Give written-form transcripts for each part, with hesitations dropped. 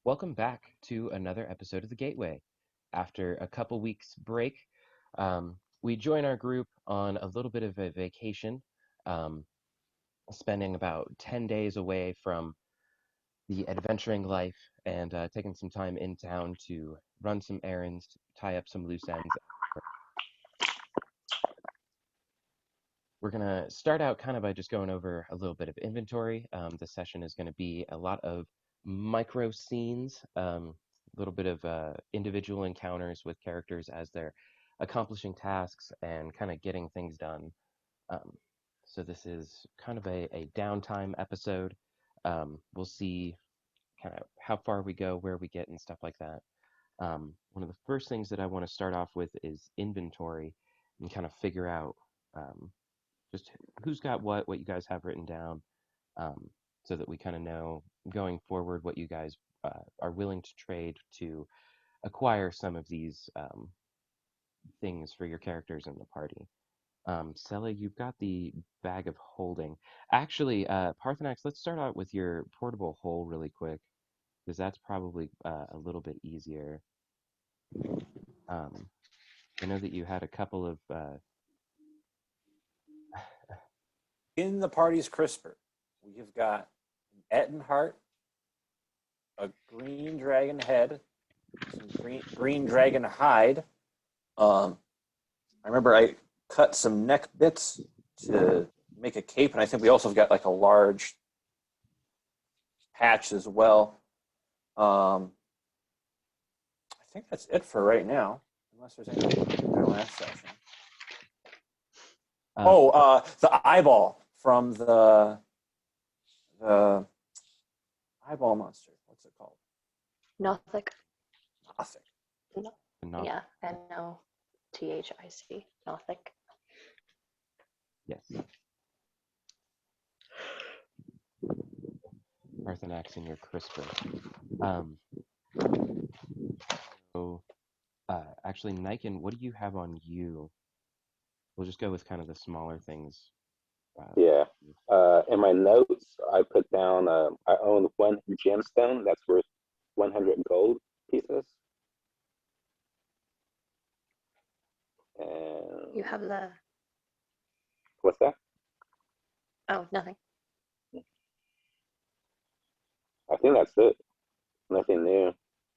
Welcome back to another episode of The Gateway. After a couple weeks break, we join our group on a little bit of a vacation, um, spending about 10 days away from the adventuring life and taking some time in town to run some errands, tie up some loose ends. We're going to start out kind of by just going over a little bit of inventory. The session is going to be a lot of micro scenes, a little bit of individual encounters with characters as they're accomplishing tasks and kind of getting things done. Um, so this is kind of a downtime episode. We'll see kind of how far we go, where we get, and stuff like that. One of the first things that I want to start off with is inventory and kind of figure out um, just who's got what you guys have written down, um, so that we kind of know going forward what you guys are willing to trade to acquire some of these things for your characters in the party. Sella, you've got the bag of holding. Actually, Parthenax, let's start out with your portable hole really quick, because that's probably a little bit easier. Um, I know that you had a couple of In the party's crisper, we have got an Etten heart, a green dragon head, some green dragon hide. I remember I cut some neck bits to make a cape, and I think we also have got like a large patch as well. I think that's it for right now, unless there's anything in our last session. The eyeball from the eyeball monster. What's it called? Nothic. Nothic. No. Yeah, Nothic. Nothic. Yes. Parthenax in your crisper. So, actually, Niken, what do you have on you? We'll just go with kind of the smaller things. In my notes, I put down I own one gemstone that's worth 100 gold pieces. And You have the. What's that? Oh, nothing. I think that's it. Nothing new.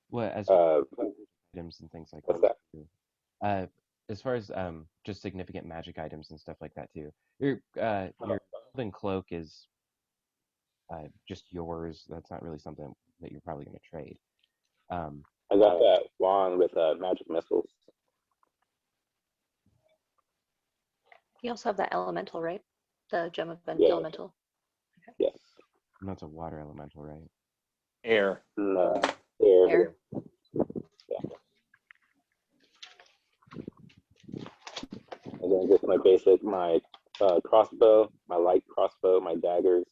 What as items and things like what's that? As far as just significant magic items and stuff like that too. Your golden cloak is just yours. That's not really something that you're probably going to trade. I got that wand with magic missiles. You also have that elemental, right? The gem of elemental. Okay. Yes. And that's a water elemental, right? Air. Air. Yeah. And then just my basic, my crossbow, my light crossbow, my daggers.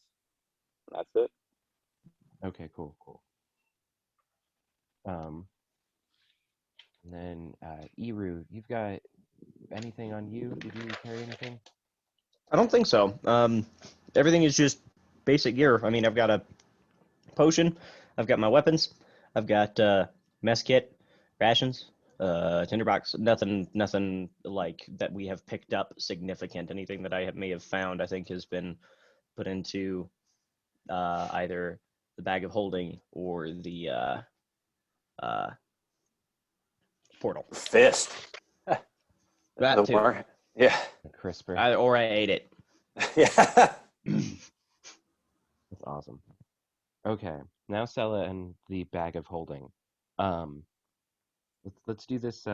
That's it. Okay, cool. And then Eru, you've got anything on you? Did you carry anything? I don't think so. Everything is just basic gear. I mean, I've got a potion, I've got my weapons, I've got mess kit, rations, tinderbox. Nothing like that we have picked up significant. Anything that I may have found, I think, has been put into either the bag of holding or the portal. Fist. That too. Yeah. A crisper. Or I ate it. Yeah. That's awesome. Okay, now Sella and the bag of holding. Let's do this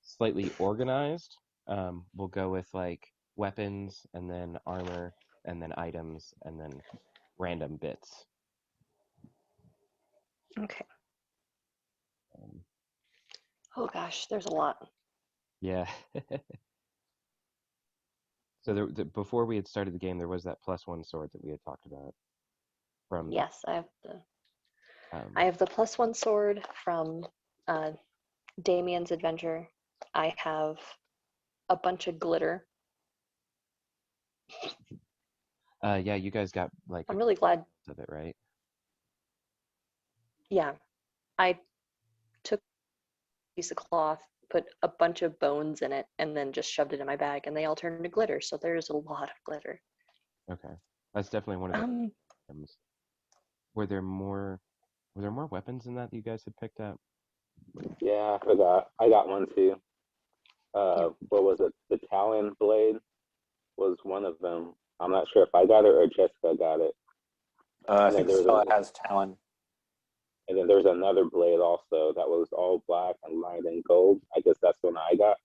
slightly organized. We'll go with like weapons and then armor and then items and then random bits. Okay. Oh gosh, there's a lot. Yeah. So before we had started the game, there was that +1 sword that we had talked about. Yes, I have the +1 sword from Damien's adventure. I have a bunch of glitter. Yeah, you guys got like. I'm really glad of it, right? Yeah, I took a piece of cloth, put a bunch of bones in it, and then just shoved it in my bag, and they all turned to glitter. So there's a lot of glitter. Okay, that's definitely one of the Um, items. Were there more? Were there more weapons than that you guys had picked up? Yeah, I forgot. I got one too. yeah. What was it? The Talon blade was one of them. I'm not sure if I got it or Jessica got it. I And then think there was Stella a, has Talon. and then there's another blade also that was all black and lined in gold. I guess that's the one I got.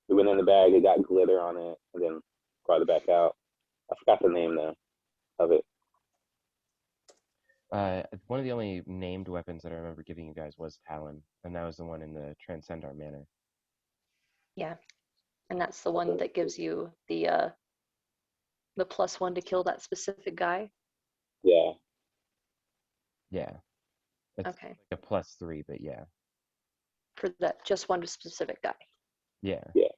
It went in the bag. It got glitter on it, and then brought it back out. I forgot the name though of it. One of the only named weapons that I remember giving you guys was Talon, and that was the one in the Transcendar Manor. Yeah, and that's the one that gives you the +1 to kill that specific guy. Yeah. Yeah, it's Okay, like a +3, but yeah, for that just one specific guy. yeah. Yeah.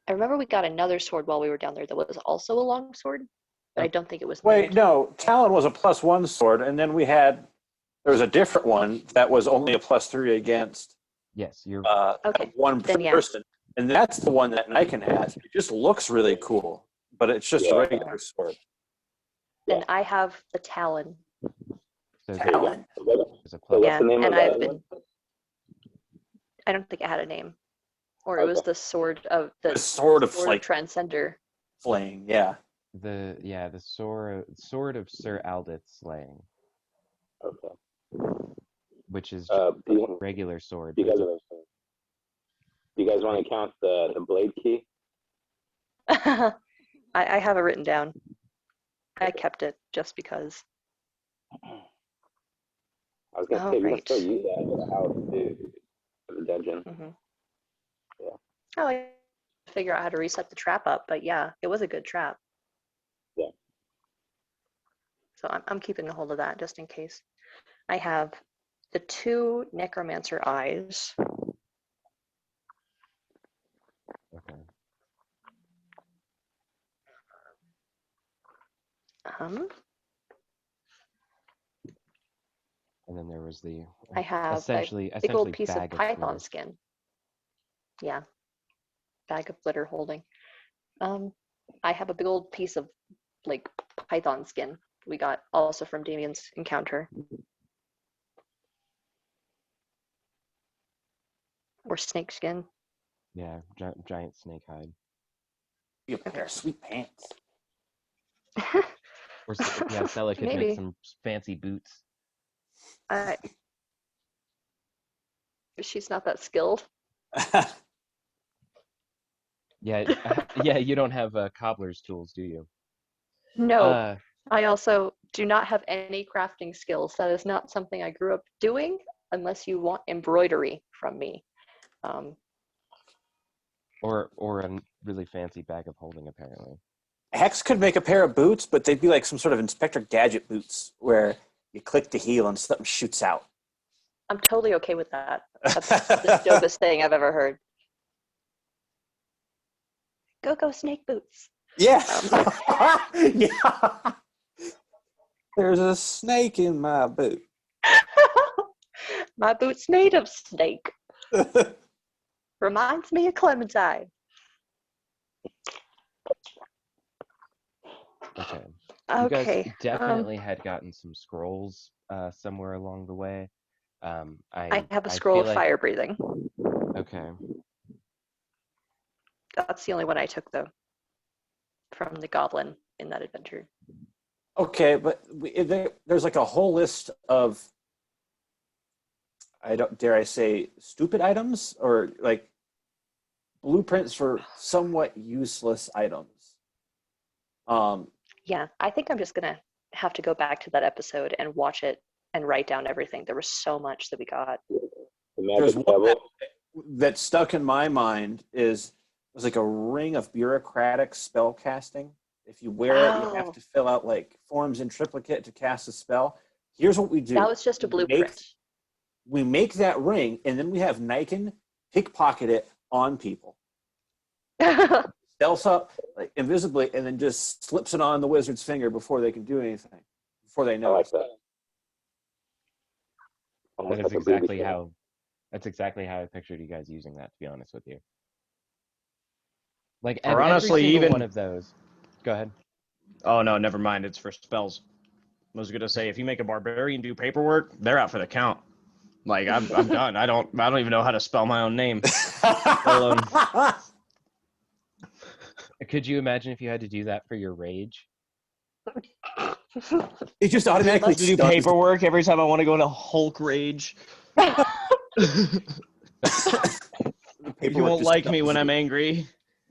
I remember we got another sword while we were down there that was also a long sword, but I don't think it was Wait, named. no, Talon was a +1 sword, and then there was a different one that was only a +3 against Yes, you're Okay, one then yeah. person, and that's the one that Nikon has. It just looks really cool, but it's just a Yeah. regular sword. Then I have the Talon. so There you go. Talon. there's a So plus. what's Yeah, the name and of the I've other one? been. I don't think it had a name, or it was Okay. the sword of the The sword of sword of like Transcender. flame, yeah. The sword of Sir Aldith slaying, Okay. which is just Do a you, regular sword, do but you it's guys do you guys want to count the blade key? I have it written down. I kept it just because. I was gonna Oh, say we can right. still use that for the house too, for the dungeon. Mm-hmm. Yeah. Oh, I figure out how to reset the trap up, but yeah, it was a good trap. Yeah. So I'm keeping a hold of that just in case. I have the 2 necromancer eyes. okay. Um, And then there was the I have a essentially big old piece of bag of python glitter. skin. Yeah, bag of glitter holding. I have a big old piece of like python skin we got also from Damien's encounter. Or snake skin. Yeah, giant snake hide. You have a pair of sweet pants. Or yeah, Stella could make Maybe. some fancy boots. She's not that skilled. Yeah, yeah. You don't have cobbler's tools, do you? No, I also do not have any crafting skills. That is not something I grew up doing unless you want embroidery from me. Or a really fancy bag of holding, apparently. Hex could make a pair of boots, but they'd be like some sort of Inspector Gadget boots where you click the heel and something shoots out. I'm totally okay with that. That's the dopest thing I've ever heard. Go snake boots. Yeah. Yeah. There's a snake in my boot. My boot's made of snake. Reminds me of Clementine. Okay. You guys Okay. definitely had gotten some scrolls somewhere along the way. I have a scroll feel of like fire breathing. okay. That's the only one I took though, from the goblin in that adventure. Okay, but there's like a whole list of, I don't dare I say, stupid items or like blueprints for somewhat useless items. Yeah, I think I'm just gonna have to go back to that episode and watch it and write down everything. There was so much that we got. The There's magic one pebble. that stuck in my mind is it was like a ring of bureaucratic spell casting. If you wear it, you have Oh, to fill out like forms in triplicate to cast a spell. Here's what we do. that was just a blueprint. We make that ring, and then we have Nikon pickpocket it on people. Stealth up like invisibly, and then just slips it on the wizard's finger before they can do anything, before they I know. like that. almost is like a booby exactly trap. how I pictured you guys using that, to be honest with you. Like Or every honestly, single one even of those. Go ahead. oh no, never mind. It's for spells. I was gonna say if you make a barbarian do paperwork, they're out for the count. Like I'm done. I don't even know how to spell my own name. Alone. Could you imagine if you had to do that for your rage? It just I automatically have to do stuns. paperwork every time I want to go into Hulk rage. The You paperwork won't just like me stuns when I'm you. angry.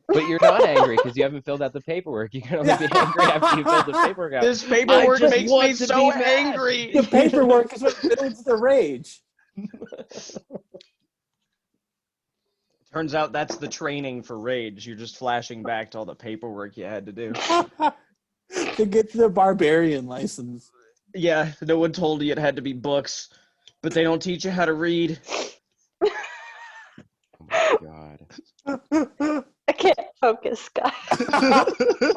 But you're not angry because you haven't filled out the paperwork. You can only be angry after you filled the paperwork out. This I paperwork just makes me want to so be mad. angry. The paperwork is what builds the rage. Turns out that's the training for rage. You're just flashing back to all the paperwork you had to do. To get the barbarian license. Yeah, no one told you it had to be books, but they don't teach you how to read. Oh my god. I can't focus, guys.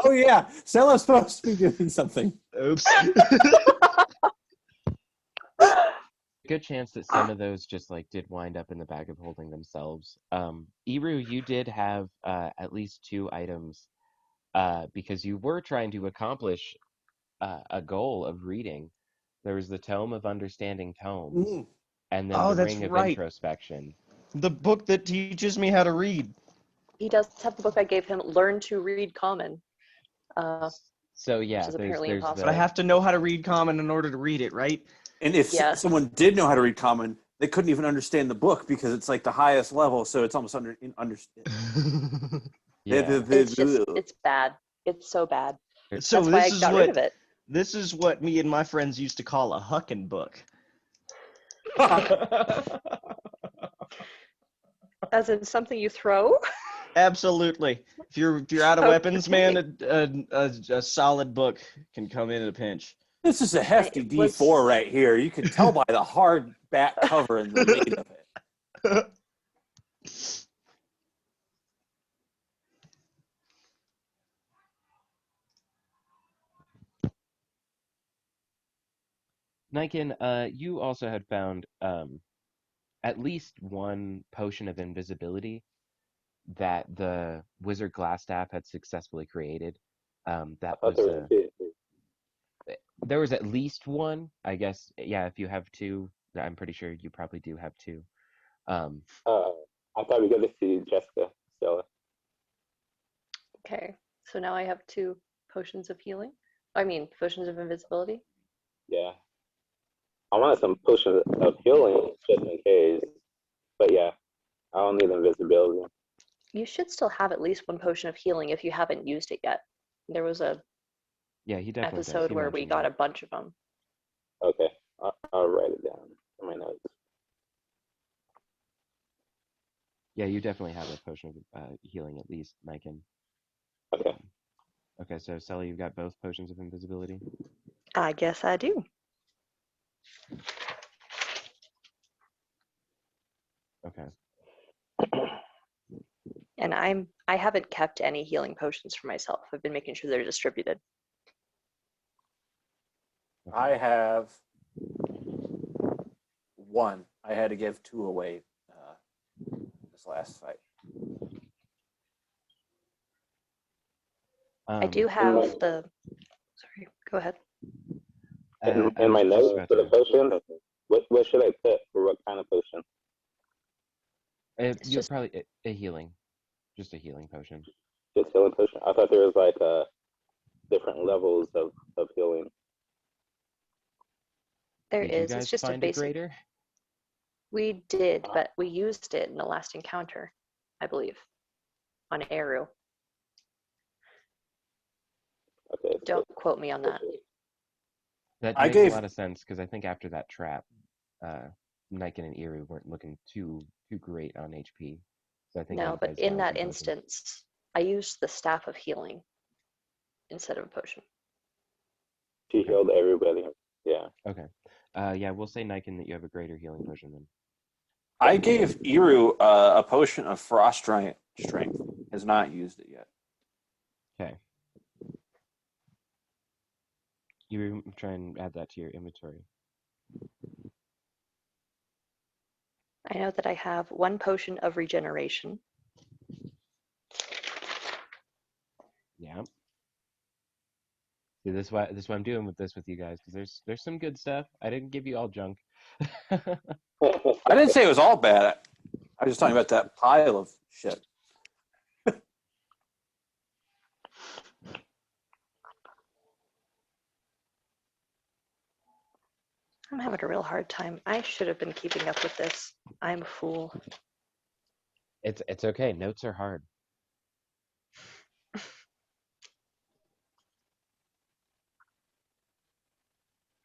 Oh yeah, Stella's supposed to be doing something. Oops. Good chance that some of those just like did wind up in the bag of holding themselves. Iru, you did have at least 2 items because you were trying to accomplish a goal of reading. There was the Tome of Understanding Tomes, Mm. and then Oh, the that's Ring of right. Introspection. The book that teaches me how to read. He does have the book I gave him, Learn to Read Common, So which yeah, is there's apparently there's But I impossible. the have to know how to read common in order to read it, right? And if Yeah. someone did know how to read common, they couldn't even understand the book because it's like the highest level, so it's almost understand. yeah. It's bad. It's so bad. So That's why I got rid of it. this is what me and my friends used to call a huckin' book. As in something you throw? Absolutely. If you're out of weapons, Okay. man, a solid book can come in a pinch. This is a hefty It was- D4 right here. You can tell by the hard back cover and the weight of it. Niken, you also had found at least one potion of invisibility that the wizard Glassstaff had successfully created. I That thought was there was two. there was at least one. I guess yeah. If you have two, I'm pretty sure you probably do have two. Um, Uh, I thought we got to see Jessica, Stella. Okay. So now I have 2 potions of healing. I mean, potions of invisibility. Yeah. I wanted some potions of healing just in case. But yeah, I don't need invisibility. You should still have at least 1 potion of healing if you haven't used it yet. There was a yeah, he definitely does. episode He where we mentions got a it. bunch of them. Okay. I'll write it down in my notes. Yeah, you definitely have a potion of healing at least, Niken. Okay. Okay, so Sally, you've got both potions of invisibility. I guess I do. Okay. And I haven't kept any healing potions for myself. I've been making sure they're distributed. Okay. I have 1. I had to give 2 away this last fight. I do have the. Sorry, go ahead. I In was my just notes about for the to. potion, what should I put for what kind of potion? It's You're just probably a healing, just a healing potion. Just healing potion? I thought there was like different levels of healing. there Did you is. It's guys just a find a basic. greater? We did, but we used it in the last encounter, I believe, on Eru. Okay. So Don't quote me on that. That I makes a gave lot of sense because I think after that trap, Niken and Eru weren't looking too great on HP. So I think No, you but guys in found that some potions. instance, I used the staff of healing instead of a potion. she Okay. healed everybody. Yeah. Okay. Yeah, we'll say Niken that you have a greater healing potion then. I gave Iru a potion of frost giant strength. Has not used it yet. Okay. You try and add that to your inventory. know that I have 1 potion of regeneration. Yeah. See, this is what I'm doing with this with you guys, because there's some good stuff. I didn't give you all junk. I didn't say it was all bad. I was just talking about that pile of shit. I'm having a real hard time. I should have been keeping up with this. I'm a fool. It's okay. Notes are hard.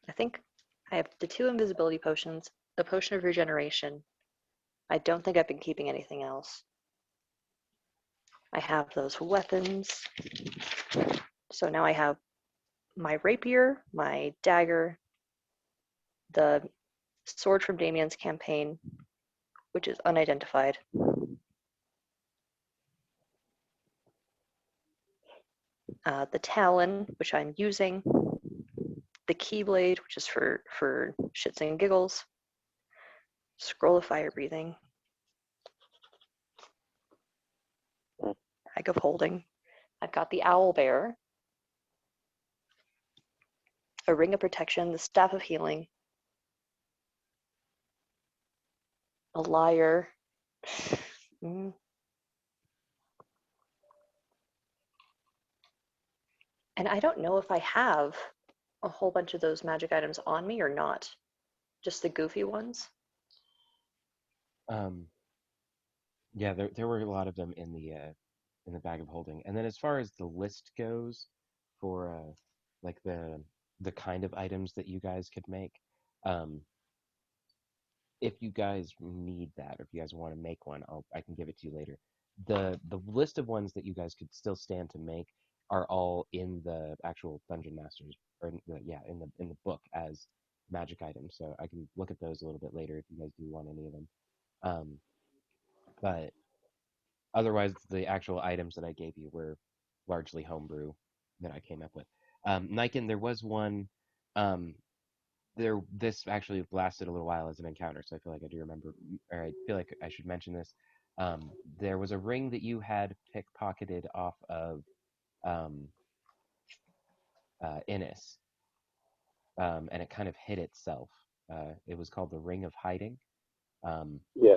I think I have the 2 invisibility potions, the potion of regeneration. I don't think I've been keeping anything else. I have those weapons. So now I have my rapier, my dagger, the sword from Damien's campaign, which is unidentified. The Talon, which I'm using. The Keyblade, which is for shits and giggles. Scroll of Fire Breathing. Bag of Holding. I've got the Owl Bear. A Ring of Protection, the Staff of Healing. A Lyre. And I don't know if I have a whole bunch of those magic items on me or not. Just the goofy ones. Yeah, there were a lot of them in the bag of holding. And then as far as the list goes for like the kind of items that you guys could make, um, if you guys need that, or if you guys want to make one, I can give it to you later. The list of ones that you guys could still stand to make are all in the actual Dungeon Masters, or yeah, in the book as magic items. So I can look at those a little bit later if you guys do want any of them. But otherwise, the actual items that I gave you were largely homebrew that I came up with. Niken, there was one. Um, this actually lasted a little while as an encounter, so I feel like I do remember, or I feel like I should mention this. There was a ring that you had pickpocketed off of um, Innis, and it kind of hid itself. It was called the Ring of Hiding. Um, Yeah,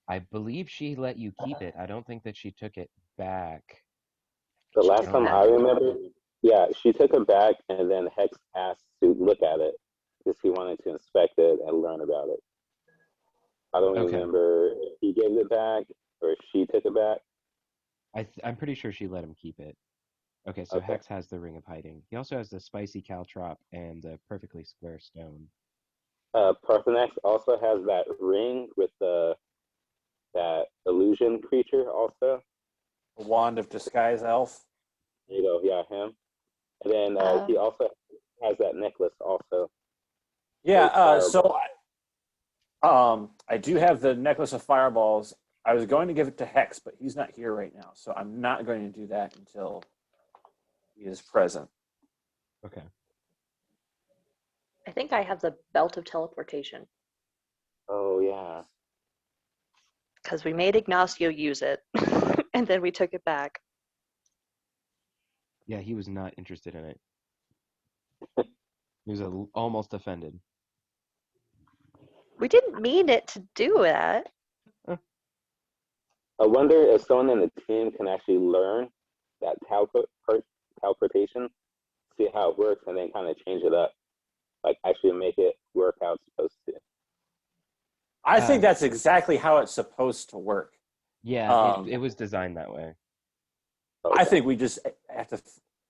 I believe she let you keep it. I don't think that she took it back. the She I last took don't it time remember. I back. remember, yeah, she took it back, and then Hex asked to look at it because he wanted to inspect it and learn about it. I don't Okay, remember if he gave it back or if she took it back. I'm pretty sure she let him keep it. Okay, so Okay. Hex has the Ring of Hiding. He also has the Spicy Caltrop and the Perfectly Square Stone. Parthenax also has that ring with that illusion creature also. A wand of disguise elf. There you go, yeah, him. And then he Um, also has that necklace also. Yeah. Those fireballs. I do have the necklace of fireballs. I was going to give it to Hex, but he's not here right now, so I'm not going to do that until he is present. Okay. I think I have the Belt of Teleportation Oh yeah. because we made Ignacio use it and then we took it back. Yeah, he was not interested in it. He was almost offended. We didn't mean it to do that. I wonder if someone in the team can actually learn that teleportation, see how it works, and then kind of change it up. Like actually make it work how it's supposed to. I think Uh, that's exactly how it's supposed to work. yeah, it was designed that way. I Okay. think we just have to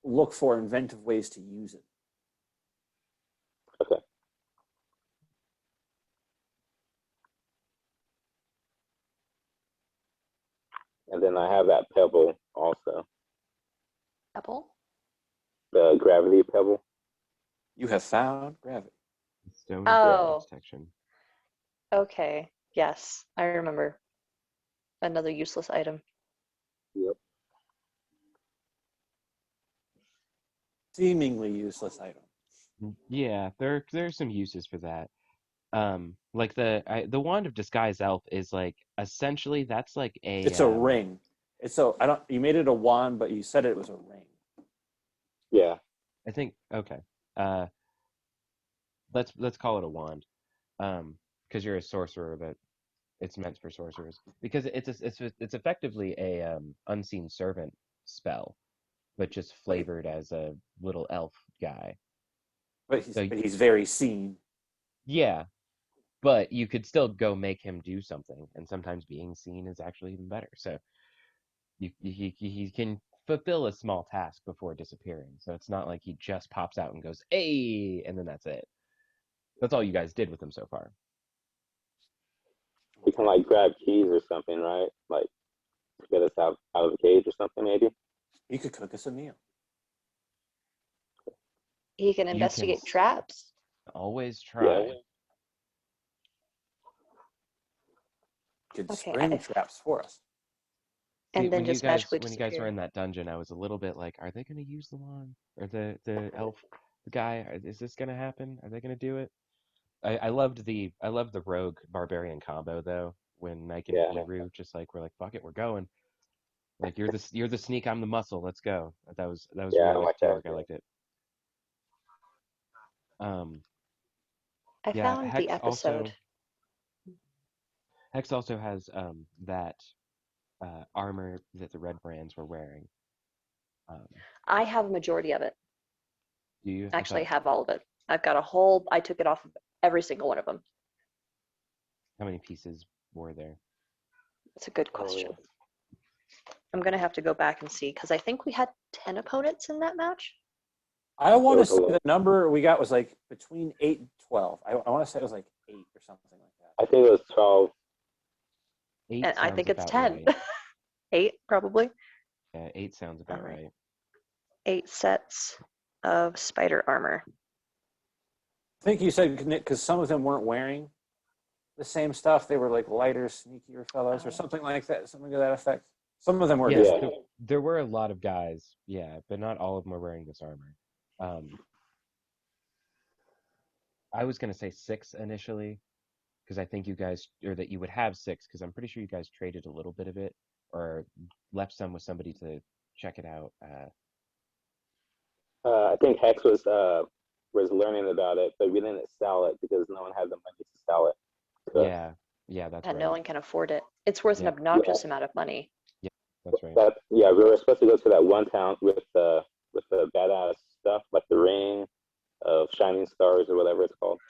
look for inventive ways to use it. Okay. And then I have that pebble also, Apple? the gravity pebble. You have found gravity. Stone of Yeah. Oh, Protection. okay. Yes, I remember. Another useless item. Yep. Seemingly useless item. Yeah, there's some uses for that. Like the wand of disguise elf is like essentially that's like a It's a ring. It's a I don't. You made it a wand, but you said it was a ring. Yeah. I think okay. Uh, let's call it a wand. Because you're a sorcerer, but it's meant for sorcerers because it's effectively a unseen servant spell, but just But flavored as a little elf guy. but he's So but he's very seen. yeah, but you could still go make him do something, and sometimes being seen is actually even better. So he can fulfill a small task before disappearing. So it's not like he just pops out and goes, "Hey," and then that's it. That's all you guys did with him so far. We can like grab keys or something, right? Like to get us out of the cage or something, maybe. He could cook us a meal. He can You can investigate traps. always Yeah. try. He could Okay, spring traps for us. See, and then just magically when you guys were disappear. in that dungeon, I was a little bit like, are they going to use the wand or the elf, the guy? Is this going to happen? Are they going to do it? I loved the rogue barbarian combo though. When Nike and Yeah. Uru just like we're like, fuck it, we're going. Like you're the sneak, I'm the muscle. Let's go. That was Yeah. really I nice like that. teamwork. I liked it. Um, I yeah, found the episode. Hex also has that armor that the red brands were wearing. Um, I have a majority of it. do you? I Actually, thought I have all of it. I've got a whole. I took it off of every single one of them. how many pieces were there? It's a good Oh question. yeah. I'm gonna have to go back and see because I think we had 10 opponents in that match. I It want to was a say lot. the number we got was like between 8 and 12. I want to say it was like 8 or something like that. I think it was 12. Eight And I sounds think it's about 10. right. 8 probably. Yeah, eight sounds All about right. right. 8 sets of spider armor. I think you said because some of them weren't wearing the same stuff. They were like lighter, sneakier fellows or Oh. something like that. Something to that effect. Some of them were Yeah, just Yeah. there were a lot of guys, yeah, but not all of them were wearing this armor. Um, I was gonna say six initially, because I think you guys, or that you would have six, because I'm pretty sure you guys traded a little bit of it, or left some with somebody to check it out. I think Hex was learning about it, but we didn't sell it because no one had the money to sell it to us. Yeah, yeah, that's And no right. one can afford it. It's worth an Yep, obnoxious amount of money. yep, that's right. That yeah, we were supposed to go to that one town with the badass stuff, like the ring of shining stars or whatever it's called.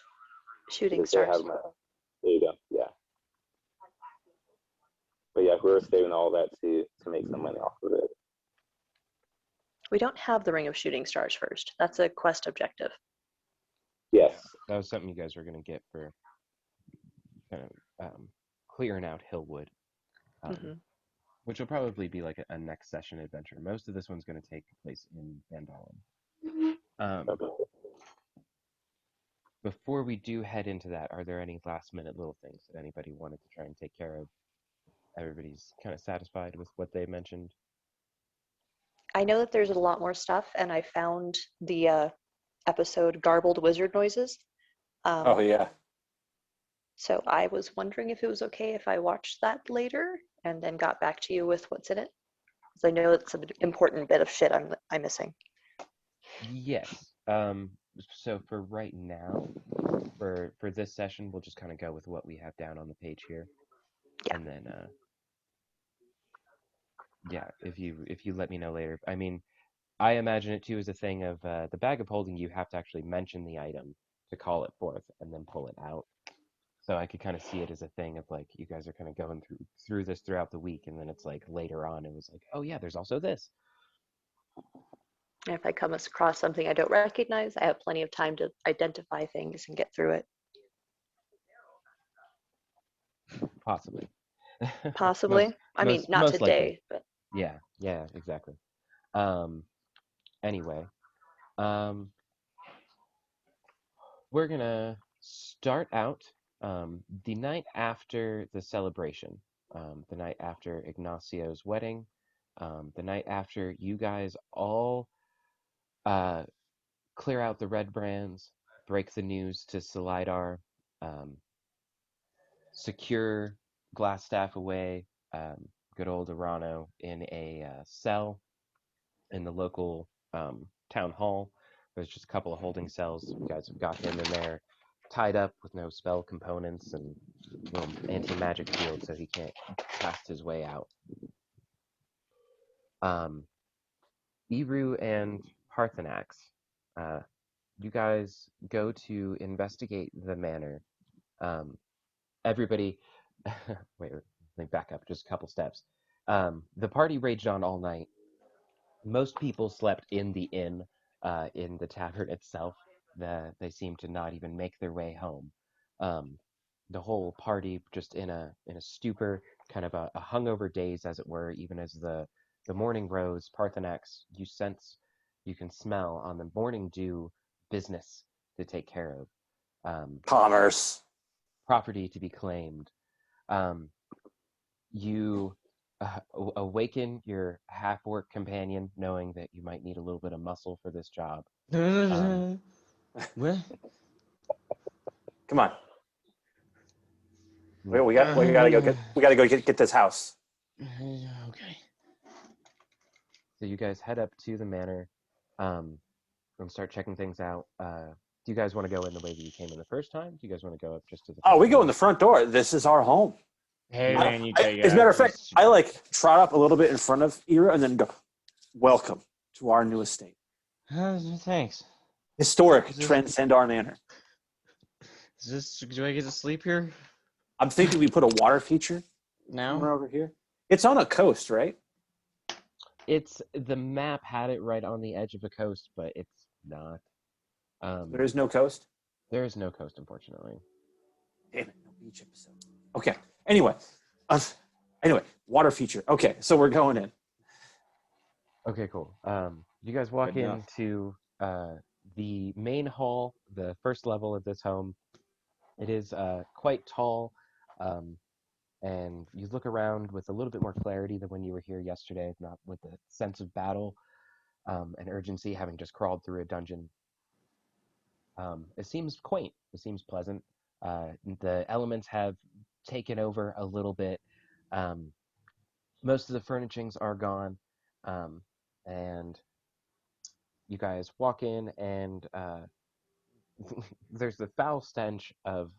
Shooting Because they have stars. there you go. Yeah. But yeah, we were saving all that to make some money off of it. We don't have the ring of shooting stars first. That's a quest objective. Yes. Yeah, that was something you guys were gonna get for kind of clearing out Hillwood, Hmm. which will probably be like a next session adventure. Most of this one's gonna take place in Phandalin. Um, Okay. Before we do head into that, are there any last minute little things that anybody wanted to try and take care of? Everybody's kind of satisfied with what they mentioned. I know that there's a lot more stuff, and I found the episode Garbled Wizard Noises. oh yeah. So I was wondering if it was okay if I watched that later and then got back to you with what's in it. Because I know it's an important bit of shit I'm missing. Yes. So for right now, for this session, we'll just kind of go with what we have down on the page here, Yeah. and then yeah, if you let me know later. I mean, I imagine it too as a thing of the bag of holding. You have to actually mention the item to call it forth, and then pull it out. So I could kind of see it as a thing of like you guys are kind of going through this throughout the week, and then it's like later on it was like, oh yeah, there's also this. And if I come across something I don't recognize, I have plenty of time to identify things and get through it. Possibly. Possibly. I mean, not Most likely. today, but Yeah, yeah, exactly. Um, anyway, um, we're gonna start out the night after the celebration, the night after Ignacio's wedding, the night after you guys all uh, clear out the red brands, break the news to Salidar, secure Glassstaff away, good old Arano in a cell in the local town hall. There's just a couple of holding cells. You guys have got him in there, tied up with no spell components and little anti-magic field, so he can't cast his way out. Eru and Parthenax, you guys go to investigate the manor. Everybody, wait, let me back up just a couple steps. The party raged on all night. Most people slept in the inn, in the tavern itself. They seemed to not even make their way home. The whole party just in a stupor, kind of a hungover daze, as it were. Even as the morning rose, Parthenax, you can smell on the morning dew business to take care of, Commerce. property to be claimed. You awaken your half-orc companion, knowing that you might need a little bit of muscle for this job. What? Come on. We gotta go get this house. Okay. So you guys head up to the manor, and start checking things out. Do you guys want to go in the way that you came in the first time? Do you guys want to go up just to the? Oh, we go in the front door. This is our home. Hey man, you take As a matter of fact, I like trot up a little bit in front of Ira and then go, "Welcome to our new estate. Thanks. Historic, transcend our manor." Do I get to sleep here I'm thinking we put a water feature now? over here. It's on a coast, right? It's the map had it right on the edge of a coast, but it's not. There is no coast. There is no coast, unfortunately. Damn it, no beach episode. Okay. Anyway, water feature. Okay, so we're going in. Okay, cool. You guys walk Good enough. into the main hall, the first level of this home. It is quite tall, and you look around with a little bit more clarity than when you were here yesterday, not with the sense of battle and urgency, having just crawled through a dungeon. It seems quaint. It seems pleasant. The elements have taken over a little bit. Most of the furnishings are gone, and you guys walk in, and there's the foul stench of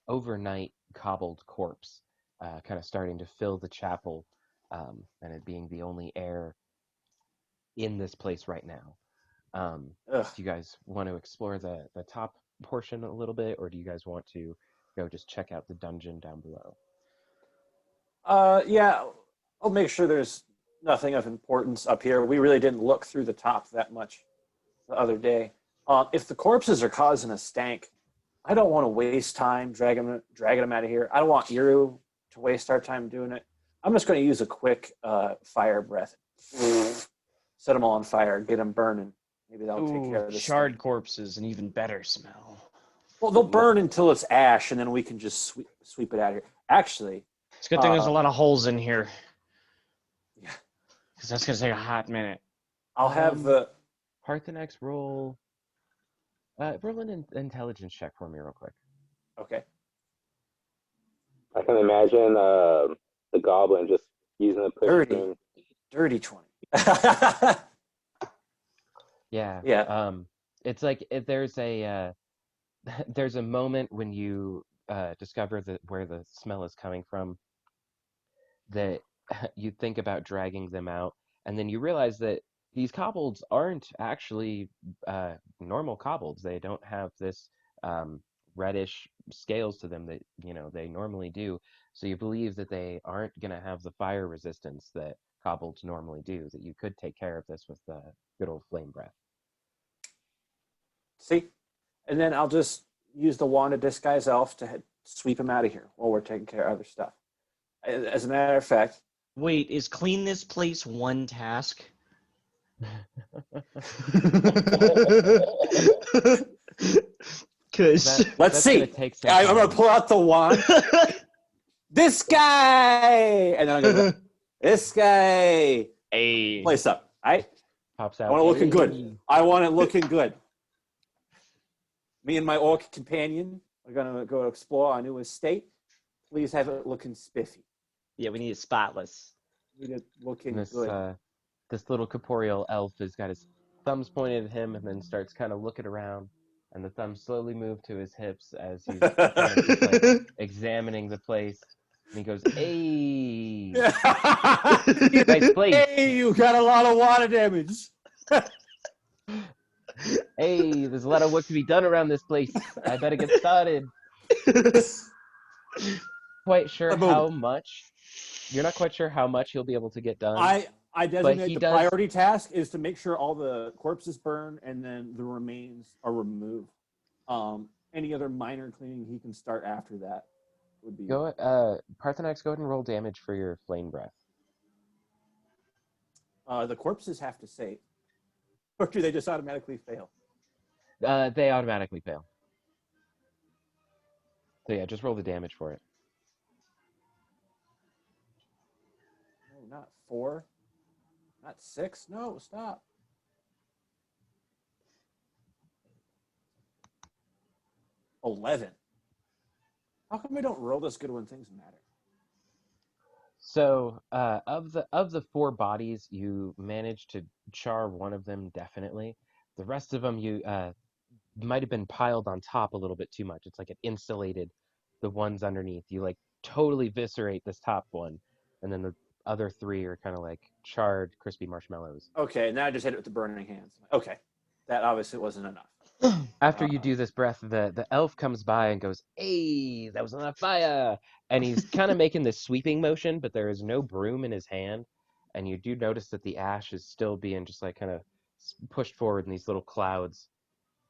overnight cobbled corpse kind of starting to fill the chapel, and it being the only air in this place right now. Do you guys want to explore the top portion a little bit, or do you guys want to go just check out the dungeon down below? Yeah, I'll make sure there's nothing of importance up here. We really didn't look through the top that much the other day. If the corpses are causing a stank, I don't want to waste time dragging them out of here. I don't want Iru to waste our time doing it. I'm just going to use a quick fire breath. Set them all on fire, get them burning. Maybe that'll take care of this. Charred corpses, an even better smell. Well, they'll burn until it's ash, and then we can just sweep it out of here. Actually, It's a good thing there's a lot of holes in here. Yeah. Because that's going to take a hot minute. I'll have the Parthenax roll an intelligence check for me real quick. Okay. I can imagine the goblin just using the push string. Dirty 20. Yeah. Yeah. It's like there's a there's a moment when you discover that where the smell is coming from, that you think about dragging them out, and then you realize that these kobolds aren't actually normal kobolds. They don't have this reddish scales to them that they normally do. So you believe that they aren't going to have the fire resistance that kobolds normally do. That you could take care of this with the good old flame breath. See? And then I'll just use the wand of disguise elf to sweep him out of here while we're taking care of other stuff. As a matter of fact. Wait, is clean this place one task? Because let's see. I'm going to pull out the wand. This guy! And then I'm going to go, this guy. Hey. Place up. All right? Pops out. I want it looking good. I want it looking good. Me and my orc companion we're gonna go explore a new estate. Please have it looking spiffy. Yeah, we need it spotless. Need it And looking this good. this little corporeal elf has got his thumbs pointed at him and then starts kind of looking around, and the thumbs slowly move to his hips as he's kind of just like examining the place. And he goes, "Hey, nice place. Hey, you got a lot of water damage. Hey, there's a lot of work to be done around this place. I better get started." Quite sure how much. You're not quite sure how much he'll be able to get done. I designate he the does- priority task is to make sure all the corpses burn and then the remains are removed. Any other minor cleaning he can start after that would be. Go, Parthenax, go ahead and roll damage for your flame breath. The corpses have to save, or do they just automatically fail? They automatically fail. So yeah, just roll the damage for it. No, not 4, not 6. No, stop. 11. How come we don't roll this good when things matter? So of the 4 bodies, you managed to char one of them definitely. The rest of them you might have been piled on top a little bit too much. It's like it insulated the ones underneath. You like totally viscerate this top one, and then the other 3 are kind of like charred, crispy marshmallows. Okay, now I just hit it with the burning hands. Okay, that obviously wasn't enough. After you do this breath, the elf comes by and goes, "Hey, that was on fire!" And he's kind of making this sweeping motion, but there is no broom in his hand. And you do notice that the ash is still being just like kind of pushed forward in these little clouds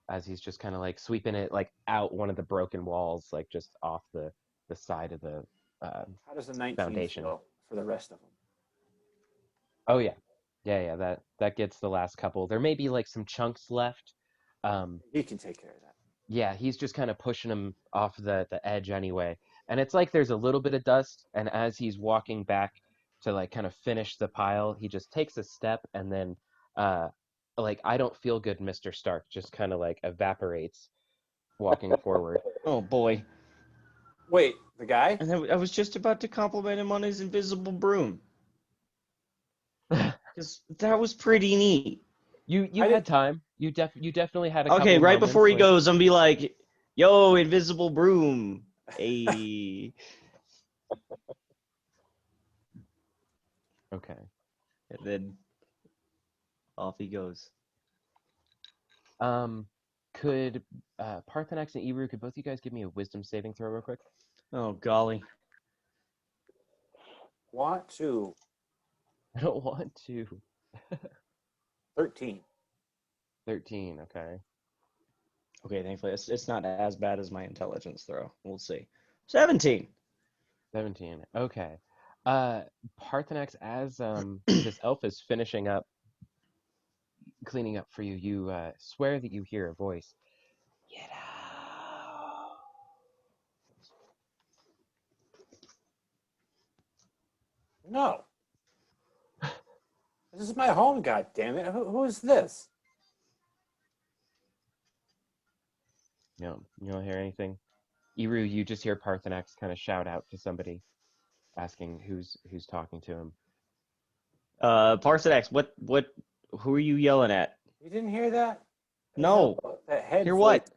as he's just kind of like sweeping it like out one of the broken walls, like just off the side of the How does the 19 foundation. feel for the rest of them? Oh yeah. That gets the last couple. There may be like some chunks left. He can take care of that. Yeah, he's just kind of pushing him off the edge anyway. And it's like there's a little bit of dust, and as he's walking back to like kind of finish the pile, he just takes a step and then like I don't feel good, Mr. Stark, just kind of like evaporates walking forward. Oh boy. Wait, the guy? And I was just about to compliment him on his invisible broom. Because that was pretty neat. You had time. You definitely had a Okay, couple right moments, before he like, goes, I'm be like, yo, invisible broom. Hey. Okay. And then off he goes. Could Parthenax and Ebru, could both you guys give me a wisdom saving throw real quick? Oh, golly. Want to. I don't want to. 13. 13, okay. Okay, thankfully, it's not as bad as my intelligence throw. We'll see. 17. 17, okay. Parthenax, as this elf is finishing up, cleaning up for you, you swear that you hear a voice. Get out! No. This is my home, goddammit. Who is this? No, you don't hear anything. Eru, you just hear Parthenax kind of shout out to somebody, asking who's talking to him. Parthenax, who are you yelling at? You didn't hear that? No. That head Hear what?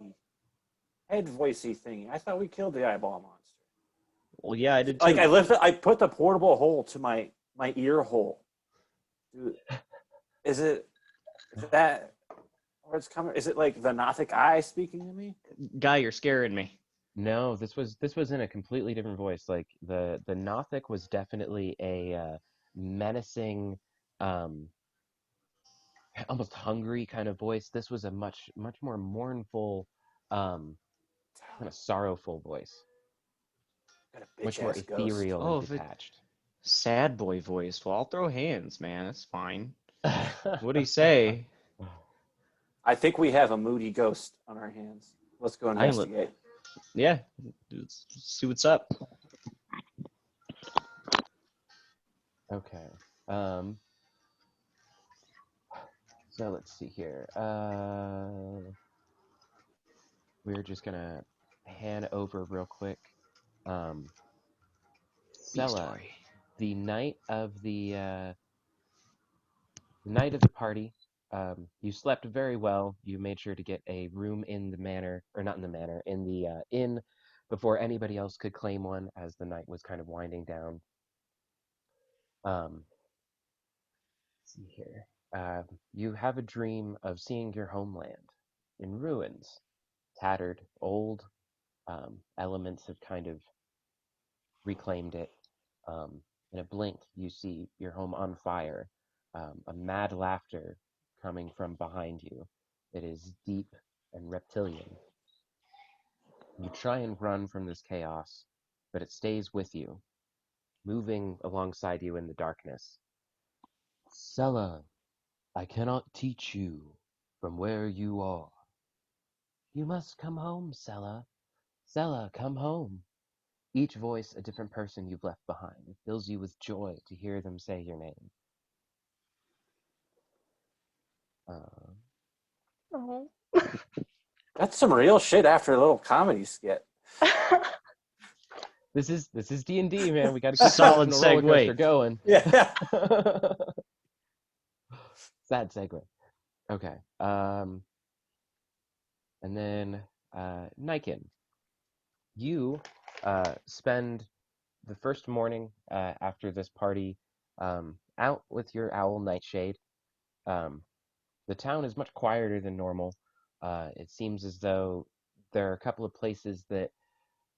Head voicey thingy. I thought we killed the eyeball monster. Well, yeah, I did too. Like I put the portable hole to my ear hole. Dude, is that where it's coming? Is it like the Nothic eye speaking to me? Guy, you're scaring me. No, this was in a completely different voice. Like the Nothic was definitely a menacing, almost hungry kind of voice. This was a much more mournful, kind of sorrowful voice. Got a Much more bitch-ass ghost. ethereal Oh, and if it- detached. Sad boy voice. Well, I'll throw hands, man. It's fine. What'd he say? I think we have a moody ghost on our hands. Let's go investigate. Yeah, let's see what's up. Okay. So let's see here. We're just gonna pan over real quick. Um, B Sella, story. the night of the party, you slept very well. You made sure to get a room in the manor, or not in the manor, in the inn before anybody else could claim one, as the night was kind of winding down. Um, let's see here. You have a dream of seeing your homeland in ruins, tattered, old. Elements have kind of reclaimed it. Um, in a blink, you see your home on fire, a mad laughter coming from behind you. It is deep and reptilian. You try and run from this chaos, but it stays with you, moving alongside you in the darkness. Sella, I cannot teach you from where you are. You must come home, Sella. Sella, come home. Each voice a different person you've left behind. It fills you with joy to hear them say your name. Uh, Oh. That's some real shit after a little comedy skit. this is D&D, man. We got to keep the Solid emotional roller coaster segue. going. Yeah. Sad segue. Okay. And then Niken, you spend the first morning after this party out with your owl nightshade. Um, the town is much quieter than normal. It seems as though there are a couple of places that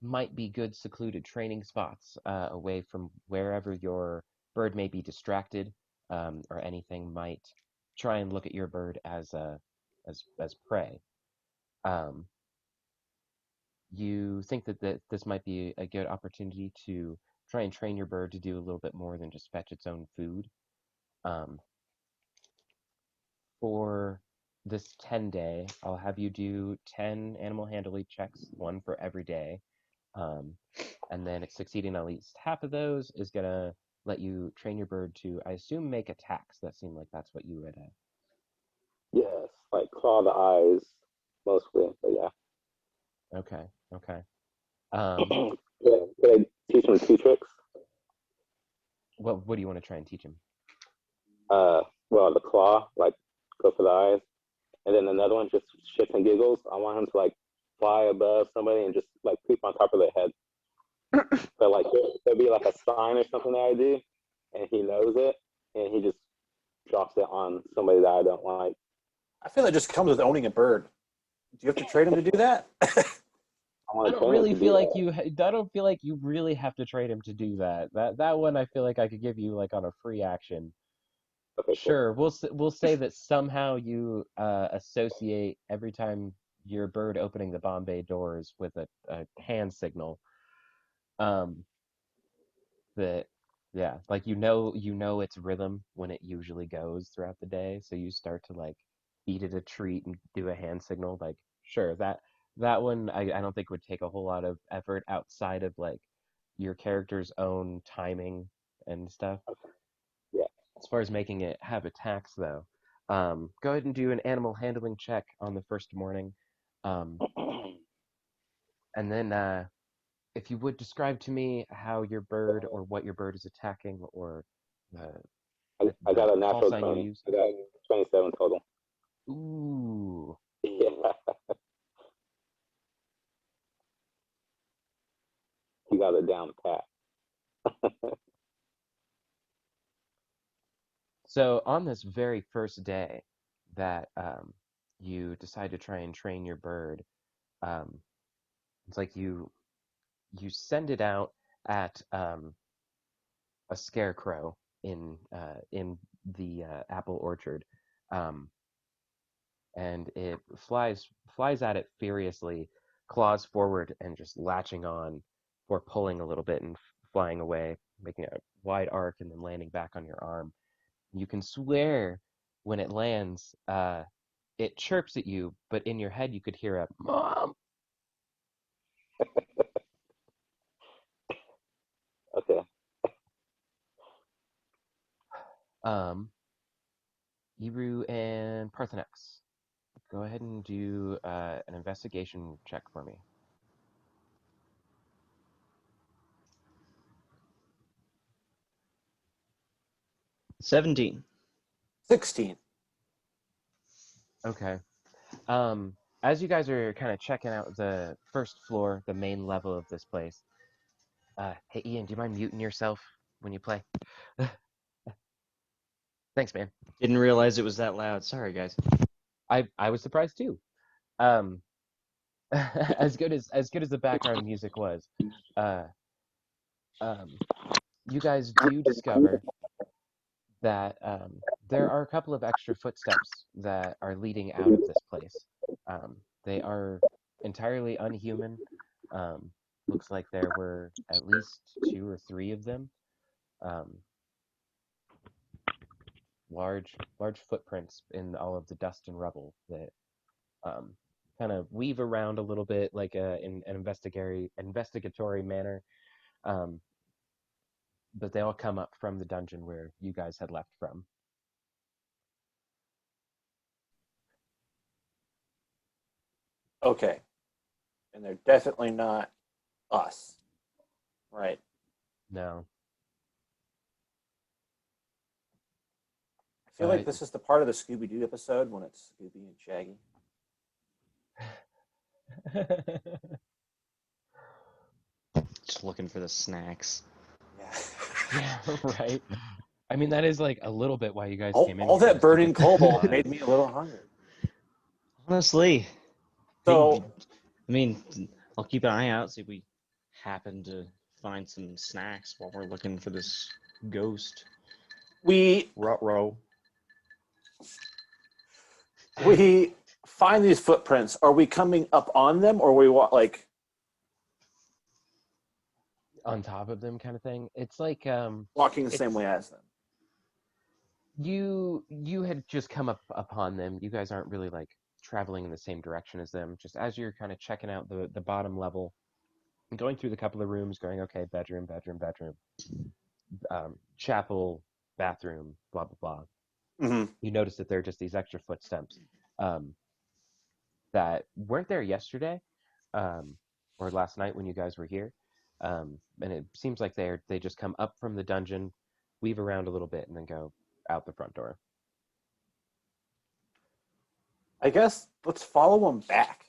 might be good secluded training spots away from wherever your bird may be distracted, or anything might try and look at your bird as as prey. Um, you think that this might be a good opportunity to try and train your bird to do a little bit more than just fetch its own food. Um, for this 10 day, I'll have you do 10 animal handling checks, one for every day. Um, and then succeeding at least half of those is going to let you train your bird to, I assume, make attacks. That seemed like that's what you would. Yes, like claw the eyes mostly, but yeah. Okay, okay. Um, Could I teach him two tricks? what do you want to try and teach him? Well, the claw, like go for the eyes, and then another one just shits and giggles. I want him to like fly above somebody and just like poop on top of their head. But like there'll be like a sign or something that I do, and he knows it, and he just drops it on somebody that I don't like. I feel it just comes with owning a bird. Do you have to train him to do that? I I want to don't train him really to do feel like that. I don't feel like you really have to trade him to do that. That one I feel like I could give you like on a free action. Okay, cool. Sure, we'll say that somehow you associate every time your bird opening the Bombay doors with a hand signal. Um, that yeah, like you know its rhythm when it usually goes throughout the day, so you start to like feed it a treat and do a hand signal. Like sure, that one I don't think would take a whole lot of effort outside of like your character's own timing and stuff. Yeah. As far as making it have attacks, though, go ahead and do an animal handling check on the first morning, um, and then if you would describe to me how your bird or what your bird is attacking, or the I the got a call natural sign you're 20. using. I got 27 total. Ooh, Yeah, you got it down pat. so on this very first day that you decide to try and train your bird, um, it's like you send it out at a scarecrow in the apple orchard, um, and it flies at it furiously, claws forward, and just latching on for pulling a little bit and flying away, making a wide arc and then landing back on your arm. You can swear when it lands, it chirps at you, but in your head you could hear a mom. Okay. Um, Iru and Parthenex, go ahead and do an investigation check for me. 17. 16. Okay. Um, as you guys are kind of checking out the first floor, the main level of this place, hey Ian, do you mind muting yourself when you play? Thanks, man. Didn't realize it was that loud. Sorry, guys. I was surprised too. Um, as good as the background music was, uh, um, you guys do discover that there are a couple of extra footsteps that are leading out of this place. They are entirely unhuman. Um, looks like there were at least two or three of them. Um, large footprints in all of the dust and rubble that um, kind of weave around a little bit, like in an investigatory manner. Um, but they all come up from the dungeon where you guys had left from. Okay. And they're definitely not us. Right. No. I feel like this is the part of the Scooby Doo episode when it's Scooby and Shaggy. Just looking for the snacks. Yeah. Yeah, right. I mean, that is like a little bit why you guys all, came in all here, that is to burning get cobalt supplies. made me a little hungry. Honestly, So I mean, I'll keep an eye out, see if we happen to find some snacks while we're looking for this ghost. we Ruh-roh. we find these footprints. Are we coming up on them, or we want like? On top of them, kind of thing. It's like Walking the same it's way as them. you had just come up upon them. You guys aren't really like traveling in the same direction as them. Just as you're kind of checking out the bottom level, going through the couple of rooms, going, okay, bedroom, chapel, bathroom, blah blah blah. Mm-hmm. You notice that there are just these extra footsteps um, that weren't there yesterday um, or last night when you guys were here. And it seems like they just come up from the dungeon, weave around a little bit, and then go out the front door. I guess let's follow them back.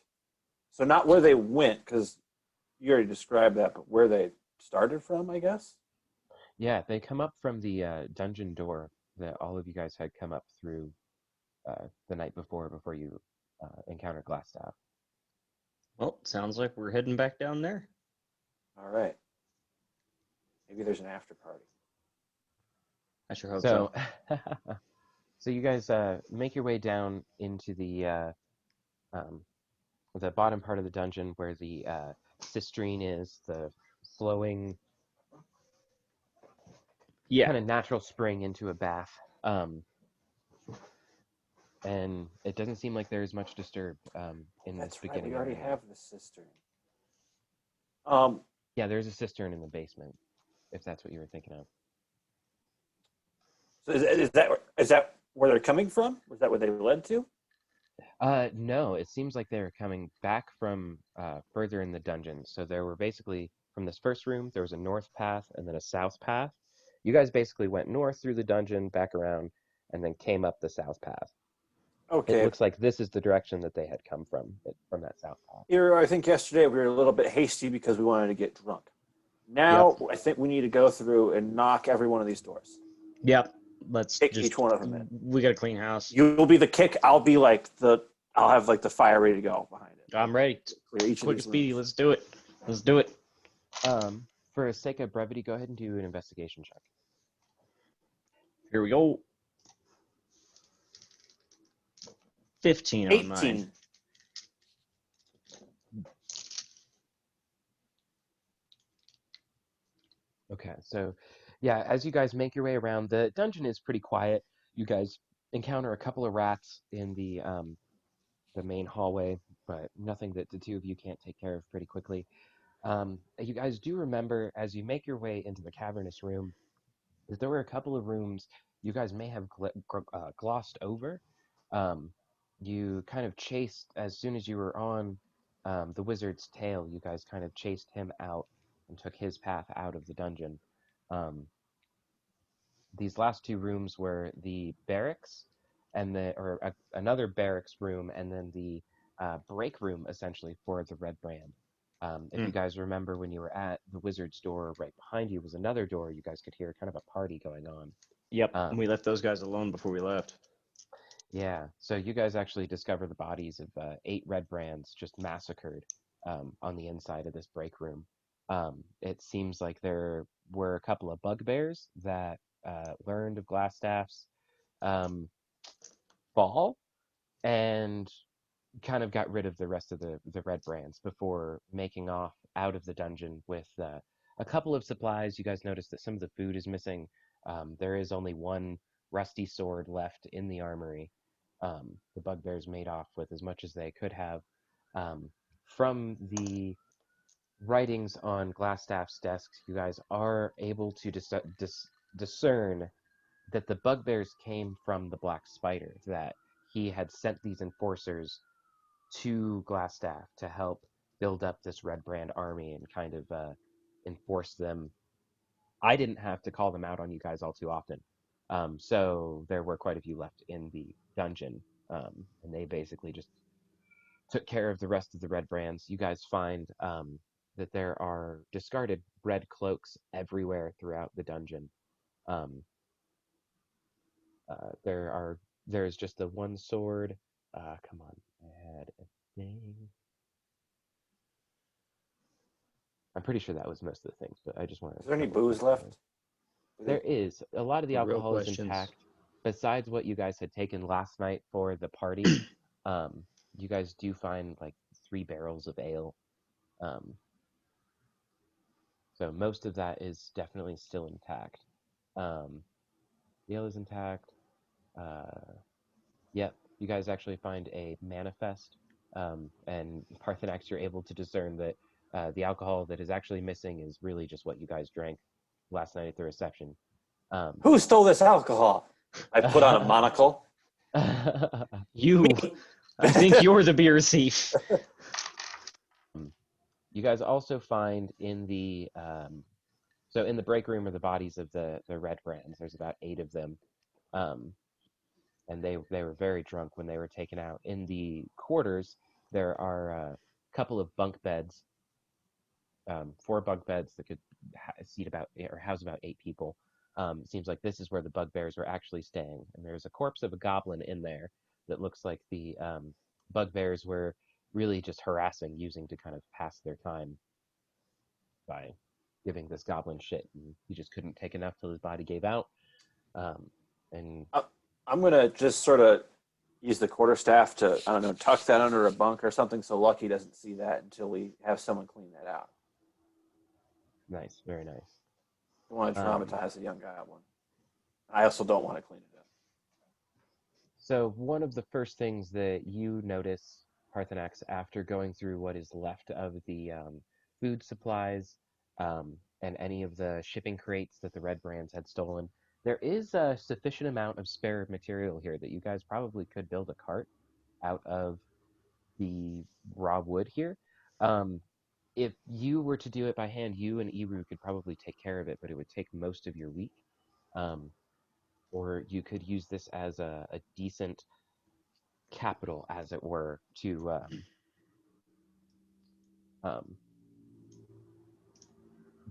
So not where they went, because you already described that, but where they started from, I guess. Yeah, they come up from the dungeon door that all of you guys had come up through the night before you encountered Glassstaff. Well, sounds like we're heading back down there. All right. Maybe there's an after party. I sure hope So, so. so you guys make your way down into um, the bottom part of the dungeon where the cisterine is, the flowing Yeah. kind of natural spring into a bath. And it doesn't seem like there's much disturbed in this That's right. We beginning already area. have the cistern. Um, Yeah, there's a cistern in the basement, if that's what you were thinking of. so is that where they're coming from? Was that where they led to? No, it seems like they're coming back from further in the dungeon. So there were basically, from this first room, there was a north path and then a south path. You guys basically went north through the dungeon, back around, and then came up the south path. It Okay. looks like this is the direction that they had come from that south path. Here, I think yesterday we were a little bit hasty because we wanted to get drunk. Now Yep. I think we need to go through and knock every one of these doors. Yep. Let's Kick just. each one of them in. We got a clean house. You'll be the kick. I'll be like I'll have like the fire ready to go behind it. I'm ready. Clear each of Quick and these speedy. rooms. Let's do it. Let's do it. For the sake of brevity, go ahead and do an investigation check. Here we go. 15 on mine. 18. Okay, so yeah, as you guys make your way around, the dungeon is pretty quiet. You guys encounter a couple of rats in the main hallway, but nothing that the two of you can't take care of pretty quickly. You guys do remember as you make your way into the cavernous room that there were a couple of rooms you guys may have glossed over. Um, you kind of chased, as soon as you were on the wizard's tail, you guys kind of chased him out and took his path out of the dungeon. Um, these last two rooms were the barracks and another barracks room, and then the break room essentially for the Red Brand. If you guys remember when you were at the wizard's door, right behind you was another door. You guys could hear kind of a party going on. Yep, we left those guys alone before we left. Yeah, so you guys actually discover the bodies of 8 Red Brands just massacred on the inside of this break room. It seems like there were a couple of bugbears that learned of Glassstaff's fall and kind of got rid of the rest of the Red Brands before making off out of the dungeon with a couple of supplies. You guys notice that some of the food is missing. There is only one rusty sword left in the armory. The bugbears made off with as much as they could have. From the writings on Glassstaff's desks, you guys are able to discern that the bugbears came from the Black Spider, that he had sent these enforcers to Glassstaff to help build up this Red Brand army and kind of enforce them. I didn't have to call them out on you guys all too often. So there were quite a few left in the dungeon, and they basically just took care of the rest of the Red Brands. You guys find that there are discarded red cloaks everywhere throughout the dungeon. Um, there's just the one sword. Come on, I had a thing. I'm pretty sure that was most of the things, but I just want to. Is there any booze left? There is. A lot of the The real alcohol is questions. intact. Besides what you guys had taken last night for the party, you guys do find like 3 barrels of ale. So most of that is definitely still intact. The ale is intact. Yep, you guys actually find a manifest, and Parthenax, you're able to discern that the alcohol that is actually missing is really just what you guys drank last night at the reception. Who stole this alcohol? I put on a monocle. You, I think you're the beer thief. You guys also find in the so in the break room are the bodies of the Red Brands. There's about 8 of them, and they were very drunk when they were taken out. In the quarters, there are a couple of bunk beds, 4 bunk beds that could seat about or house about 8 people. It seems like this is where the bugbears were actually staying, and there's a corpse of a goblin in there that looks like the bugbears were really just harassing, using to kind of pass their time by giving this goblin shit, and he just couldn't take enough till his body gave out. And I'm going to just sort of use the quarterstaff to, I don't know, tuck that under a bunk or something so Lucky doesn't see that until we have someone clean that out. nice, very nice. Don't want to traumatize the young goblin. I also don't want to clean it up. So one of the first things that you notice, Parthenax, after going through what is left of the food supplies and any of the shipping crates that the Red Brands had stolen, there is a sufficient amount of spare material here that you guys probably could build a cart out of the raw wood here. If you were to do it by hand, you and Eru could probably take care of it, but it would take most of your week. Or you could use this as a decent capital, as it were, to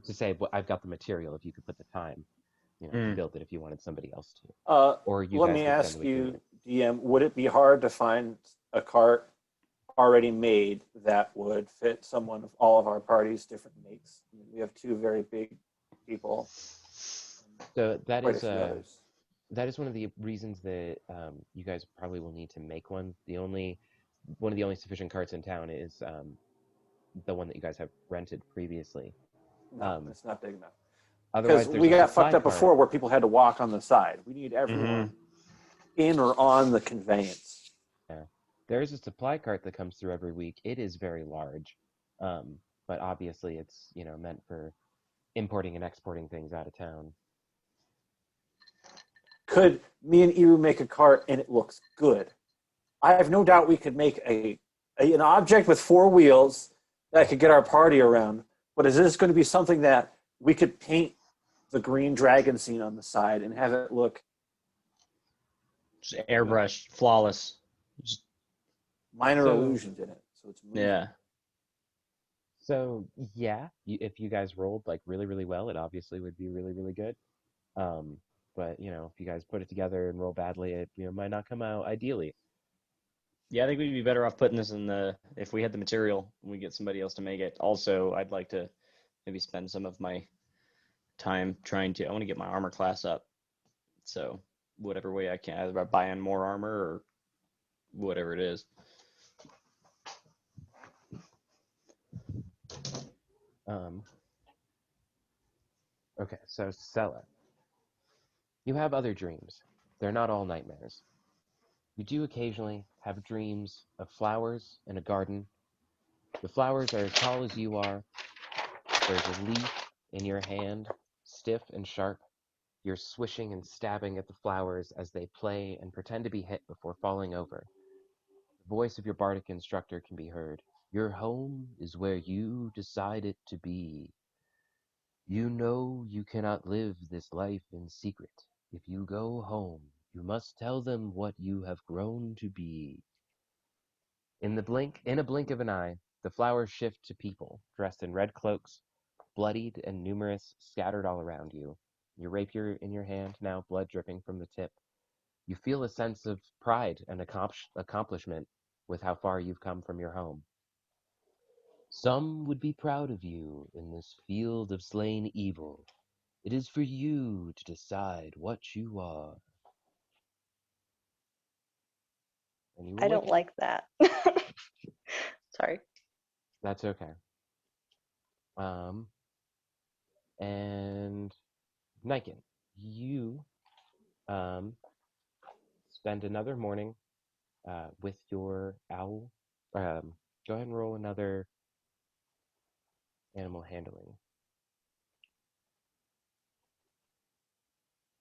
say, well, I've got the material. If you could put the time, to build it, if you wanted somebody else to. Or you Let guys me could be ask done with doing you, it. DM, would it be hard to find a cart already made that would fit someone of all of our party's different makes? I mean, we have 2 very big people. So that Quite a is few others. that is one of the reasons that you guys probably will need to make one. One of the only sufficient carts in town is the one that you guys have rented previously. No, it's not big enough. Otherwise, Because there's we a got supply fucked up cart. before where people had to walk on the side. We need everyone in or on the conveyance. Yeah. There is a supply cart that comes through every week. It is very large, but obviously it's meant for importing and exporting things out of town. Could me and Eru make a cart and it looks good? I have no doubt we could make an object with 4 wheels that could get our party around. But is this going to be something that we could paint the green dragon scene on the side and have it look Just airbrush, flawless. Just, minor So- illusions in it. So it's moving. yeah. So yeah, if you guys rolled like really, really well, it obviously would be really, really good. But if you guys put it together and roll badly, it might not come out ideally. Yeah, I think we'd be better off putting this in if we had the material, we get somebody else to make it. Also, I'd like to maybe spend some of my time I want to get my armor class up. So whatever way I can, either by buying more armor or whatever it is. Okay, so Sella, you have other dreams. They're not all nightmares. You do occasionally have dreams of flowers in a garden. The flowers are as tall as you are. There's a leaf in your hand, stiff and sharp. You're swishing and stabbing at the flowers as they play and pretend to be hit before falling over. The voice of your bardic instructor can be heard. Your home is where you decide it to be. You know you cannot live this life in secret. If you go home, you must tell them what you have grown to be. In a blink of an eye, the flowers shift to people, dressed in red cloaks, bloodied and numerous, scattered all around you. Your rapier in your hand, now blood dripping from the tip. You feel a sense of pride and accomplishment with how far you've come from your home. Some would be proud of you in this field of slain evil. It is for you to decide what you are. And you I will don't wake. like that. Sorry. That's okay. And Niken, you spend another morning with your owl. Go ahead and roll another animal handling.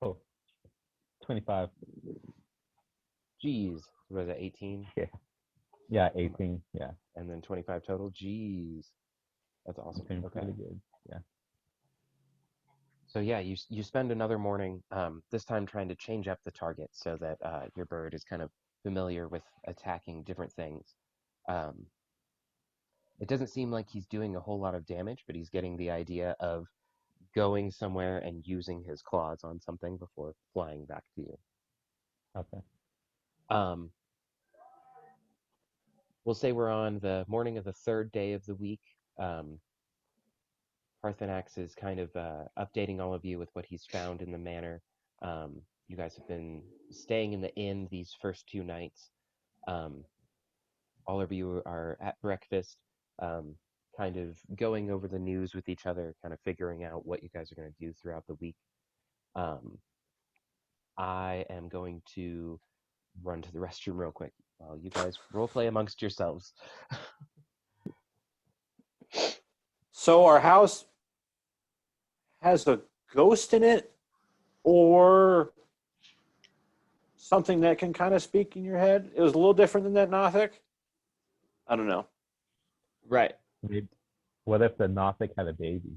Oh, 25. Jeez, was it 18? Yeah, 18. Yeah, And then 25 total? Jeez. That's awesome. doing Okay. pretty good. Yeah. So yeah, you spend another morning, this time trying to change up the target so that your bird is kind of familiar with attacking different things. Um, it doesn't seem like he's doing a whole lot of damage, but he's getting the idea of going somewhere and using his claws on something before flying back to you. Okay. Um, we'll say we're on the morning of the third day of the week. Parthenax is kind of updating all of you with what he's found in the manor. You guys have been staying in the inn these first 2 nights. All of you are at breakfast, kind of going over the news with each other, kind of figuring out what you guys are going to do throughout the week. I am going to run to the restroom real quick while you guys roleplay amongst yourselves. So our house has a ghost in it, or something that can kind of speak in your head. It was a little different than that Nothic. I don't know. Right. Maybe, what if the Nothic had a baby?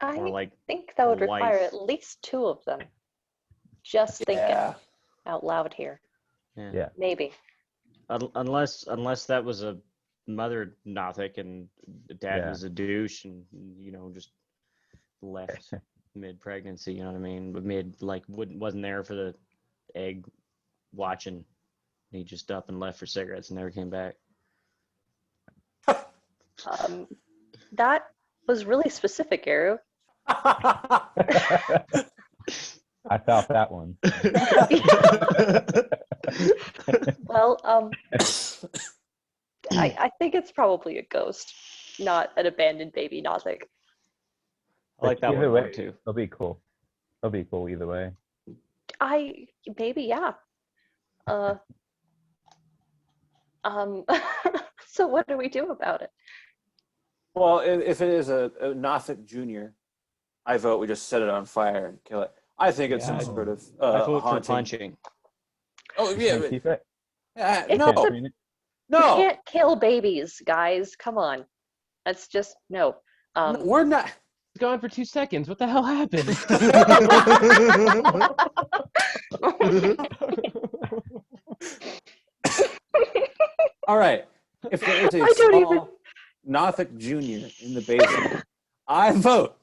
I Or like think that would a require wife. at least 2 of them. Just thinking Yeah. out loud here. Yeah. Maybe. Unless that was a mother Nothic and dad Yeah. was a douche and just left mid pregnancy. You know what I mean? But wasn't there for the egg watching. He just up and left for cigarettes and never came back. That was really specific, Arrow. I felt that one. Well, I think it's probably a ghost, not an abandoned baby Nothic. I like that Either one way, more too. It'll be cool. It'll be cool either way. Maybe, yeah. So what do we do about it? Well, if it is a Nothic Junior, I vote we just set it on fire and kill it. I think it's some Yeah. sort of I vote for haunting. punching. Oh yeah, And keep it. It's no, a- Treat it- You no, can't kill babies, guys. Come on. That's just no. no, we're not. gone for 2 seconds. What the hell happened? All right. If there is a I don't even. small Nothic Junior in the basement, I vote.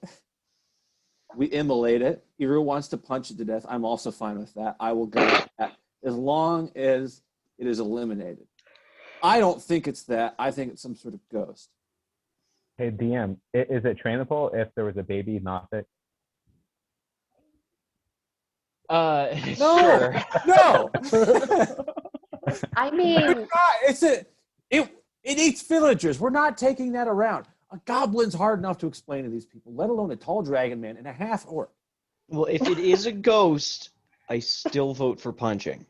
We immolate it. Hero wants to punch it to death. I'm also fine with that. I will go with that as long as it is eliminated. I don't think it's that. I think it's some sort of ghost. Hey, DM, is it trainable if there was a baby Nothic? No, Sure. no. I mean, It eats villagers. We're not taking that around. A goblin's hard enough to explain to these people, let alone a tall dragon man and a half orc. Well, if it is a ghost, I still vote for punching.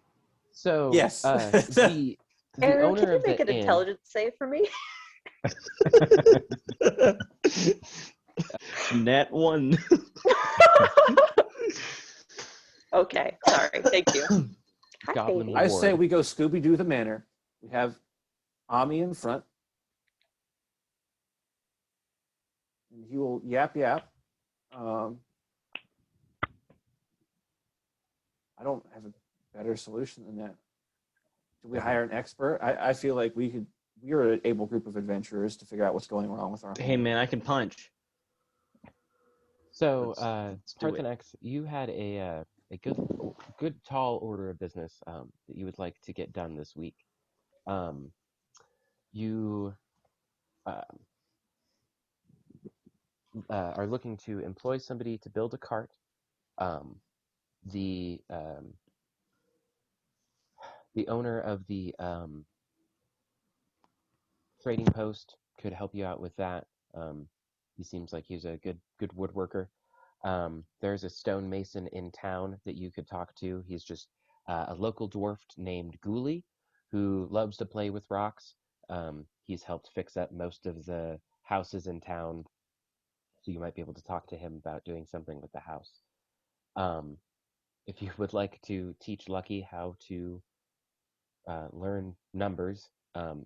So, Yes. the Aaron, owner can you of make the an inn, intelligence save for me? Nat 1. Okay, sorry. Thank you. Hi, Goblin baby. I say Ward. we go Scooby-Doo the manor. We have Ami in front. And he will yap. I don't have a better solution than that. Do we hire an expert? I feel like we are an able group of adventurers to figure out what's going wrong with our Hey, man, I can punch. So, Let's do it. Parthenex, you had a good tall order of business that you would like to get done this week. You uh, are looking to employ somebody to build a cart. Um, the owner of the trading post could help you out with that. He seems like he's a good woodworker. There's a stonemason in town that you could talk to. He's just a local dwarf named Ghoulie who loves to play with rocks. He's helped fix up most of the houses in town, so you might be able to talk to him about doing something with the house. Um, if you would like to teach Lucky how to learn numbers,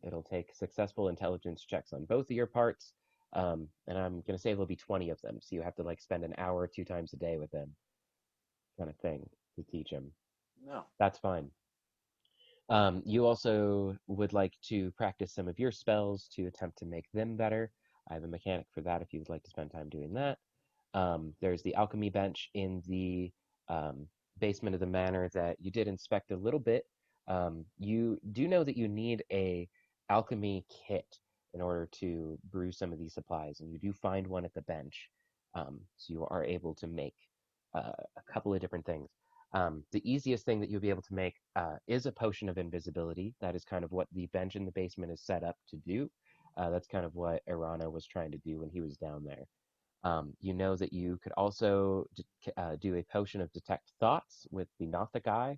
it'll take successful intelligence checks on both of your parts. And I'm going to say there'll be 20 of them, so you have to like spend an hour 2 times a day with them, kind of thing, to teach him. No. That's fine. You also would like to practice some of your spells to attempt to make them better. I have a mechanic for that if you would like to spend time doing that. There's the alchemy bench in the basement of the manor that you did inspect a little bit. You do know that you need a alchemy kit in order to brew some of these supplies, and you do find one at the bench. So you are able to make a couple of different things. The easiest thing that you'll be able to make is a potion of invisibility. That is kind of what the bench in the basement is set up to do. That's kind of what Irana was trying to do when he was down there. You know that you could also do a potion of detect thoughts with the Nothic Eye.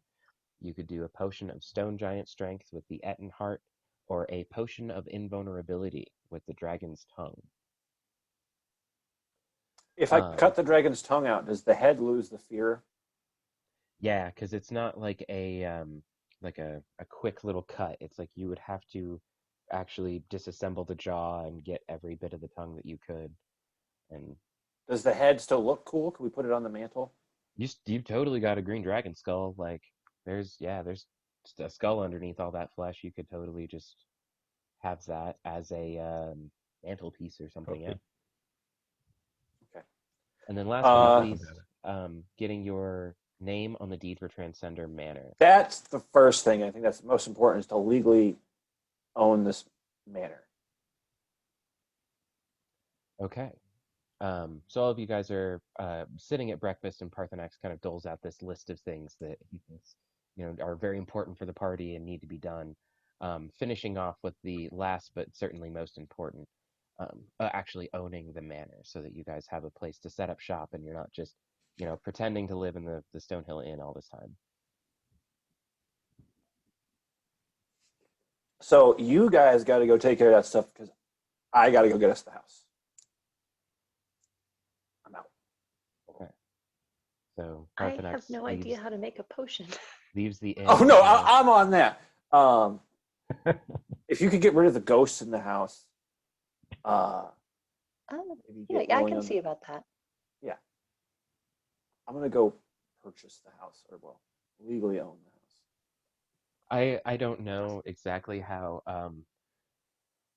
You could do a potion of stone giant strength with the Etten Heart, or a potion of invulnerability with the Dragon's Tongue. If I cut the dragon's tongue out, does the head lose the fear? Yeah, because it's not like like a quick little cut. It's like you would have to actually disassemble the jaw and get every bit of the tongue that you could. And Does the head still look cool? Can we put it on the mantle? you totally got a green dragon skull. Like there's just a skull underneath all that flesh. You could totally just have that as a mantelpiece or something. Yeah. Okay. Okay. And then last but not Uh, least, getting your name on the deed for Transcender Manor. That's the first thing. I think that's the most important is to legally own this manor. Okay. So all of you guys are sitting at breakfast, and Parthenax kind of doles out this list of things that he thinks, are very important for the party and need to be done. Finishing off with the last but certainly most important, actually owning the manor, so that you guys have a place to set up shop and you're not just, pretending to live in the Stonehill Inn all this time. So you guys got to go take care of that stuff because I got to go get us the house. I'm out. Okay. So I Parthenax have no idea how to make a potion. leaves the inn. Oh no, I'm on that. If you could get rid of the ghosts in the house, Maybe Yeah, get I rolling can on see about that. Yeah. I'm gonna go purchase the house, or well, legally own the house. I don't know exactly how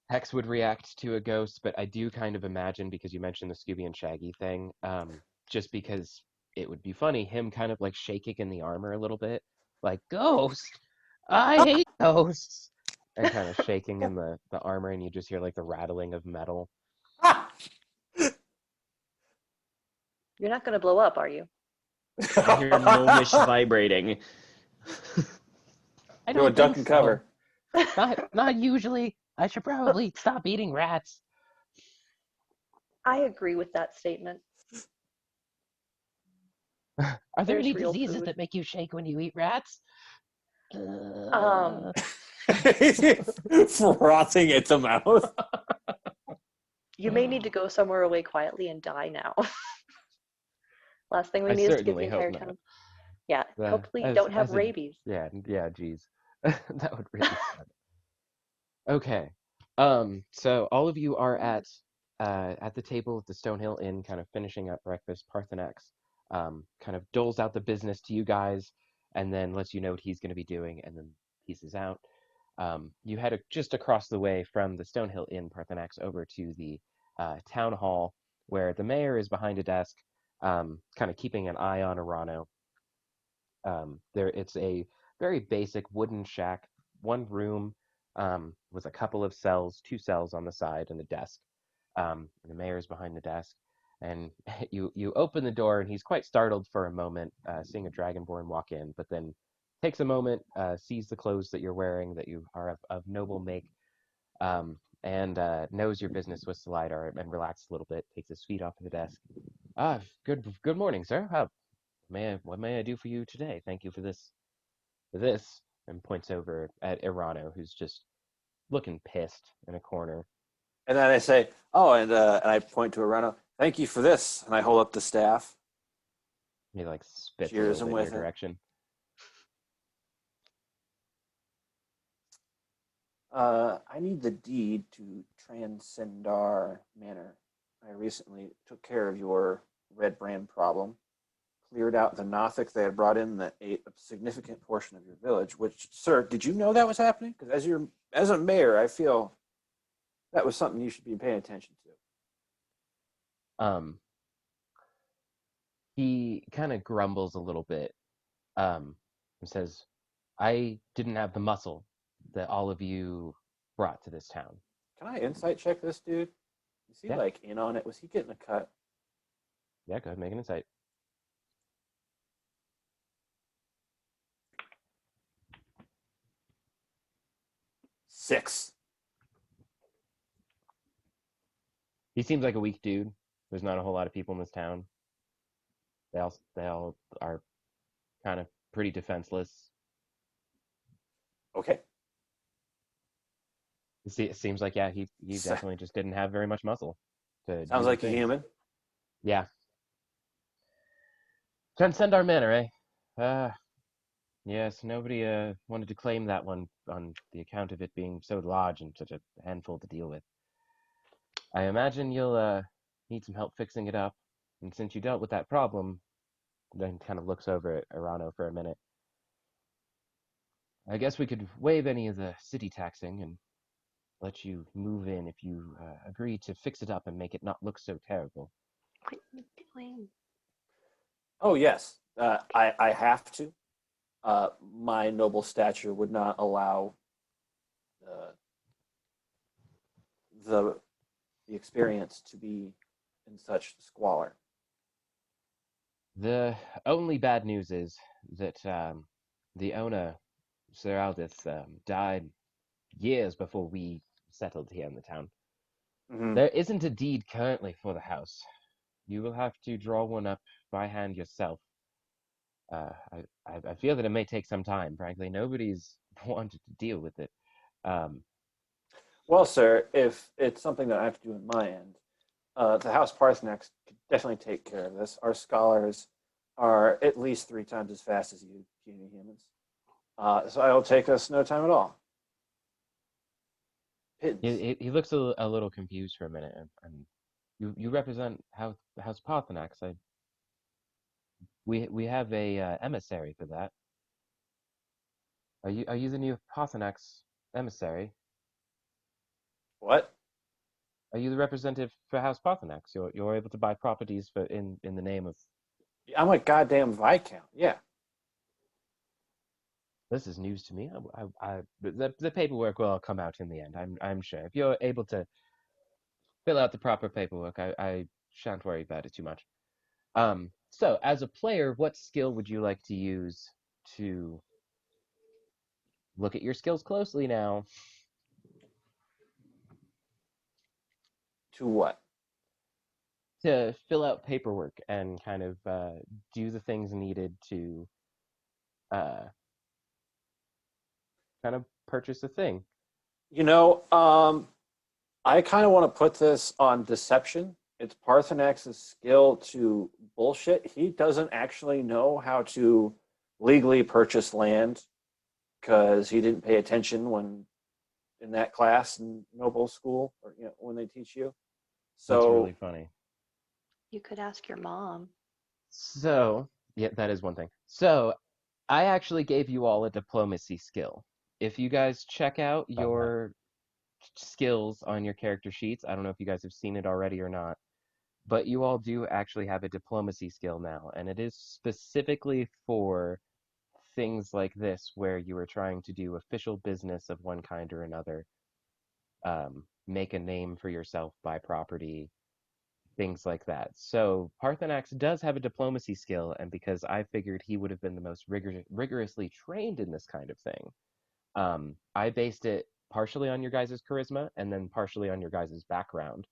Hex would react to a ghost, but I do kind of imagine because you mentioned the Scooby and Shaggy thing, just because it would be funny, him kind of like shaking in the armor a little bit, like ghost, I hate ghosts, and kind of shaking in the armor, and you just hear like the rattling of metal. Ah! You're not going to blow up, are you? You hear gnomish vibrating. I Do a don't duck think and so. cover. Not usually. I should probably stop eating rats. I agree with that statement. Are there There's any real diseases food. that make you shake when you eat rats? Um, Frothing at the mouth. you may need to go somewhere away quietly and die now. Last thing we I need is to give the certainly hope entire not. town. Yeah, hopefully you don't have As a rabies. yeah, geez. That would really suck. Okay. So all of you are at the table at the Stonehill Inn, kind of finishing up breakfast. Parthenax kind of doles out the business to you guys and then lets you know what he's going to be doing and then pieces out. You head just across the way from the Stonehill Inn, Parthenax, over to the town hall where the mayor is behind a desk, kind of keeping an eye on Arano. It's a very basic wooden shack, one room with a couple of cells, two cells on the side, and a desk. The mayor's behind the desk, and you open the door, and he's quite startled for a moment, seeing a dragonborn walk in, but then takes a moment, sees the clothes that you're wearing, that you are of noble make, and knows your business with Salidar, and relaxes a little bit, takes his feet off of the desk. Good morning, sir. What may I do for you today? Thank you for this, and points over at Irano, who's just looking pissed in a corner. And then I say, "Oh," and I point to Arano. "Thank you for this." And I hold up the staff. He like spits a Cheers little him bit in your with it. direction. I need the deed to Transcendar Manor. I recently took care of your red brand problem, cleared out the Nothic they had brought in that ate a significant portion of your village. Which, sir, did you know that was happening? Because as a mayor, I feel that was something you should be paying attention to. Um, he kind of grumbles a little bit, and says, "I didn't have the muscle that all of you brought to this town." Can I insight check this dude? Is he Yeah, like in on it? Was he getting a cut? yeah. Go ahead, make an insight. 6. He seems like a weak dude. There's not a whole lot of people in this town. They all are kind of pretty defenseless. Okay. It seems like he definitely just didn't have very much muscle to Sounds do the like a thing. human. Yeah. Transcend our manor, eh? Yes, nobody wanted to claim that one on the account of it being so large and such a handful to deal with. I imagine you'll need some help fixing it up. And since you dealt with that problem, then kind of looks over at Arano for a minute. I guess we could waive any of the city taxing and let you move in if you agree to fix it up and make it not look so terrible. What are you doing? Oh yes, I have to. My noble stature would not allow uh, the the experience to be in such squalor. The only bad news is that the owner, Sir Aldith, died years before we settled here in the town. Mm-hmm. There isn't a deed currently for the house. You will have to draw one up by hand yourself. I feel that it may take some time. Frankly, nobody's wanted to deal with it. Um, Well, sir, if it's something that I have to do on my end, the House Parsnex could definitely take care of this. Our scholars are at least 3 times as fast as you puny humans. So it'll take us no time at all. Pittance. he looks a little confused for a minute, and You represent House Parthenax. We have a emissary for that. Are you the new Parthenax emissary? What? Are you the representative for House Parthenax? You're able to buy properties for in the name of. I'm a goddamn Viscount. Yeah. This is news to me. The paperwork will all come out in the end. I'm sure. If you're able to fill out the proper paperwork, I shan't worry about it too much. So as a player, what skill would you like to use to look at your skills closely now? To what? To fill out paperwork and kind of do the things needed to uh, kind of purchase a thing. You know, I kind of want to put this on deception. It's Parthenax's skill to bullshit. He doesn't actually know how to legally purchase land because he didn't pay attention when in that class in noble school or when they teach you. That's So really funny. You could ask your mom. So, yeah, that is one thing. So, I actually gave you all a diplomacy skill. If you guys check out Okay. your skills on your character sheets, I don't know if you guys have seen it already or not, but you all do actually have a diplomacy skill now, and it is specifically for things like this where you are trying to do official business of one kind or another, make a name for yourself, buy property, things like that. So Parthenax does have a diplomacy skill, and because I figured he would have been the most rigorously trained in this kind of thing, I based it partially on your guys' charisma and then partially on your guys' background.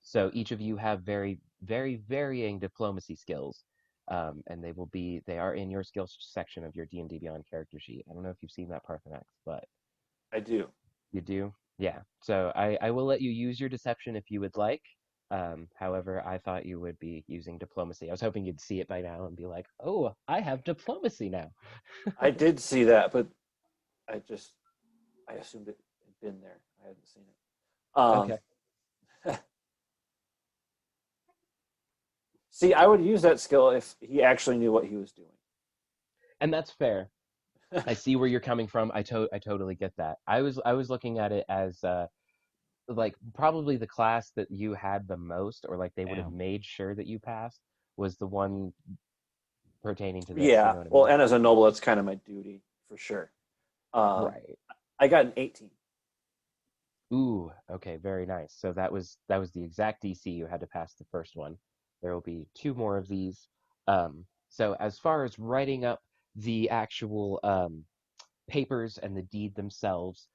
So each of you have very, very varying diplomacy skills, and they are in your skills section of your D&D Beyond character sheet. I don't know if you've seen that, Parthenax, but I do. you do? Yeah. So I will let you use your deception if you would like. However, I thought you would be using diplomacy. I was hoping you'd see it by now and be like, oh, I have diplomacy now. I did see that, but I assumed it had been there. I hadn't seen it. Okay. See, I would use that skill if he actually knew what he was doing. And that's fair. I see where you're coming from. I totally get that. I was looking at it as like probably the class that you had the most, or like they would have Damn. made sure that you passed, was the one pertaining to this. You Yeah, know what I well, mean? and as a noble, it's kind of my duty for sure. Um, Right. I got an 18. Ooh, okay, very nice. So that was the exact DC you had to pass the first one. There will be two more of these. So as far as writing up the actual papers and the deed themselves,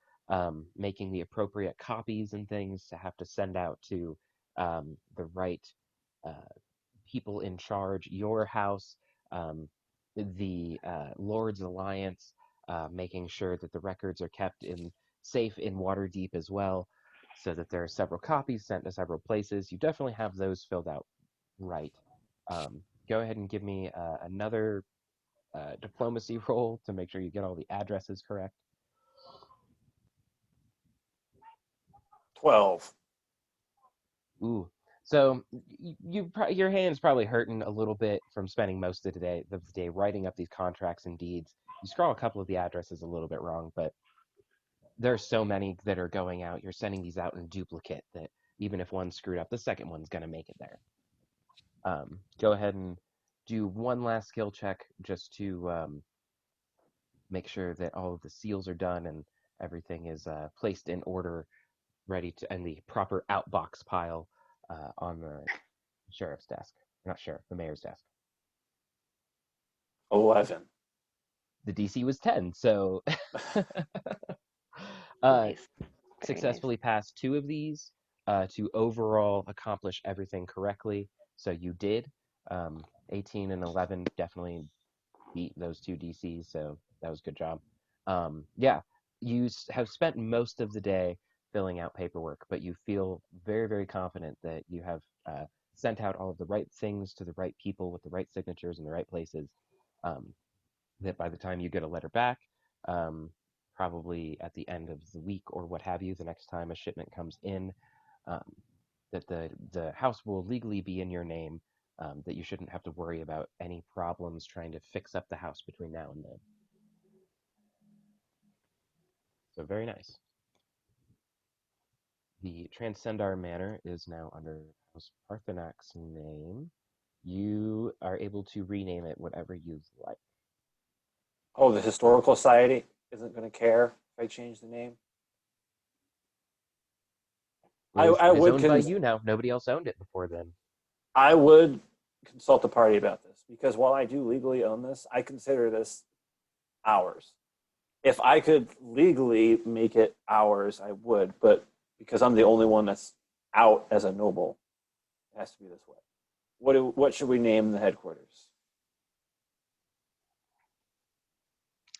making the appropriate copies and things to have to send out to the right uh, people in charge, your house, um, the Lord's Alliance, making sure that the records are kept in safe in Waterdeep as well, so that there are several copies sent to several places. You definitely have those filled out right. Go ahead and give me another diplomacy roll to make sure you get all the addresses correct. 12. Ooh. So your hand's probably hurting a little bit from spending most of the day writing up these contracts and deeds. You scrawl a couple of the addresses a little bit wrong, but there's so many that are going out. You're sending these out in duplicate that even if one's screwed up, the second one's gonna make it there. Go ahead and do one last skill check just to make sure that all of the seals are done and everything is placed in order, ready to, and the proper outbox pile on the sheriff's desk. Not sheriff, the mayor's desk. 11. The DC was 10, so uh, Nice. Very nice. successfully passed two of these to overall accomplish everything correctly. So you did. 18 and 11 definitely beat those two DCs, so that was a good job. Yeah, you have spent most of the day filling out paperwork, but you feel very, very confident that you have sent out all of the right things to the right people with the right signatures in the right places. Um, that by the time you get a letter back, um, probably at the end of the week or what have you, the next time a shipment comes in, um, that the house will legally be in your name, that you shouldn't have to worry about any problems trying to fix up the house between now and then. So very nice. The Transcendar Manor is now under House Parthenak's name. You are able to rename it whatever you like. Oh, the historical society isn't going to care if I change the name. I It is would owned by you now. Nobody else owned it before then. I would consult the party about this because while I do legally own this, I consider this ours. If I could legally make it ours, I would, but because I'm the only one that's out as a noble, it has to be this way. What should we name the headquarters?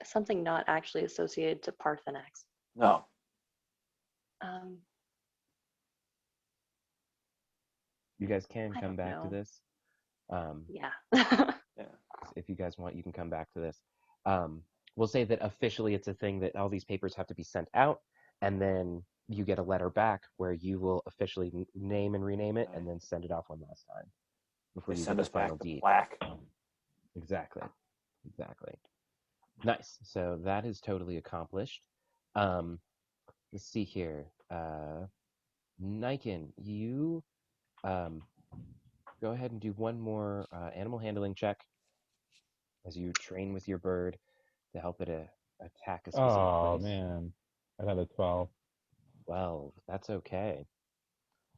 Something not actually associated to Parthenax. No. Um, You guys can I come don't back to know. this. Yeah. Yeah. If you guys want, you can come back to this. We'll say that officially it's a thing that all these papers have to be sent out, and then you get a letter back where you will officially name and rename it, and then send it off one last time before They you send get the us back final the deed. plaque. Exactly. Exactly. Nice. So that is totally accomplished. Um, let's see here. Niken, you um, go ahead and do one more animal handling check as you train with your bird to help it attack a specific Oh place. man, I got a 12. Well, that's okay.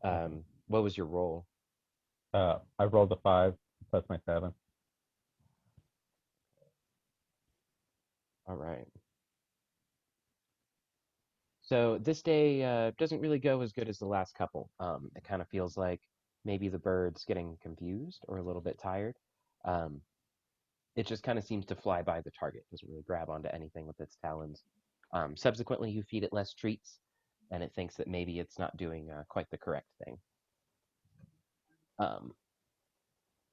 Okay. What was your roll? I rolled a 5 plus my 7. All right. So this day doesn't really go as good as the last couple. It kind of feels like maybe the bird's getting confused or a little bit tired. Um, it just kind of seems to fly by the target, doesn't really grab onto anything with its talons. Subsequently, you feed it less treats, and it thinks that maybe it's not doing quite the correct thing. Um,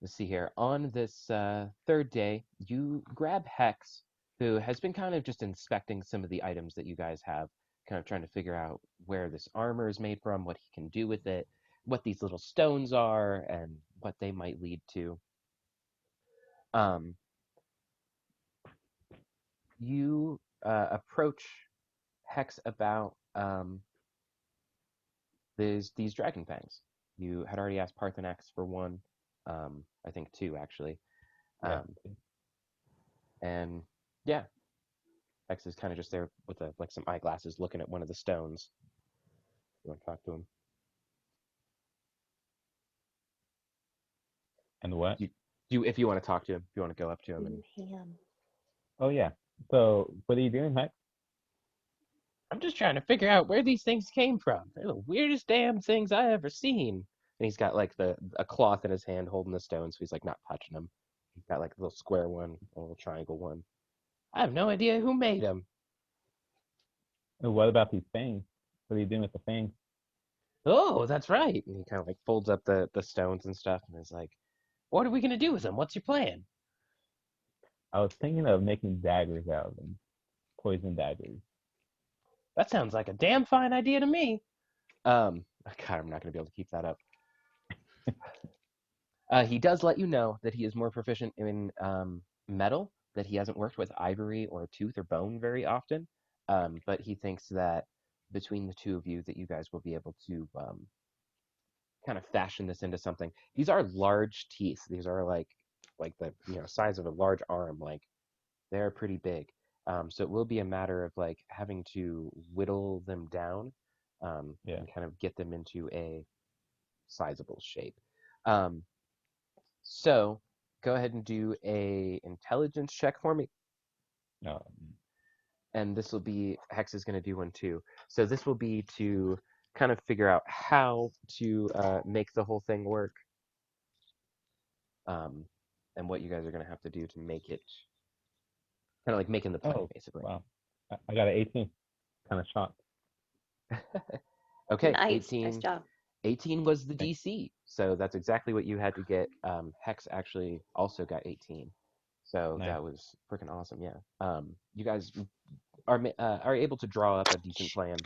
let's see here. On this third day, you grab Hex, who has been kind of just inspecting some of the items that you guys have, kind of trying to figure out where this armor is made from, what he can do with it, what these little stones are, and what they might lead to. Um, you approach Hex about these dragon fangs. You had already asked Parthenax for one, I think two actually, Yeah. um, and yeah, Hex is kind of just there with like some eyeglasses, looking at one of the stones. You want to talk to him? And what? If you want to talk to him, if you want to go up to him, and Ham. Oh yeah. So what are you doing, Hex? I'm just trying to figure out where these things came from. They're the weirdest damn things I ever seen. And he's got like a cloth in his hand holding the stone, so he's like not touching them. He's got like a little square one, a little triangle one. I have no idea who made them. And what about these fangs? What are you doing with the fangs? Oh, that's right. And he kind of like folds up the stones and stuff, and is like, "What are we gonna do with them? What's your plan?" I was thinking of making daggers out of them, poison daggers. That sounds like a damn fine idea to me. God, I'm not gonna be able to keep that up. He does let you know that he is more proficient in metal, that he hasn't worked with ivory or tooth or bone very often. But he thinks that between the two of you, that you guys will be able to kind of fashion this into something. These are large teeth. These are like the size of a large arm. Like they're pretty big. So it will be a matter of like having to whittle them down Yeah. and kind of get them into a sizable shape. Um, So go ahead and do a intelligence check for me. No. And this will be, Hex is going to do one too. So this will be to kind of figure out how to make the whole thing work, um, and what you guys are going to have to do to make it, kind of like making the plan, Oh basically. wow. I got an 18. Kind of shocked. Okay, Nice. Nice job. 18 was the Thanks. DC, so that's exactly what you had to get. Hex actually also got 18, so Nice. that was freaking awesome. Yeah. You guys are able to draw up a decent plan.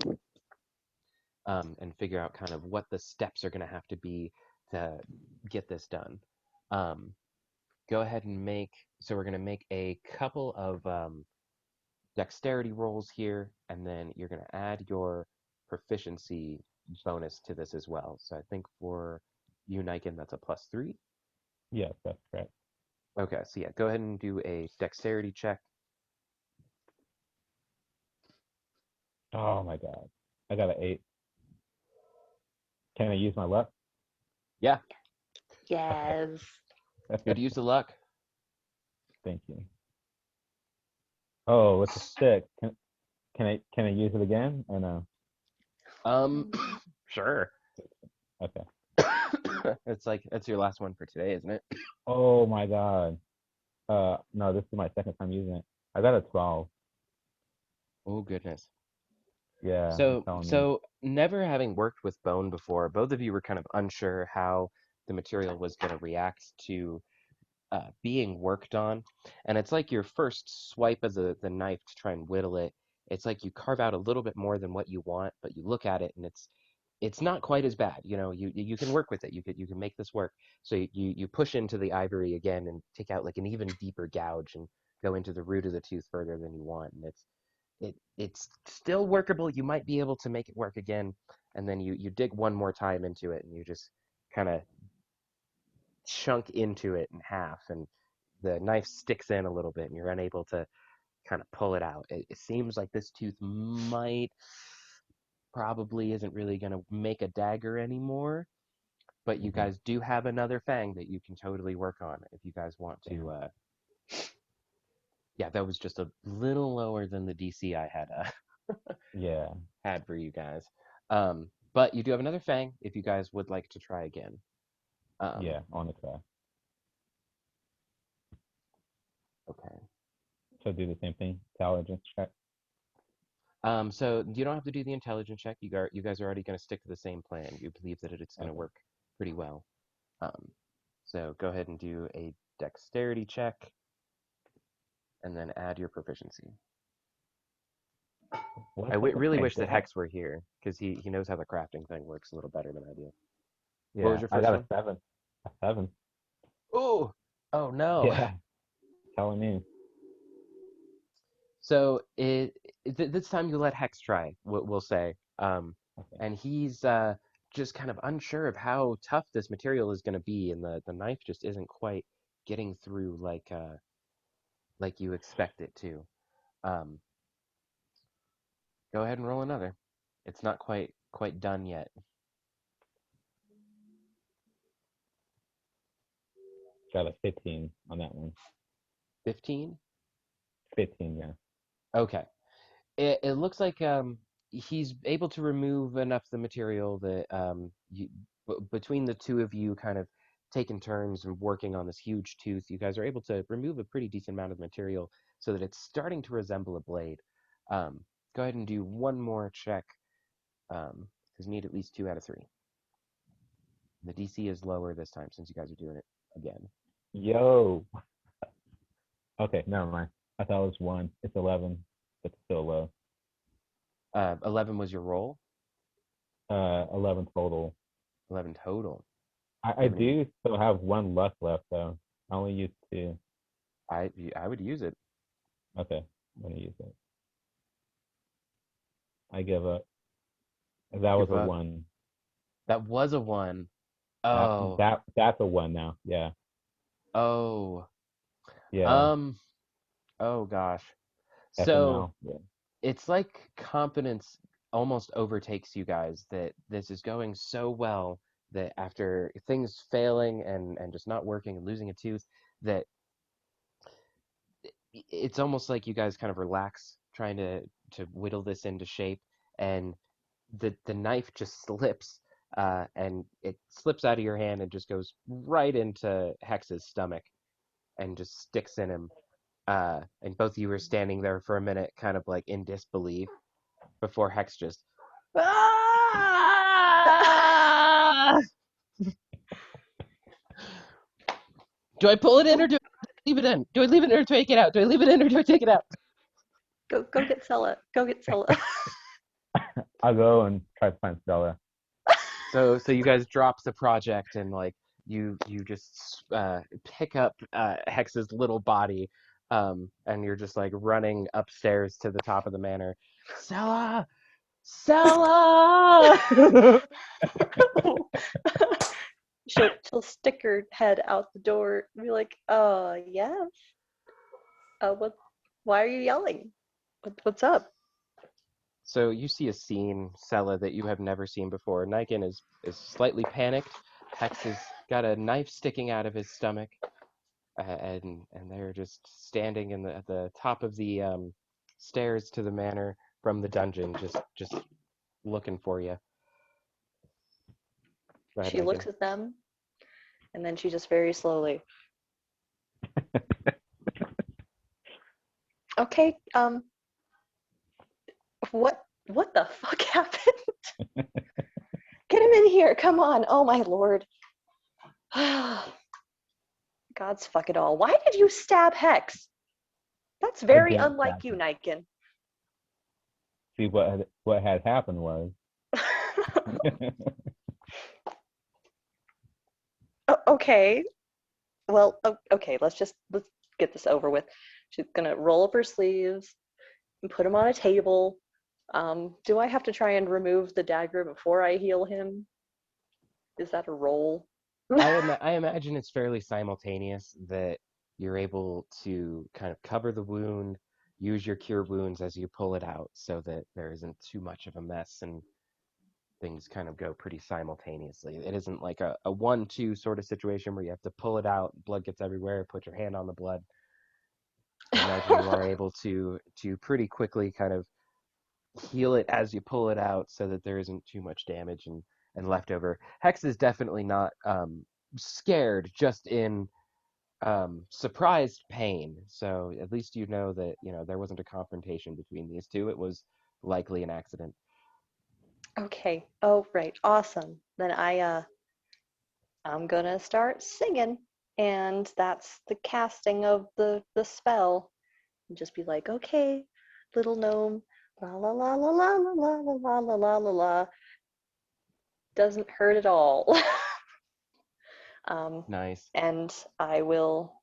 and figure out kind of what the steps are going to have to be to get this done. Um, Go ahead and make, so we're going to make a couple of dexterity rolls here, and then you're going to add your proficiency bonus to this as well. So I think for you, Niken, that's a +3. Yes, that's correct. Okay, so yeah, go ahead and do a dexterity check. Oh my god. I got an 8. Can I use my luck? Yeah, Okay. Yes. good use of luck. Thank you. Oh, with the stick. Can I use it again or no? Um, sure. Okay. It's like that's your last one for today, isn't it? Oh my god. No, this is my second time using it. I got a 12. Oh goodness. Yeah, I'm So, telling you. so never having worked with bone before, both of you were kind of unsure how the material was going to react to being worked on. And it's like your first swipe of the knife to try and whittle it. It's like you carve out a little bit more than what you want, but you look at it and it's not quite as bad. You know, you can work with it. You can make this work. So you push into the ivory again and take out like an even deeper gouge and go into the root of the tooth further than you want. And it's still workable. You might be able to make it work again, and then you dig one more time into it, and you just kind of chunk into it in half, and the knife sticks in a little bit, and you're unable to kind of pull it out. It seems like this tooth might probably isn't really going to make a dagger anymore, but you Hmm. guys do have another fang that you can totally work on if you guys want to. Damn. Yeah, that was just a little lower than the DC I had Yeah. had for you guys. But you do have another fang if you guys would like to try again. Um, Yeah, on the track. okay. So do the same thing. Intelligence check. So you don't have to do the intelligence check. You guys are already going to stick to the same plan. You believe that it's going to Okay. work pretty well. Um, so go ahead and do a dexterity check, and then add your proficiency. What I type of really tank wish do that I have? Hex were here because he knows how the crafting thing works a little better than I do. What was Yeah, your I first got a one? 7. A 7. Oh, oh no. Yeah, telling me. So this time you let Hex try. We'll say, Okay. and he's just kind of unsure of how tough this material is going to be, and the knife just isn't quite getting through like you expect it to. Um, Go ahead and roll another. It's not quite done yet. Got a 15 on that one. 15. 15, yeah. Okay. It looks like he's able to remove enough of the material that between the two of you kind of taking turns and working on this huge tooth, you guys are able to remove a pretty decent amount of material so that it's starting to resemble a blade. Go ahead and do one more check because you need at least 2 out of 3. The DC is lower this time since you guys are doing it again. Yo. Okay, never mind. I thought it was 1. It's 11, but still low. 11 was your roll. 11 total. 11 total. I You have any? do still have 1 luck left though. I only used 2. I would use it. Okay, I'm gonna use it. I give up. That was Give a up. 1. That was a 1. That Oh, that that's a 1 now. Yeah, oh, yeah. um, oh gosh. So FML. Yeah. it's like confidence almost overtakes you guys that this is going so well that after things failing and just not working and losing a tooth, that it's almost like you guys kind of relax trying to whittle this into shape, and the knife just slips, and it slips out of your hand and just goes right into Hex's stomach and just sticks in him. And both of you were standing there for a minute, kind of like in disbelief, before Hex just. "Ah!" Do I pull it in or do I leave it in? Do I leave it in or take it out? Do I leave it in or do I take it out? Go get Sella. Go get Sella. I'll go and try to find Stella. So you guys drop the project and like you just pick up Hex's little body, and you're just like running upstairs to the top of the manor. Sella, Sella. She'll stick her head out the door and be like, yeah. What? Why are you yelling? What's up? So you see a scene, Sella, that you have never seen before. Niken is slightly panicked. Hex has got a knife sticking out of his stomach, and they're just standing at the top of the stairs to the manor from the dungeon, just looking for you. Go ahead, She Niken. looks at them, and then she just very slowly. Okay. What the fuck happened? Get him in here! Come on! Oh my lord! God's fuck it all! Why did you stab Hex? That's I very didn't unlike stab you, him. Niken. See what had happened was. Okay. Well, okay. Let's get this over with. She's gonna roll up her sleeves and put him on a table. Do I have to try and remove the dagger before I heal him? Is that a roll? I imagine it's fairly simultaneous that you're able to kind of cover the wound, use your cure wounds as you pull it out, so that there isn't too much of a mess and things kind of go pretty simultaneously. It isn't like a 1-2 sort of situation where you have to pull it out, blood gets everywhere, put your hand on the blood. I imagine you are able to pretty quickly kind of heal it as you pull it out so that there isn't too much damage and left over. Hex is definitely not scared, just in surprised pain. So at least you know that, there wasn't a confrontation between these two. It was likely an accident. Okay. Oh, right. Awesome. Then I'm gonna start singing, and that's the casting of the spell. And just be like, okay, little gnome, la la la la la la la la la la la la. Doesn't hurt at all. Nice. And I will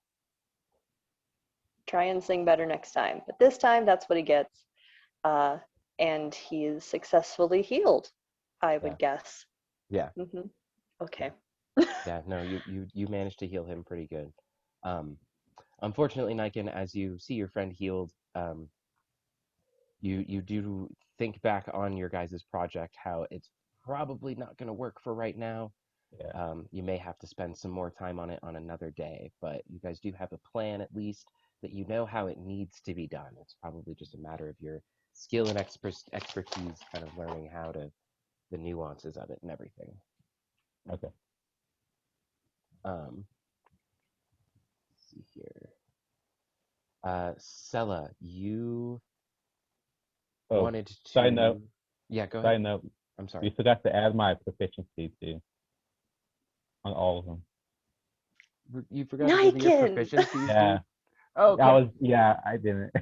try and sing better next time. But this time, that's what he gets. Uh, and he is successfully healed, I Yeah. would guess. Yeah. Mm-hmm. Okay. Yeah, no, you managed to heal him pretty good. Unfortunately, Niken, as you see your friend healed, you do think back on your guys' project, how it's probably not going to work for right now. Yeah. You may have to spend some more time on it on another day, but you guys do have a plan at least that you know how it needs to be done. It's probably just a matter of your skill and expertise, kind of learning how to the nuances of it and everything. Okay. Let's see here. Sella, you Oh, wanted side note. to. Yeah, go ahead. Side note. I'm sorry. We forgot to add my proficiency too on all of them. You forgot to give me your Niken! proficiencies, Yeah. dude. Oh, I didn't.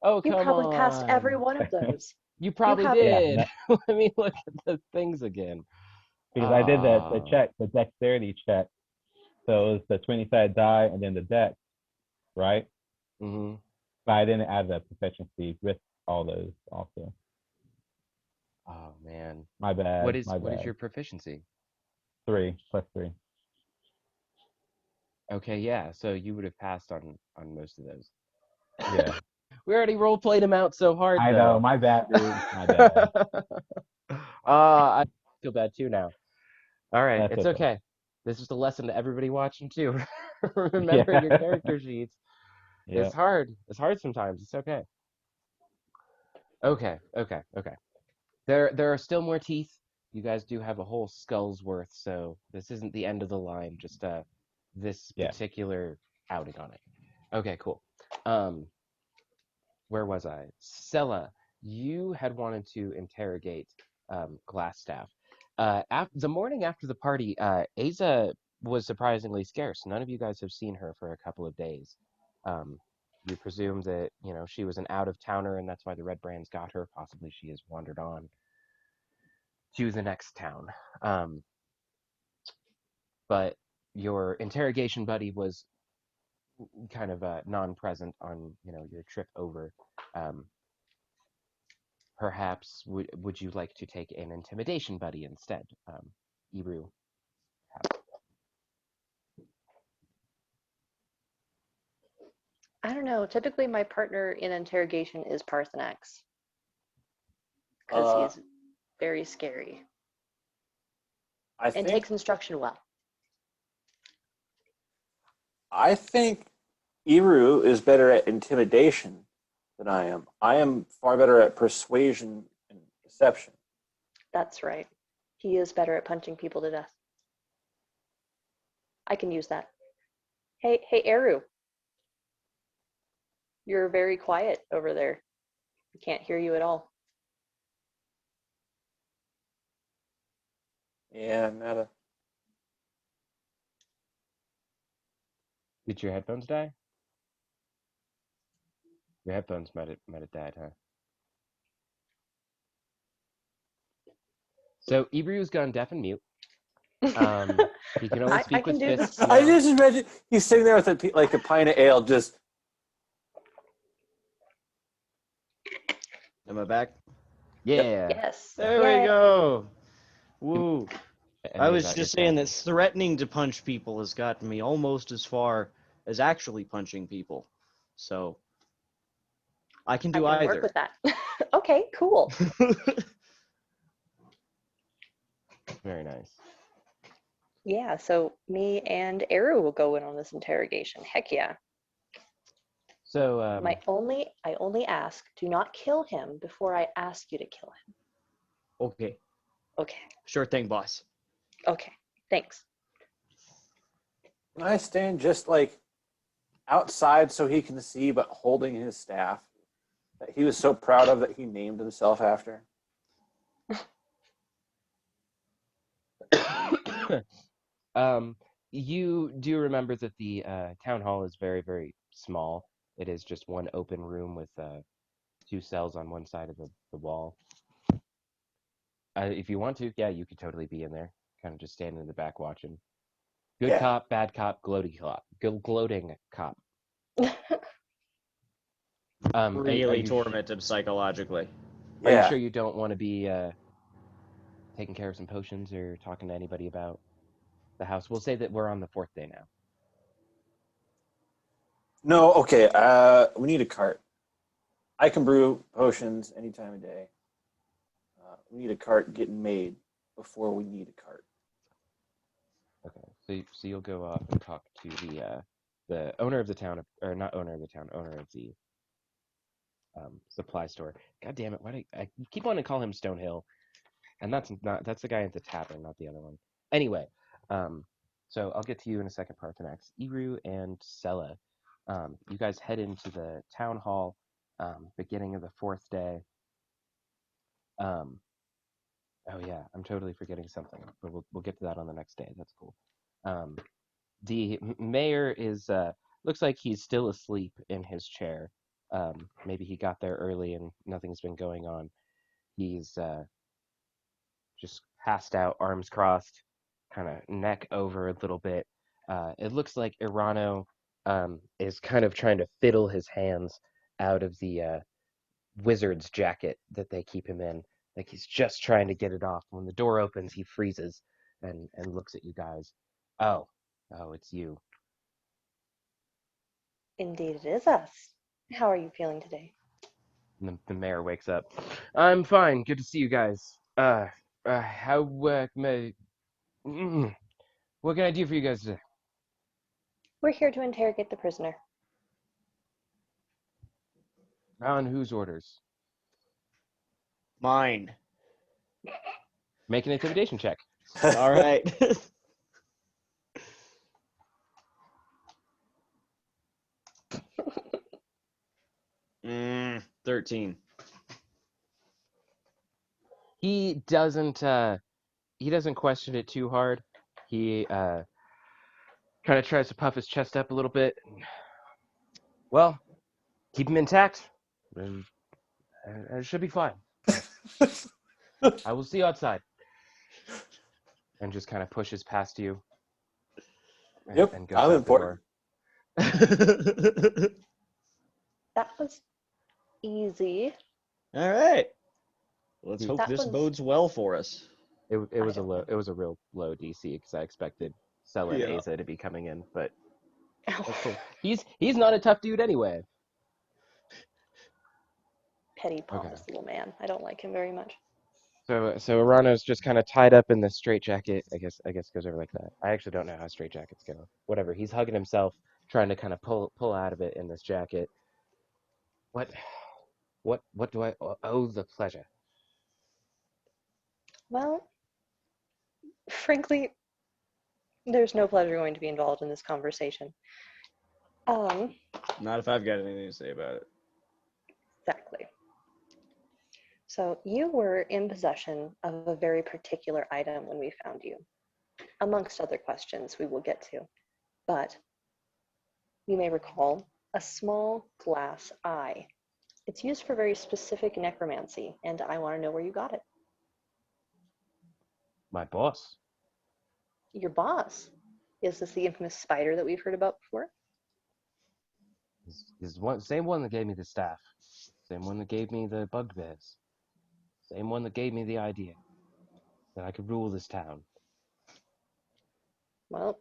oh, You come probably passed every on. one of those. You You probably have Yeah, did. Let me look at the things again. because I did the Ah. check, the dexterity check. So it was the 20-sided die and then the dex, right? Mm-hmm. But I didn't add the proficiency with all those also. Oh man. My bad. My What is bad. your proficiency? 3 plus 3. Okay, yeah. So you would have passed on most of those. Yeah. We already role played him out so hard I know. though. My bad, dude. My bad. I feel bad too now. All right, That's it's okay. okay. This is a lesson to everybody watching too. Remember Yeah. your character sheets. Yeah. It's hard. It's hard sometimes. It's okay. Okay. There are still more teeth. You guys do have a whole skull's worth, so this isn't the end of the line. Just this Yeah. particular outing on it. Okay, cool. Um, where was I? Sella, you had wanted to interrogate Glassstaff. The morning after the party, Aza was surprisingly scarce. None of you guys have seen her for a couple of days. Um, you presume that she was an out of towner, and that's why the Red Brands got her. Possibly she has wandered on. to the next town. Um, but your interrogation buddy was kind of non-present on your trip over. Um, Perhaps would you like to take an intimidation buddy instead? Ibru. I don't know. Typically, my partner in interrogation is Parthenax because Uh, he's very scary I and think takes instruction well. I think Iru is better at intimidation than I am. I am far better at persuasion and deception. That's right. He is better at punching people to death. I can use that. Hey, Eru. You're very quiet over there. I can't hear you at all. Yeah, meta. Did your headphones die? Your headphones might have died, huh? So Ibru's gone deaf and mute. He can only I speak can with do this. fists I now. just imagine he's sitting there with a pint of ale, just Am I back? Yeah. Yes. There we Hooray. go. Woo. I Any was about your just saying that character? threatening to punch people has gotten me almost as far as actually punching people. So I can I do can work either. with that. Okay, cool. Very nice. Yeah, so me and Eru will go in on this interrogation. Heck yeah. So I only ask, do not kill him before I ask you to kill him. Okay. Okay. Sure thing, boss. Okay. Thanks. can I stand just like outside so he can see, but holding his staff that he was so proud of that he named himself after. um, you do remember that the town hall is very, very small. It is just one open room with two cells on one side of the wall. If you want to, yeah, you could totally be in there, kind of just standing in the back watching. Good Yeah. cop, bad cop, gloating cop, gloating cop. Are Really you tormented psychologically. are you Yeah. sure you don't want to be taking care of some potions or talking to anybody about the house? We'll say that we're on the fourth day now. No, okay. We need a cart. I can brew potions any time of day. We need a cart getting made before we need a cart. Okay, so you'll go off and talk to the owner of the town, or not owner of the town, owner of the supply store. God damn it! Why do I keep wanting to call him Stonehill? And that's the guy at the tavern, not the other one. Anyway, so I'll get to you in a second, Parthenax. Iru and Sella, you guys head into the town hall, beginning of the fourth day. Um, oh yeah, I'm totally forgetting something, but we'll get to that on the next day. That's cool. Um, the mayor is looks like he's still asleep in his chair. Maybe he got there early and nothing's been going on. He's just passed out, arms crossed, kind of neck over a little bit. It looks like Irano is kind of trying to fiddle his hands out of the wizard's jacket that they keep him in. Like he's just trying to get it off. When the door opens, he freezes and looks at you guys. Oh, it's you. Indeed, it is us. How are you feeling today? And the mayor wakes up. I'm fine. Good to see you guys. How what can I do for you guys today? We're here to interrogate the prisoner. On whose orders? Mine. Make an intimidation check. All right. 13. He doesn't question it too hard. He kind of tries to puff his chest up a little bit. Well, keep him intact. And it should be fine. I will see you outside. and just kind of pushes past you Yep, and goes I'm out the important. door. That was easy. All right. Let's He- hope That this was, bodes well for us. It I was a don't low, know. it was a real low DC because I expected Sella and Yeah. Aza to be coming in, but that's cool. He's not a tough dude anyway. Petty, Okay. pompous little man. I don't like him very much. So Arano's just kind of tied up in the straitjacket. I guess goes over like that. I actually don't know how straitjackets go. Whatever. He's hugging himself, trying to kind of pull out of it in this jacket. What what do I owe the pleasure? Well, frankly, there's no pleasure going to be involved in this conversation. Um, Not if I've got anything to say about it. exactly. So you were in possession of a very particular item when we found you, amongst other questions we will get to. But you may recall a small glass eye. It's used for very specific necromancy, and I want to know where you got it. My boss. Your boss. Is this the infamous spider that we've heard about before? Is one same one that gave me the staff. Same one that gave me the bugbears. Same one that gave me the idea that I could rule this town. Well,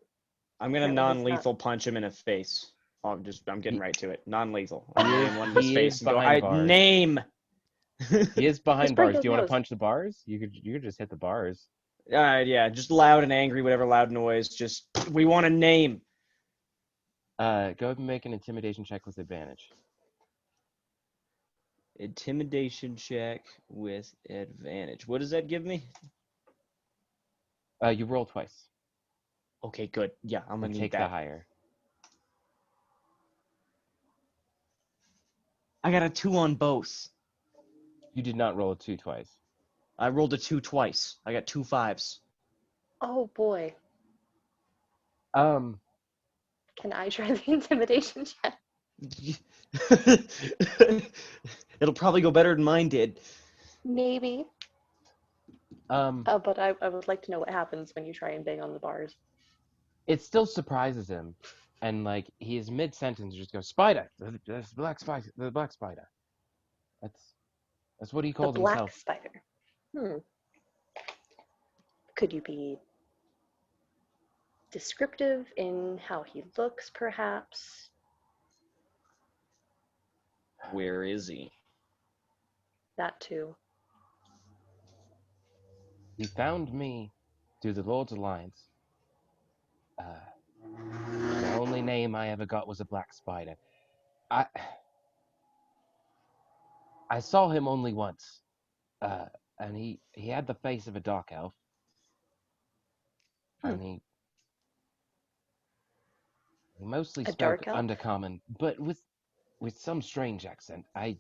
I'm gonna apparently he's not. non-lethal punch him in the face. I'm getting He, right to it. Non-lethal. he I'm is getting one in his he is face and go, behind I bars. name. He is It's behind pretty bars. good Do you want to nose. punch the bars? You could just hit the bars. Yeah, just loud and angry, whatever loud noise. Just we want a name. Go ahead and make an intimidation check with advantage. Intimidation check with advantage. What does that give me? You roll twice Okay, good. Yeah, I'm gonna and need take the that. higher. I got a 2 on both. You did not roll a 2 twice. I rolled a 2 twice. I got 2 5s. Oh boy. Um, Can I try the intimidation check? It'll probably go better than mine did. Maybe. um, But I would like to know what happens when you try and bang on the bars. it still surprises him, and like he is mid-sentence, just goes spider. That's black spider. The black spider. That's what he The called black himself. spider. Could you be descriptive in how he looks, perhaps? Where is he? That too. He found me through the Lord's Alliance. The only name I ever got was a black spider. I I saw him only once, and he had the face of a dark elf, and he mostly A spoke dark elf? undercommon, but with some strange accent. I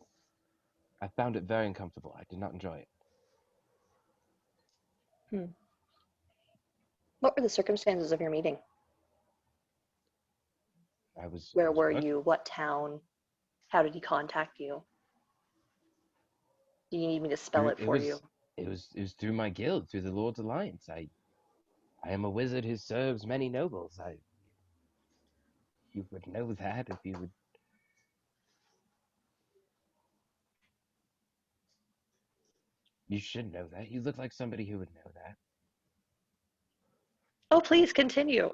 found it very uncomfortable. I did not enjoy it. What were the circumstances of your meeting? I was Where were working. you? What town? How did he contact you? Do you need me to spell it It for you? was it was through my guild, through the Lord's Alliance. I am a wizard who serves many nobles. You would know that if you would. You should know that. You look like somebody who would know that. Oh, please continue.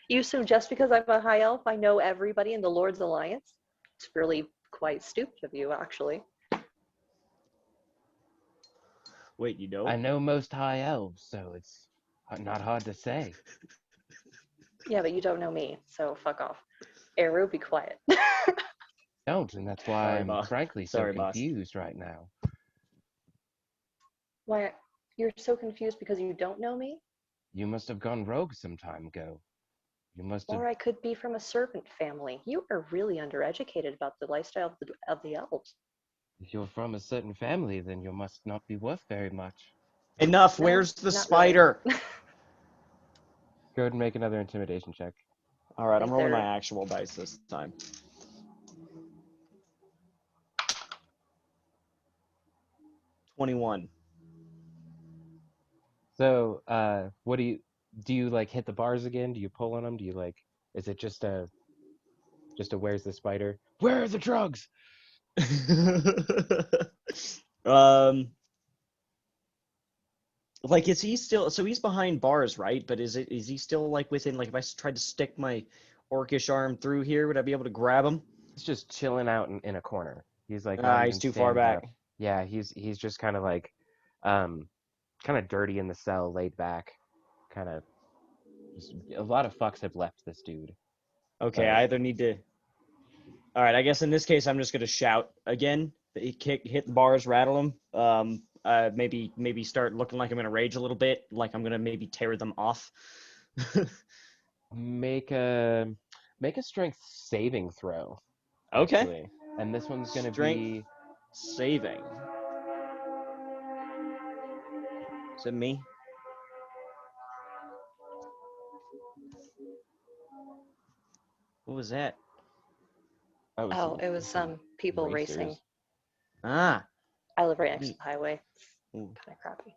You assume just because I'm a high elf, I know everybody in the Lord's Alliance? It's really quite stupid of you, actually. Wait, you I don't? know most high elves, so it's not hard to say. Yeah, but you don't know me, so fuck off. Eru, be quiet. Don't, and that's why Sorry, I'm boss. frankly so Sorry, boss. confused right now. Why, you're so confused because you don't know me? You must have gone rogue some time ago. You must have. Or I could be from a servant family. You are really undereducated about the lifestyle of the elves. If you're from a certain family, then you must not be worth very much. Enough. No, Where's the not really. spider? Go ahead and make another intimidation check. All right, I'm Is rolling my there- actual dice this time. 21. So, what do you like hit the bars again? Do you pull on them? Do you like, is it just a where's the spider? Where are the drugs? um, like, is he still? So he's behind bars, right? But is he still like within? Like, if I tried to stick my orcish arm through here, would I be able to grab him? He's just chilling out in a corner. He's like not Ah, he's even too far standing back. up. Yeah, he's just kind of like, um, kind of dirty in the cell, laid back, kind of. Just a lot of fucks have left this dude. Okay, But I either need to. All right, I guess in this case, I'm just gonna shout again. Hit the bars, rattle them. Maybe start looking like I'm gonna rage a little bit, like I'm gonna maybe tear them off. make a make a strength saving throw, Okay, actually. And this one's gonna strength be saving. Is it me? What was that? oh, Oh, it was some people racing. racers. Ah, I live right next to neat. the highway. Ooh. Kind of crappy.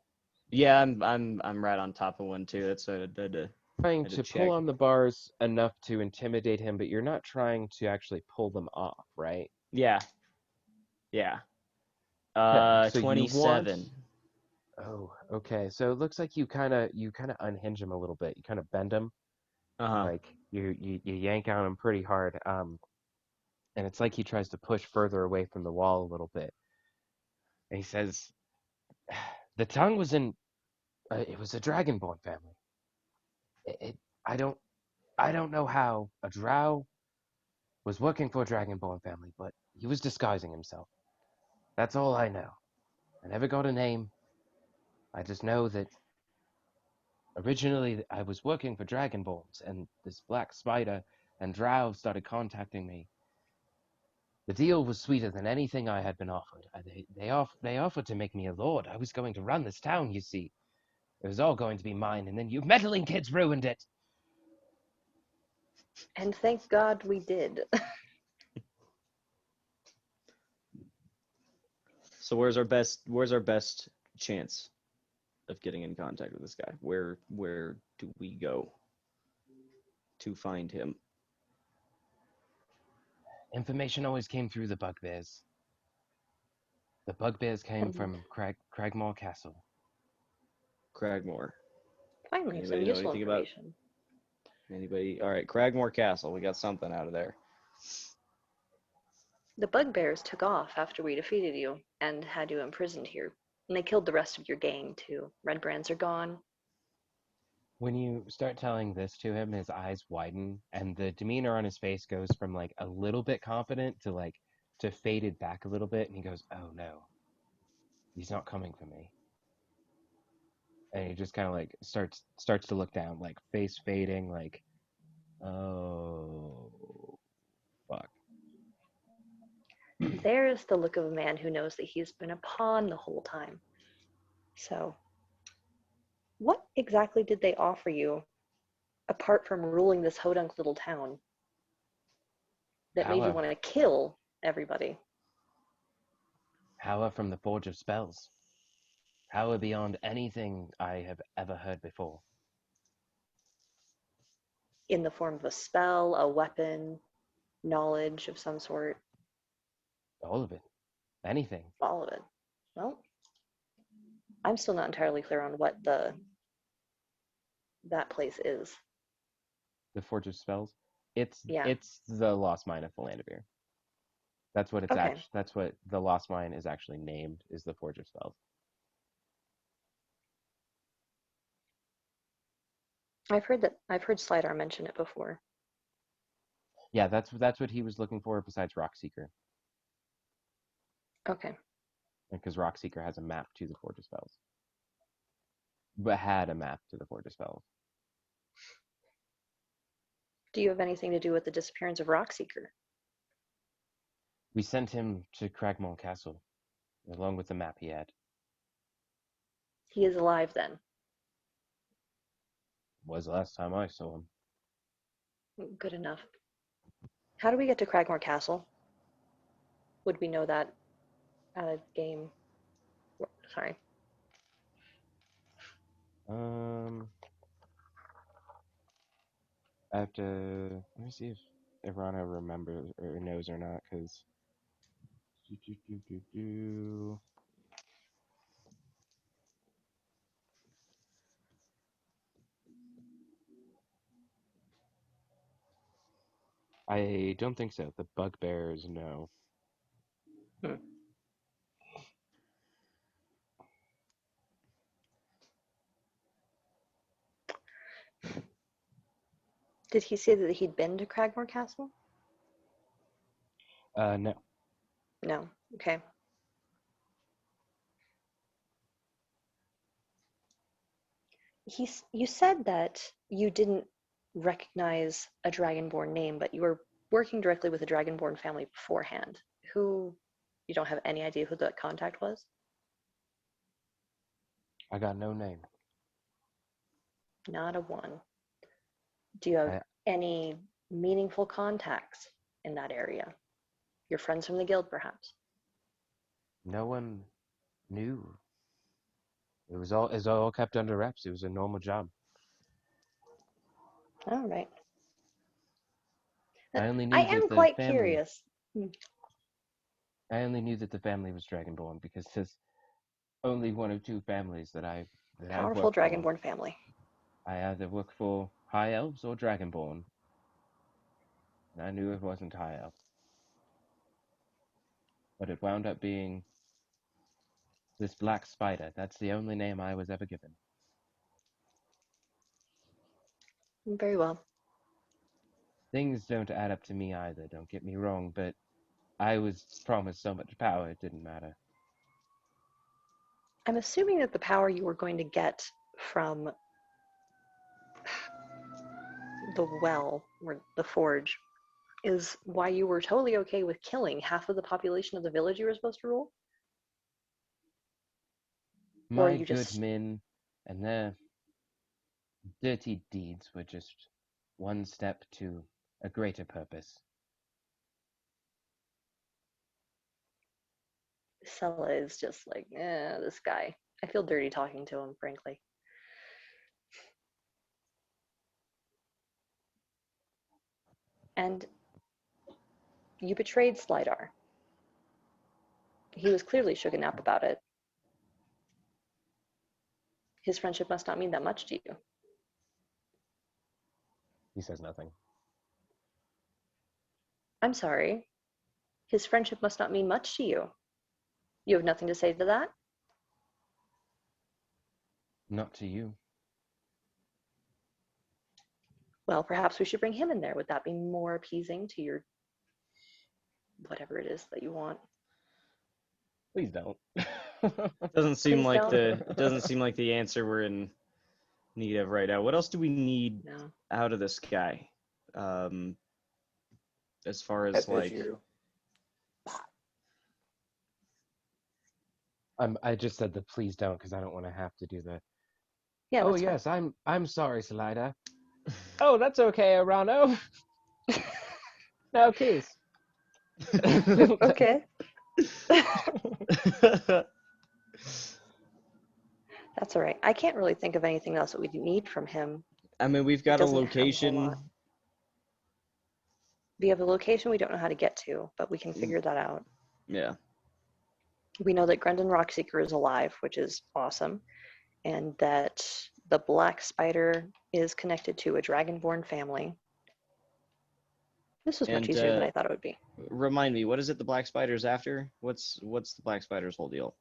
Yeah, I'm right on top of one too. That's what I Trying had to to pull check. on the bars enough to intimidate him, but you're not trying to actually pull them off, right? Yeah, yeah. Okay, so you want 27. oh, okay. So it looks like you kind of unhinge him a little bit. You kind of bend him, Uh-huh. like you yank on him pretty hard. And it's like he tries to push further away from the wall a little bit. And he says, "The tongue was in it was a dragonborn family. It I don't I don't know how a drow was working for a dragonborn family, but he was disguising himself. That's all I know. I never got a name. I just know that originally I was working for dragonborns, and this black spider and drow started contacting me. The deal was sweeter than anything I had been offered. They offered to make me a lord. I was going to run this town, you see. It was all going to be mine, and then you meddling kids ruined it." And thank God we did. So where's our best chance of getting in contact with this guy? Where do we go to find him? Information always came through the bugbears. The bugbears came And from Cragmore Castle. Cragmore. finally, some Anybody know useful anything about information. anybody? All right, Cragmore Castle. We got something out of there. The bugbears took off after we defeated you and had you imprisoned here. And they killed the rest of your gang, too. Red brands are gone. When you start telling this to him, his eyes widen, and the demeanor on his face goes from like a little bit confident to like to faded back a little bit, and he goes, "Oh no, he's not coming for me." And he just kind of like starts to look down, like face fading, like, "Oh fuck." And there's the look of a man who knows that he's been a pawn the whole time. So, what exactly did they offer you, apart from ruling this hodunk little town, that made you Power, want to kill everybody power from the Forge of Spells, power beyond anything I have ever heard before. in the form of a spell, a weapon, knowledge of some sort, All of it, anything. all of it? Well, I'm still not entirely clear on what that place is. The Forge of Spells. It's Yeah. it's the Lost Mine of Philanderer. That's what it's Okay. That's what the Lost Mine is actually named. Is the Forge of Spells. I've heard Slidar mention it before. Yeah, that's what he was looking for besides Rockseeker, Okay. because Rockseeker has a map to the Forge of Spells, but had a map to the Forge of Spells. Do you have anything to do with the disappearance of Rockseeker? We sent him to Cragmore Castle, along with the map he had. He is alive then. Was the last time I saw him. Good enough. How do we get to Cragmore Castle? Would we know that at a game? Sorry. Um, I have to let me see if Irana remembers or knows or not, because I don't think so. The bugbears know. Hmm. Did he say that he'd been to Cragmore Castle? No. No. Okay. You said that you didn't recognize a Dragonborn name, but you were working directly with a Dragonborn family beforehand. Who, you don't have any idea who that contact was? I got no name. Not a one. Do you have I any meaningful contacts in that area? Your friends from the guild, perhaps? No one knew. It was all kept under wraps. It was a normal job. All right. I only I knew that am the quite family. curious. I only knew that the family was Dragonborn because there's only one or two families that I've Powerful worked for. Dragonborn family. I either work for High Elves or Dragonborn, and I knew it wasn't High Elf. But it wound up being this black spider. That's the only name I was ever given. Very well. Things don't add up to me either, don't get me wrong, but I was promised so much power it didn't matter. I'm assuming that the power you were going to get from the well or the forge is why you were totally okay with killing half of the population of the village you were supposed to rule? Or My you good just men and their dirty deeds were just one step to a greater purpose. Sella is just like, this guy. I feel dirty talking to him, frankly. And you betrayed Slidar. He was clearly shooken up about it. His friendship must not mean that much to you. He says nothing. I'm sorry. His friendship must not mean much to you. You have nothing to say to that? Not to you. Well, perhaps we should bring him in there. Would that be more appeasing to your whatever it is that you want? Please don't. Doesn't seem Please like don't. the answer we're in need of right now. What else do we need No. out of this guy? As far as Pet like, you. I just said the please don't because I don't want to have to do the. Yeah, Oh that's yes, I'm sorry, Salida. Oh, that's okay, Arano. No keys. fine. Okay. That's all right. I can't really think of anything else that we need from him. I mean, we've It got a doesn't have a whole location. lot. We have a location we don't know how to get to, but we can figure that out. Yeah. We know that Grendon Rockseeker is alive, which is awesome, and that the black spider is connected to a dragonborn family. This was much And easier than I thought it would be. remind me, what is it the Black Spider's after? What's the Black Spider's whole deal?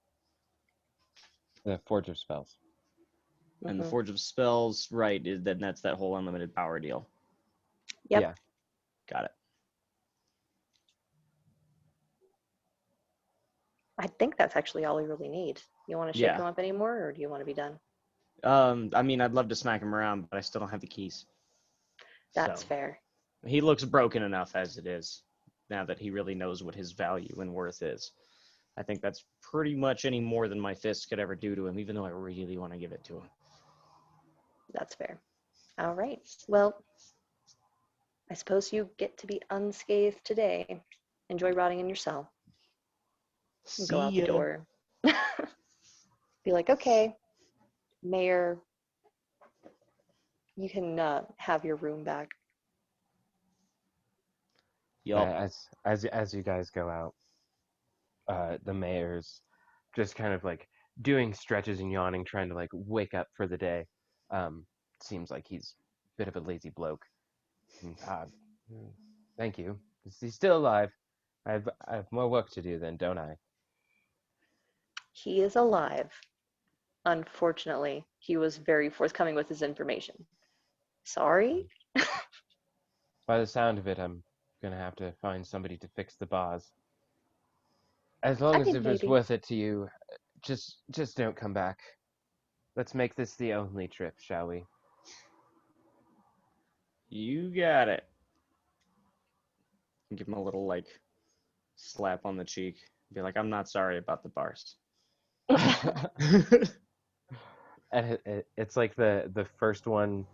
The Forge of Spells. And the Mhm. Forge of Spells, right, then that's that whole unlimited power deal. Yep. Yeah. Got it. I think that's actually all we really need. You want to shake Yeah. him up anymore, or do you want to be done? I mean, I'd love to smack him around, but I still don't have the keys. That's So fair. he looks broken enough as it is, now that he really knows what his value and worth is. I think that's pretty much any more than my fist could ever do to him, even though I really want to give it to him. That's fair. All right. Well, I suppose you get to be unscathed today. Enjoy rotting in your cell. And go See out the ya. door. Be like, okay, Mayor You can have your room back. Yup. As you guys go out, the mayor's just kind of like doing stretches and yawning, trying to like wake up for the day. Um, Seems like he's a bit of a lazy bloke. Mm, thank you. He's still alive. I have more work to do then, don't I? He is alive. Unfortunately, he was very forthcoming with his information. Sorry? By the sound of it, I'm gonna have to find somebody to fix the bars. As long I as mean, if it's maybe. worth it to you, just don't come back. Let's make this the only trip, shall we? You got it. Give him a little like slap on the cheek. Be like, I'm not sorry about the bars. And it's like the first one,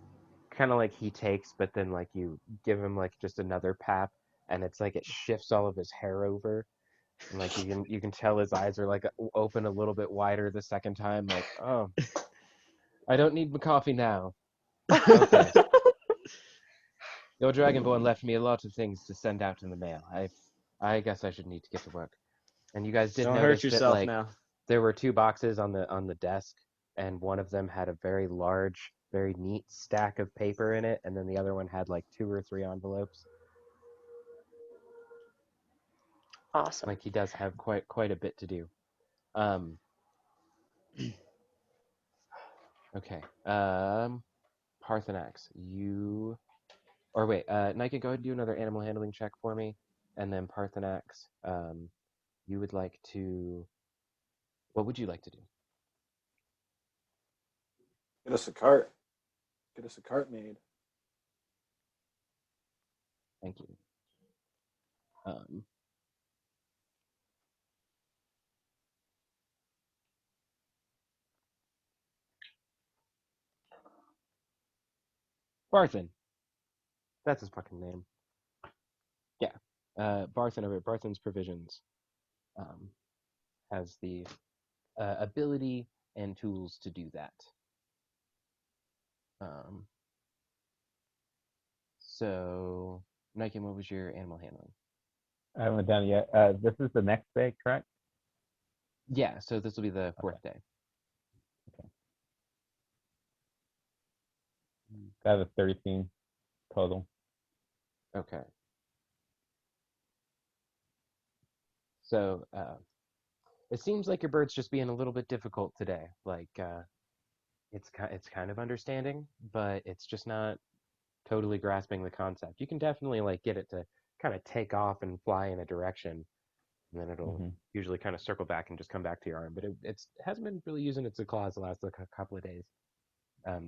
kind of like he takes, but then like you give him like just another pap, and it's like it shifts all of his hair over, and like you can tell his eyes are like open a little bit wider the second time. Like, oh, I don't need my coffee now. Okay, your dragonborn left me a lot of things to send out in the mail. I guess I should need to get to work. And you guys did Don't hurt notice that yourself like now. there were two boxes on the desk, and one of them had a very large, very neat stack of paper in it, and then the other one had like two or three envelopes. Awesome. Like he does have quite a bit to do. Um, okay. Parthenax, you or wait, Nike, go ahead and do another animal handling check for me, and then Parthenax, you would like to. What would you like to do? Get us a cart. Get us a cart made. Thank you. Um, Barthen. That's his fucking name. Yeah. Barthen over at Barthen's Provisions um, has the ability and tools to do that. Um, so, Nike, what was your animal handling? I haven't done it yet. This is the next day, correct? Yeah, so this will be the Okay. 4th day. Got a 13 total. Okay. So, it seems like your bird's just being a little bit difficult today. Like, it's kind of understanding, but it's just not totally grasping the concept. You can definitely like get it to kind of take off and fly in a direction, and then it'll Hmm. usually kind of circle back and just come back to your arm. But it hasn't been really using its claws the last couple of days.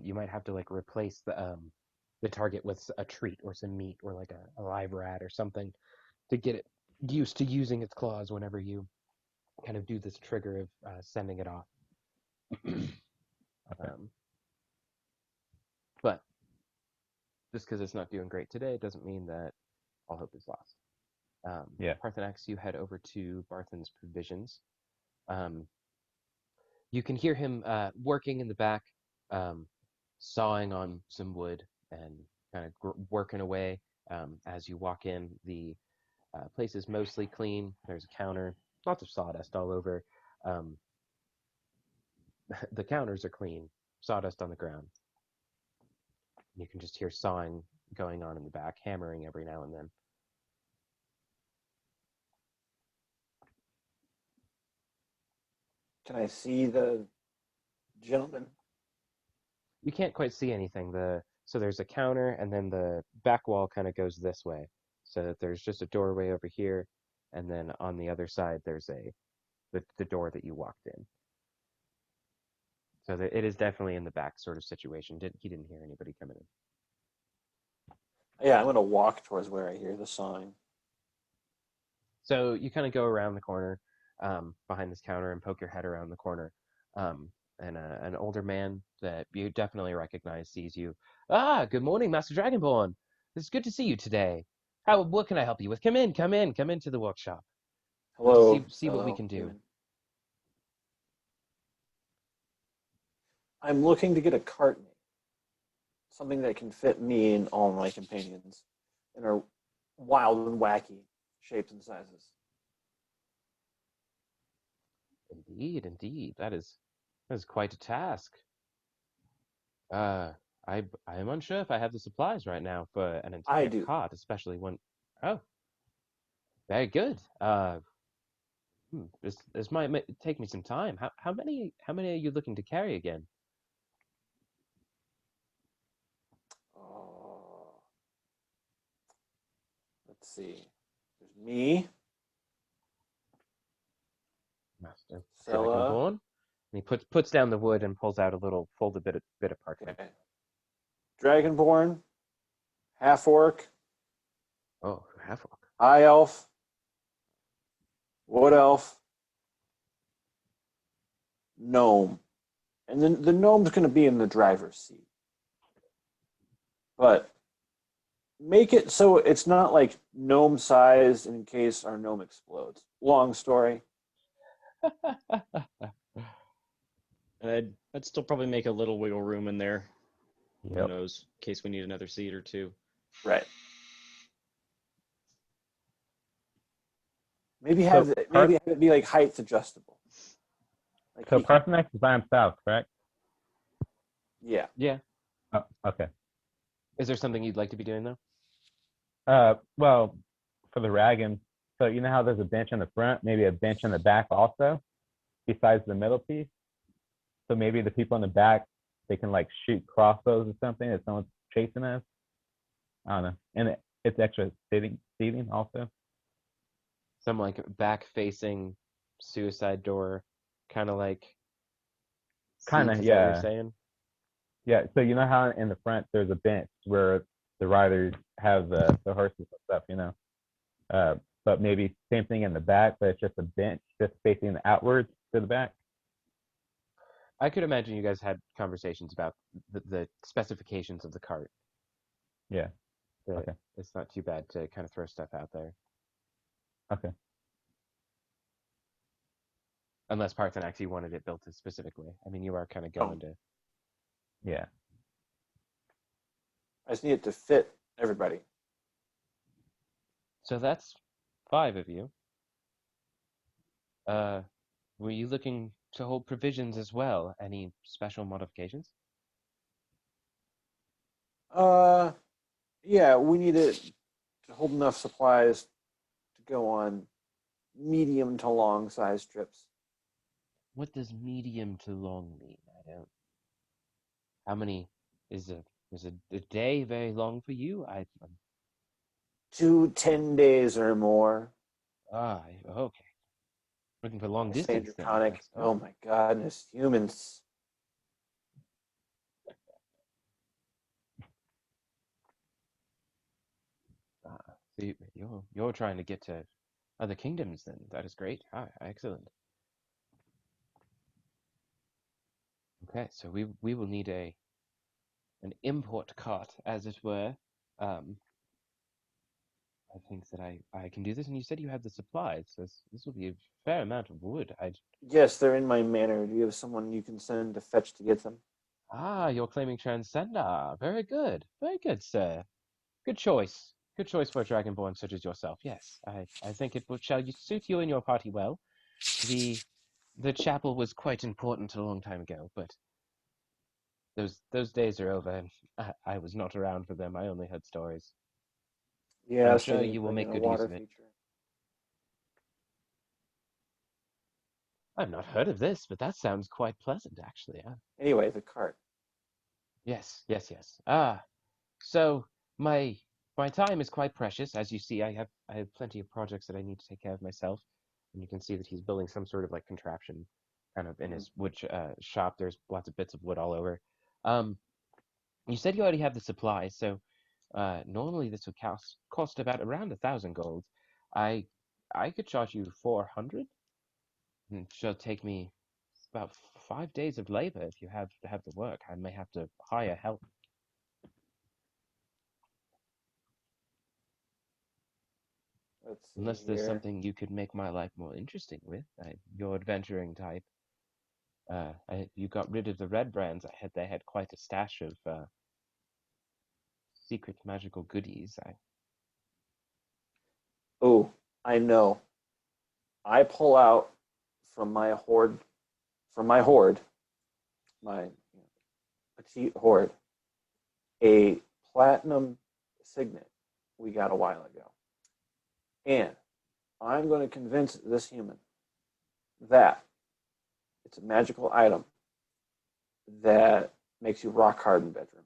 You might have to like replace the target with a treat or some meat or like a live rat or something to get it used to using its claws whenever you kind of do this trigger of sending it off. Okay. But just because it's not doing great today doesn't mean that all hope is lost. Yeah. Parthenax, you head over to Barthen's Provisions. Um, you can hear him working in the back, um, sawing on some wood and kind of working away. As you walk in, the place is mostly clean. There's a counter, lots of sawdust all over. Um, the counters are clean, sawdust on the ground. You can just hear sawing going on in the back, hammering every now and then. Can I see the gentleman? You can't quite see anything. So there's a counter, and then the back wall kind of goes this way, so that there's just a doorway over here, and then on the other side there's the door that you walked in. So it is definitely in the back sort of situation. He didn't hear anybody coming in. Yeah, I'm gonna walk towards where I hear the sawing. So you kind of go around the corner behind this counter and poke your head around the corner. And an older man that you definitely recognize sees you. Ah, good morning, Master Dragonborn. It's good to see you today. What can I help you with? Come in, come into the workshop. Let's Hello, see what we fellow can do. human. I'm looking to get a cart made. something that can fit me and all my companions in our wild and wacky shapes and sizes. Indeed, indeed. That is quite a task. Uh, I am unsure if I have the supplies right now for an I entire do. cart, especially when. Oh, very good. This might take me some time. How many are you looking to carry again? Uh, let's see. There's me, Master Scylla. Dragonborn. And he puts down the wood and pulls out a little folded bit of parchment. Okay. Dragonborn, half orc, Oh, half orc. high elf, wood elf, gnome. And then the gnome's going to be in the driver's seat. But make it so it's not like gnome size in case our gnome explodes. Long story. I'd still probably make a little wiggle room in there. Who Yep. knows? In case we need another seat or two. Right. Maybe So, maybe have it be like height adjustable. Like so Parthenax is by himself, correct? yeah. Yeah. Oh, okay. Is there something you'd like to be doing though? Well, for the Ragan, so you know how there's a bench in the front, maybe a bench in the back also, besides the middle piece. So maybe the people in the back, they can like shoot crossbows or something if someone's chasing us. I don't know, and it's extra seating also. Some like back-facing suicide door, kind of like Kind seats. of, Is that what you're yeah, saying? yeah. So you know how in the front there's a bench where the riders have the horses and stuff, you know. Uh, but maybe same thing in the back, but it's just a bench just facing outwards to the back. I could imagine you guys had conversations about the specifications of the cart. Yeah. But Okay. it's not too bad to kind of throw stuff out there. Okay. Unless Parthenax actually wanted it built a specific way. I mean, you are kind of Oh. going to. Yeah. I just need it to fit everybody. So that's 5 of you. Uh, were you looking to hold provisions as well? Any special modifications? Uh yeah, we need it to hold enough supplies to go on medium to long size trips. What does medium to long mean? I don't. How many is a day very long for you? I'm 10 days or more. Okay. Looking for long I say distance then. draconic. That's good. Oh my goodness, humans. So you're trying to get to other kingdoms then. That is great. Excellent. Okay, so we will need an import cart, as it were. Um, I think that I can do this, and you said you have the supplies, so this will be a fair amount of wood. Yes, they're in my manor. Do you have someone you can send to fetch to get them? You're claiming Transcender. Very good, sir. Good choice. Good choice for a dragonborn such as yourself. Yes, I think it shall suit you and your party well. The the chapel was quite important a long time ago, but those days are over, and I was not around for them. I only heard stories. Yeah, I I'm was sure thinking you of will putting in make a good use water of it. feature. I've not heard of this, but that sounds quite pleasant, actually. Anyway, the cart. Yes, yes, yes. So my my time is quite precious. As you see, I have plenty of projects that I need to take care of myself, and you can see that he's building some sort of like contraption, kind of in Mhm. his wood shop. There's lots of bits of wood all over. Um, you said you already have the supplies, so normally this would cost about around 1,000 gold. I I could charge you 400, and it shall take me about 5 days of labor if you have the work. I may have to hire help. Let's see Unless there's here. something you could make my life more interesting with. Your adventuring type. You got rid of the red brands. They had quite a stash of secret magical goodies. Oh, I know. I pull out from my hoard, from my hoard, my petite hoard, a platinum signet we got a while ago. And I'm going to convince this human that it's a magical item that makes you rock hard in bedroom.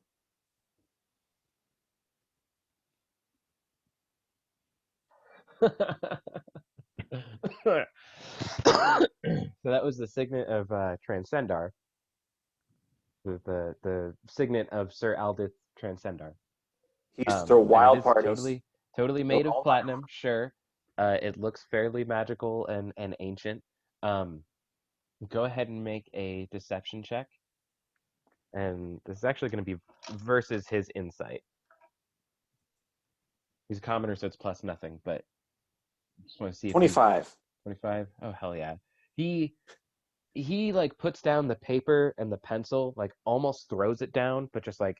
So that was the signet of Transcendar, the signet of Sir Aldith Transcendar. He used to throw And it wild is parties. totally Throw made of all platinum, sure. It looks fairly magical and ancient. Um, Go ahead and make a deception check. And this is actually going to be versus his insight. He's a commoner, so it's plus nothing, but just want to see if you 25. 25. Oh hell yeah. He like puts down the paper and the pencil, like almost throws it down, but just like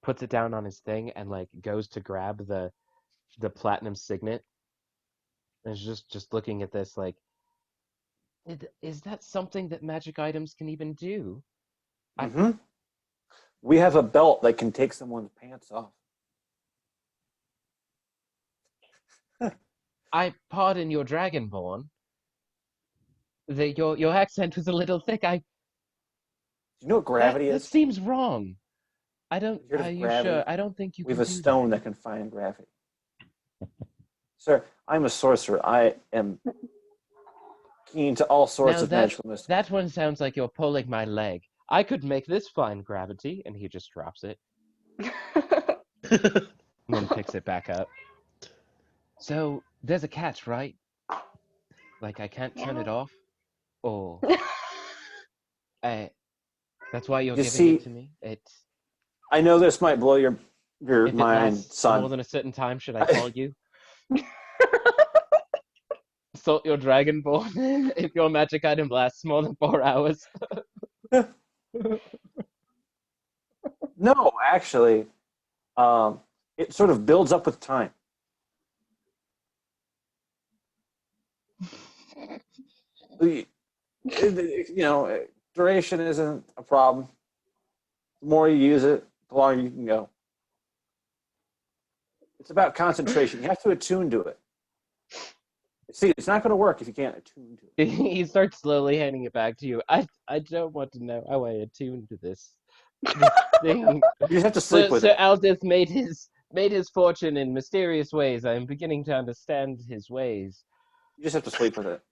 puts it down on his thing and like goes to grab the platinum signet. And is just looking at this like, is that something that magic items can even do? I Mm-hmm. We have a belt that can take someone's pants off. I pardon your dragonborn. Your accent was a little thick. Do you know what gravity That is? seems wrong. I don't. Have you heard Are of you sure? gravity? I don't think you We have can a do that. stone that can find gravity. Sir, I'm a sorcerer. I am keen to all sorts Now of magical mystery. that one sounds like you're pulling my leg. I could make this find gravity, and he just drops it and then picks it back up. So there's a catch, right? Like I can't turn it off, or that's why you're You giving it see, to me. I know this might blow your If it mind, lasts more son. than a certain time, should I call you? Salt your dragonborn if your magic item lasts more than 4 hours. No, actually, it sort of builds up with time. Duration isn't a problem. The more you use it, the longer you can go. It's about concentration. You have to attune to it. See, it's not going to work if you can't attune to it. He starts slowly handing it back to you. I don't want to know how I attune to this thing. You just have to sleep with So it. Aldith made his fortune in mysterious ways. I am beginning to understand his ways. You just have to sleep with it.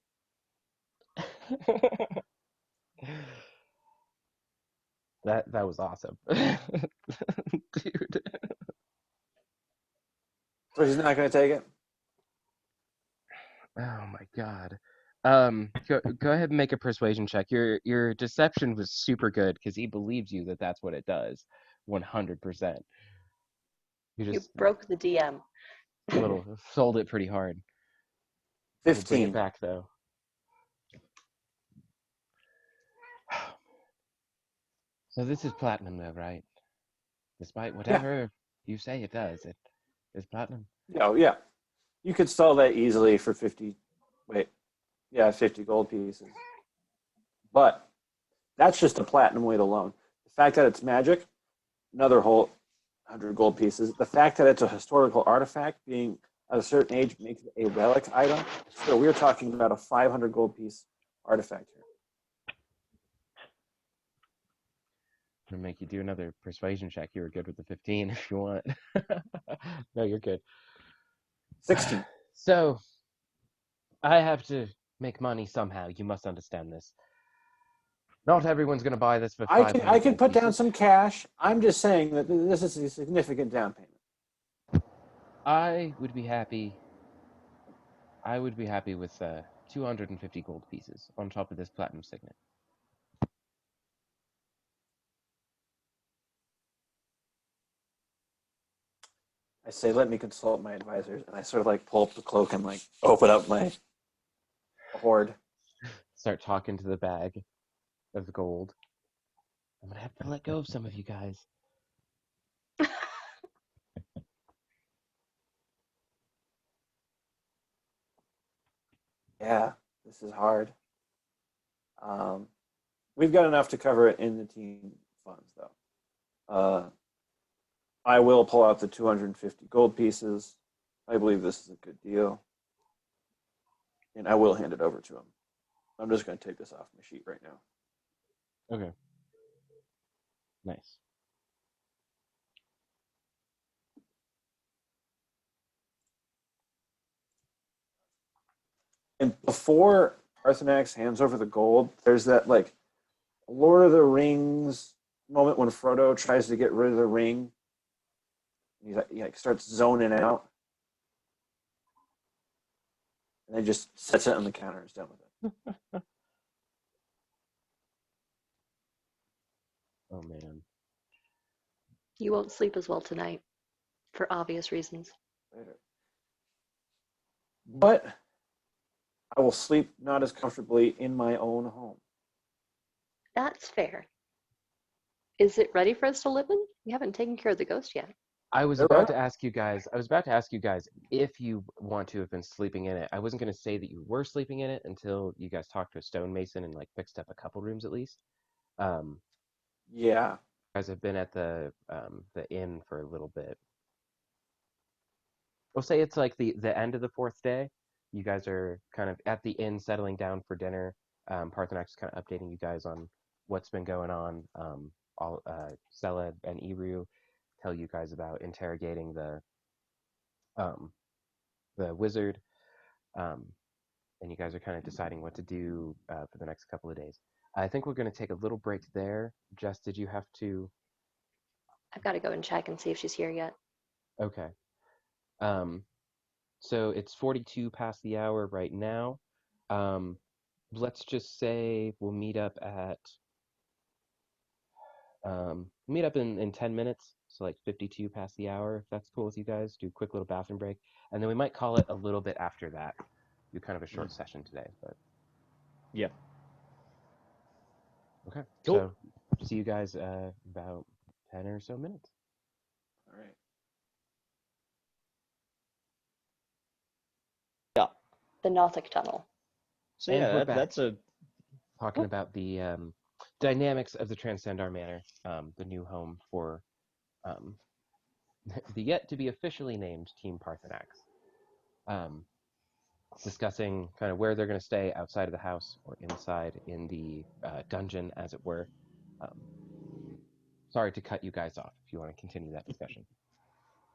That was awesome. Dude. So he's not going to take it? Oh my god. Go ahead and make a persuasion check. Your deception was super good because he believes you that that's what it does, 100%. You You just broke the DM. little sold it pretty hard. We'll bring it 15. back though. So this is platinum though, right? Despite whatever you say it does, it is platinum. Yeah. You could sell that easily for 50. Wait. Yeah, 50 gold pieces. But that's just a platinum weight alone. The fact that it's magic, another whole 100 gold pieces. The fact that it's a historical artifact, being at a certain age, makes it a relic item. So we're talking about a 500 gold piece artifact here. I'm gonna make you do another persuasion check. You were good with the 15 if you want. No, you're good. 16. So I have to make money somehow. You must understand this. Not everyone's gonna buy this for 500 I can gold put down pieces. some cash. I'm just saying that this is a significant down payment. I would be happy. I would be happy with 250 gold pieces on top of this platinum signet. I say, let me consult my advisors. And I sort of like pull up the cloak and like open up my hoard. Start talking to the bag of gold. I'm gonna have to let go of some of you guys. Yeah, this is hard. Um, we've got enough to cover it in the team funds, though. I will pull out the 250 gold pieces. I believe this is a good deal. And I will hand it over to him. I'm just going to take this off my sheet right now. Okay. Nice. And before Parthenax hands over the gold, there's that like Lord of the Rings moment when Frodo tries to get rid of the ring. He like starts zoning out, and then just sets it on the counter and is done with it. Oh man. You won't sleep as well tonight, for obvious reasons. Later. But I will sleep not as comfortably in my own home. That's fair. Is it ready for us to live in? We haven't taken care of the ghost yet. I was They're about right. to ask you guys. I was about to ask you guys if you want to have been sleeping in it. I wasn't going to say that you were sleeping in it until you guys talked to a stonemason and like fixed up a couple rooms at least. Um, Yeah. you guys have been at the inn for a little bit. We'll say it's like the end of the fourth day. You guys are kind of at the inn settling down for dinner. Parthenax is kind of updating you guys on what's been going on. All Sela and Eru tell you guys about interrogating um, the wizard, um, and you guys are kind of deciding what to do for the next couple of days. I think we're going to take a little break there. Jess, did you have to? I've got to go and check and see if she's here yet. Okay. Um, so it's 42 past the hour right now. Um, let's just say we'll meet up in 10 minutes. So like 52 past the hour, if that's cool with you guys. Do a quick little bathroom break. And then we might call it a little bit after that. Do kind of a short session today, but Yeah. okay. Cool. So see you guys about 10 or so minutes. All right. Yeah. The Nothic Tunnel. So And yeah, we're back that's a talking about the dynamics of the Transcendar Manor, the new home for um, the yet to be officially named Team Parthenax. Discussing kind of where they're going to stay outside of the house or inside in the dungeon, as it were. Um, sorry to cut you guys off if you want to continue that discussion.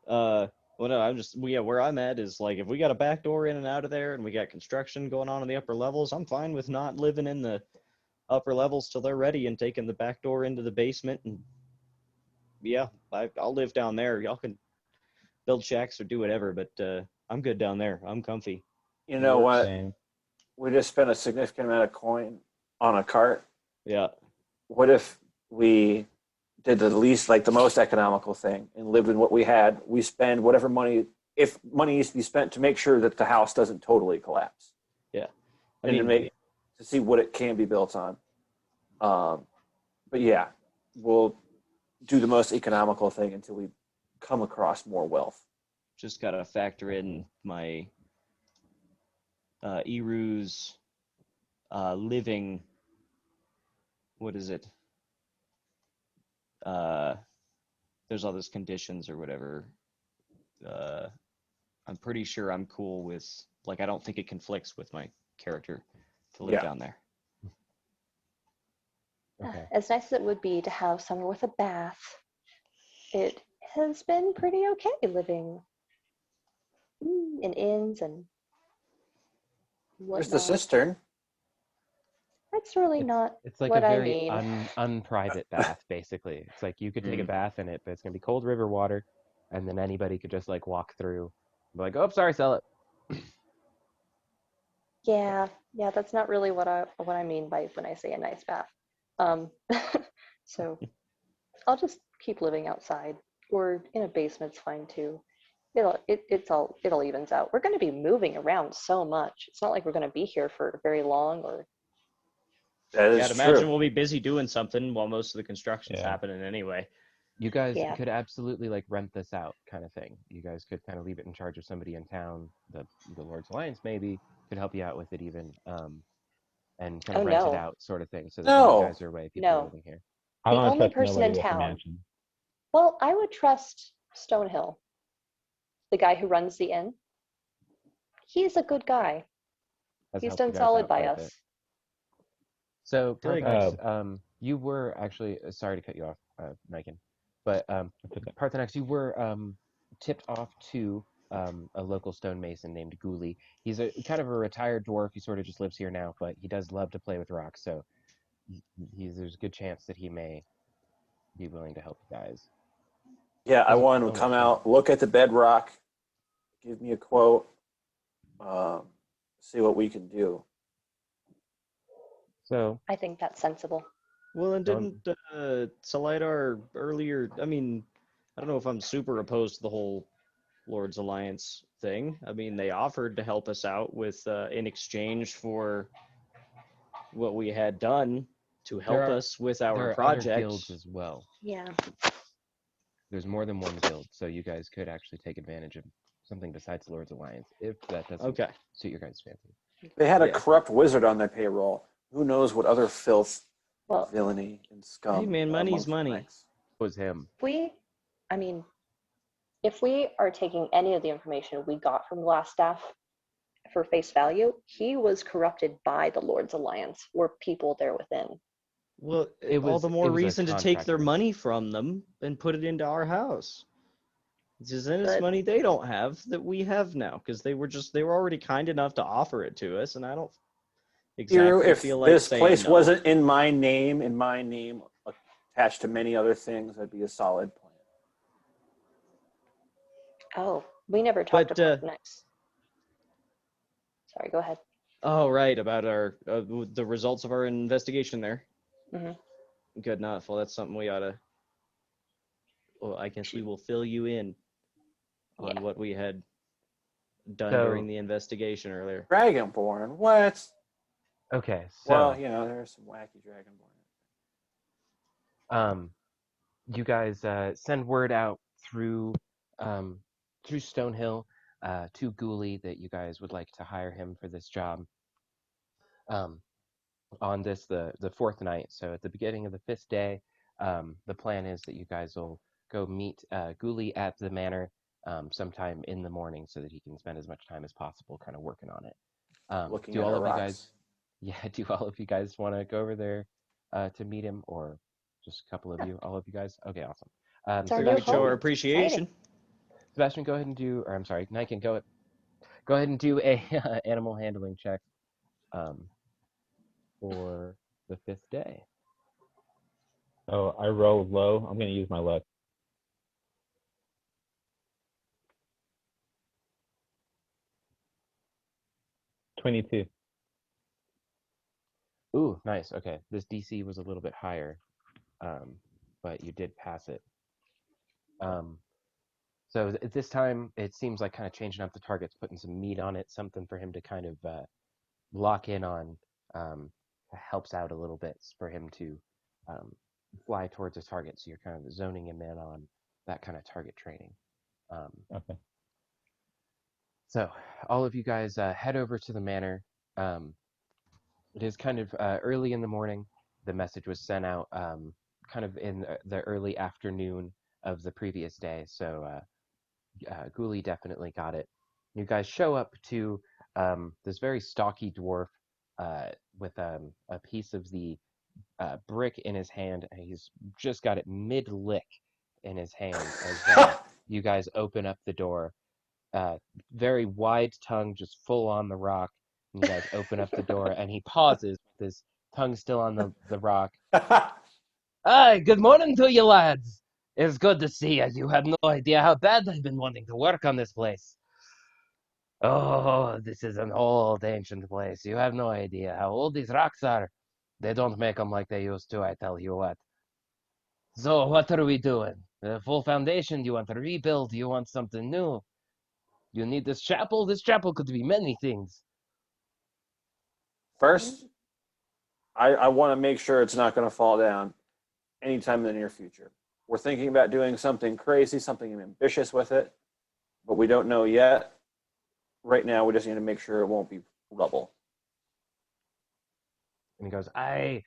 well, no, where I'm at is like if we got a back door in and out of there and we got construction going on in the upper levels, I'm fine with not living in the upper levels till they're ready and taking the back door into the basement. And yeah, I'll live down there. Y'all can build shacks or do whatever, but I'm good down there. I'm comfy. You It know works. what? Same. We just spent a significant amount of coin on a cart. Yeah. What if we did the most economical thing and lived in what we had? We spend whatever money, if money needs to be spent to make sure that the house doesn't totally collapse. Yeah. And to see what it can be built on. But yeah, we'll do the most economical thing until we come across more wealth. Just gotta factor in my Eru's living. What is it? There's all those conditions or whatever. I'm pretty sure I'm cool with, like, I don't think it conflicts with my character to live Yeah. down there. Okay. As nice as it would be to have somewhere with a bath, it has been pretty okay living in inns and There's the whatnot. cistern. That's really not It's like a what I very mean. unprivate bath, basically. It's like you could take a bath in it, but it's gonna be cold river water, and then anybody could just like walk through, and be like, "Oh, sorry, sell it." Yeah, that's not really what I mean by when I say a nice bath. Um, so I'll just keep living outside or in a basement's fine too. It'll evens out. We're going to be moving around so much. It's not like we're going to be here for very long or That Yeah, is I'd imagine true. we'll be busy doing something while most of the construction's Yeah. happening anyway. You guys yeah. could absolutely like rent this out, kind of thing. You guys could kind of leave it in charge of somebody in town, the Lord's Alliance maybe, could help you out with it even, and kind Oh of rent it no, out, sort of thing, so that when you No. guys are away, people are no. living here. I The don't only trust person in nobody with a town. mansion. Well, I would trust Stonehill, the guy who runs the inn. He's a good guy. Has He's helped you done guys solid out by quite a bit. us. So, feel like- Parthenax, you were actually sorry to cut you off, Niken, but That's okay. Parthenax, you were tipped off to a local stonemason named Ghoulie. He's a kind of a retired dwarf. He sort of just lives here now, but he does love to play with rocks. So there's a good chance that he may be willing to help you guys. Yeah, I Doesn't want him own to a come ton. out, look at the bedrock, give me a quote, see what we can do. So I think that's sensible. Well, and Don't- didn't Salidar earlier? I mean, I don't know if I'm super opposed to the whole Lord's Alliance thing. I mean, they offered to help us out with in exchange for what we had done to help are- us with there our are other project. guilds as well. Yeah. There's more than one guild, so you guys could actually take advantage of something besides Lord's Alliance if that doesn't Okay. suit your guys' fancy. They had a Yeah. corrupt wizard on their payroll. Who knows what other filth, Well, villainy, and scum. Hey, man, money's amongst the money. ranks. It was him. I mean, if we are taking any of the information we got from Glassstaff for face value, he was corrupted by the Lord's Alliance or people there within. Well, It all was- the it more was a reason to take their contractor. money from them and put it into our house. Because then it's But- money they don't have that we have now. Because they were already kind enough to offer it to us, and I don't exactly If feel like this saying place no. wasn't in my name attached to many other things, that'd be a solid plan. Oh, we never talked But, about next. Sorry, go ahead. Oh, right, about our the results of our investigation there. Mhm. Good enough. Well, that's something we ought to. Well, I guess we will fill you in on Yeah. what we had done So- during the investigation earlier. Dragonborn, what? Okay, so Well, there's some wacky Dragonborn. you guys send word out through Stonehill to Ghoulie that you guys would like to hire him for this job. On the fourth night, so at the beginning of the fifth day, the plan is that you guys will go meet Ghoulie at the manor sometime in the morning, so that he can spend as much time as possible, kind of working on it. Looking Do at all our of you rocks. guys? Yeah, do all of you guys want to go over there to meet him, or just a couple of you? All of you guys? Okay, awesome. It's our So new we could show home. our It's appreciation. Sebastian, go ahead and do, or I'm sorry, Niken, go ahead and do a animal handling check for the fifth day. So I rolled low. I'm going to use my luck. $22. Ooh, nice. Okay, this DC was a little bit higher, but you did pass it. So at this time, it seems like kind of changing up the targets, putting some meat on it, something for him to kind of lock in on, helps out a little bit for him to fly towards his target. So you're kind of zoning him in on that kind of target training. Okay. So all of you guys head over to the manor. It is kind of early in the morning. The message was sent out kind of in the early afternoon of the previous day. So Ghoulie definitely got it. You guys show up to this very stocky dwarf with a piece of the brick in his hand, and he's just got it mid-lick in his hand as you guys open up the door. Very wide tongue, just full on the rock. And you guys open up the door, and he pauses with his tongue still on the rock. Hi, good morning to you lads. It's good to see you. You have no idea how bad I've been wanting to work on this place. Oh, this is an old, ancient place. You have no idea how old these rocks are. They don't make them like they used to, I tell you what. So, what are we doing? The full foundation? You want to rebuild? You want something new? You need this chapel? This chapel could be many things. First, I want to make sure it's not going to fall down anytime in the near future. We're thinking about doing something crazy, something ambitious with it, but we don't know yet. Right now, we just need to make sure it won't be rubble. And he goes, I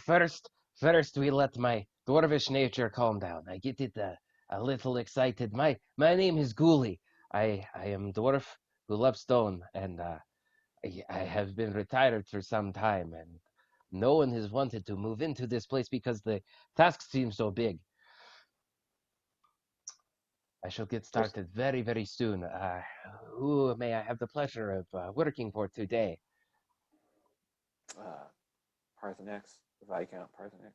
first we let my dwarvish nature calm down. I get it a little excited. My name is Ghoulie. I am dwarf who loves stone, and I have been retired for some time, and no one has wanted to move into this place because the tasks seem so big. I shall get started very, very soon. Who may I have the pleasure of working for today? Uh, Parthenex, Viscount Parthenex.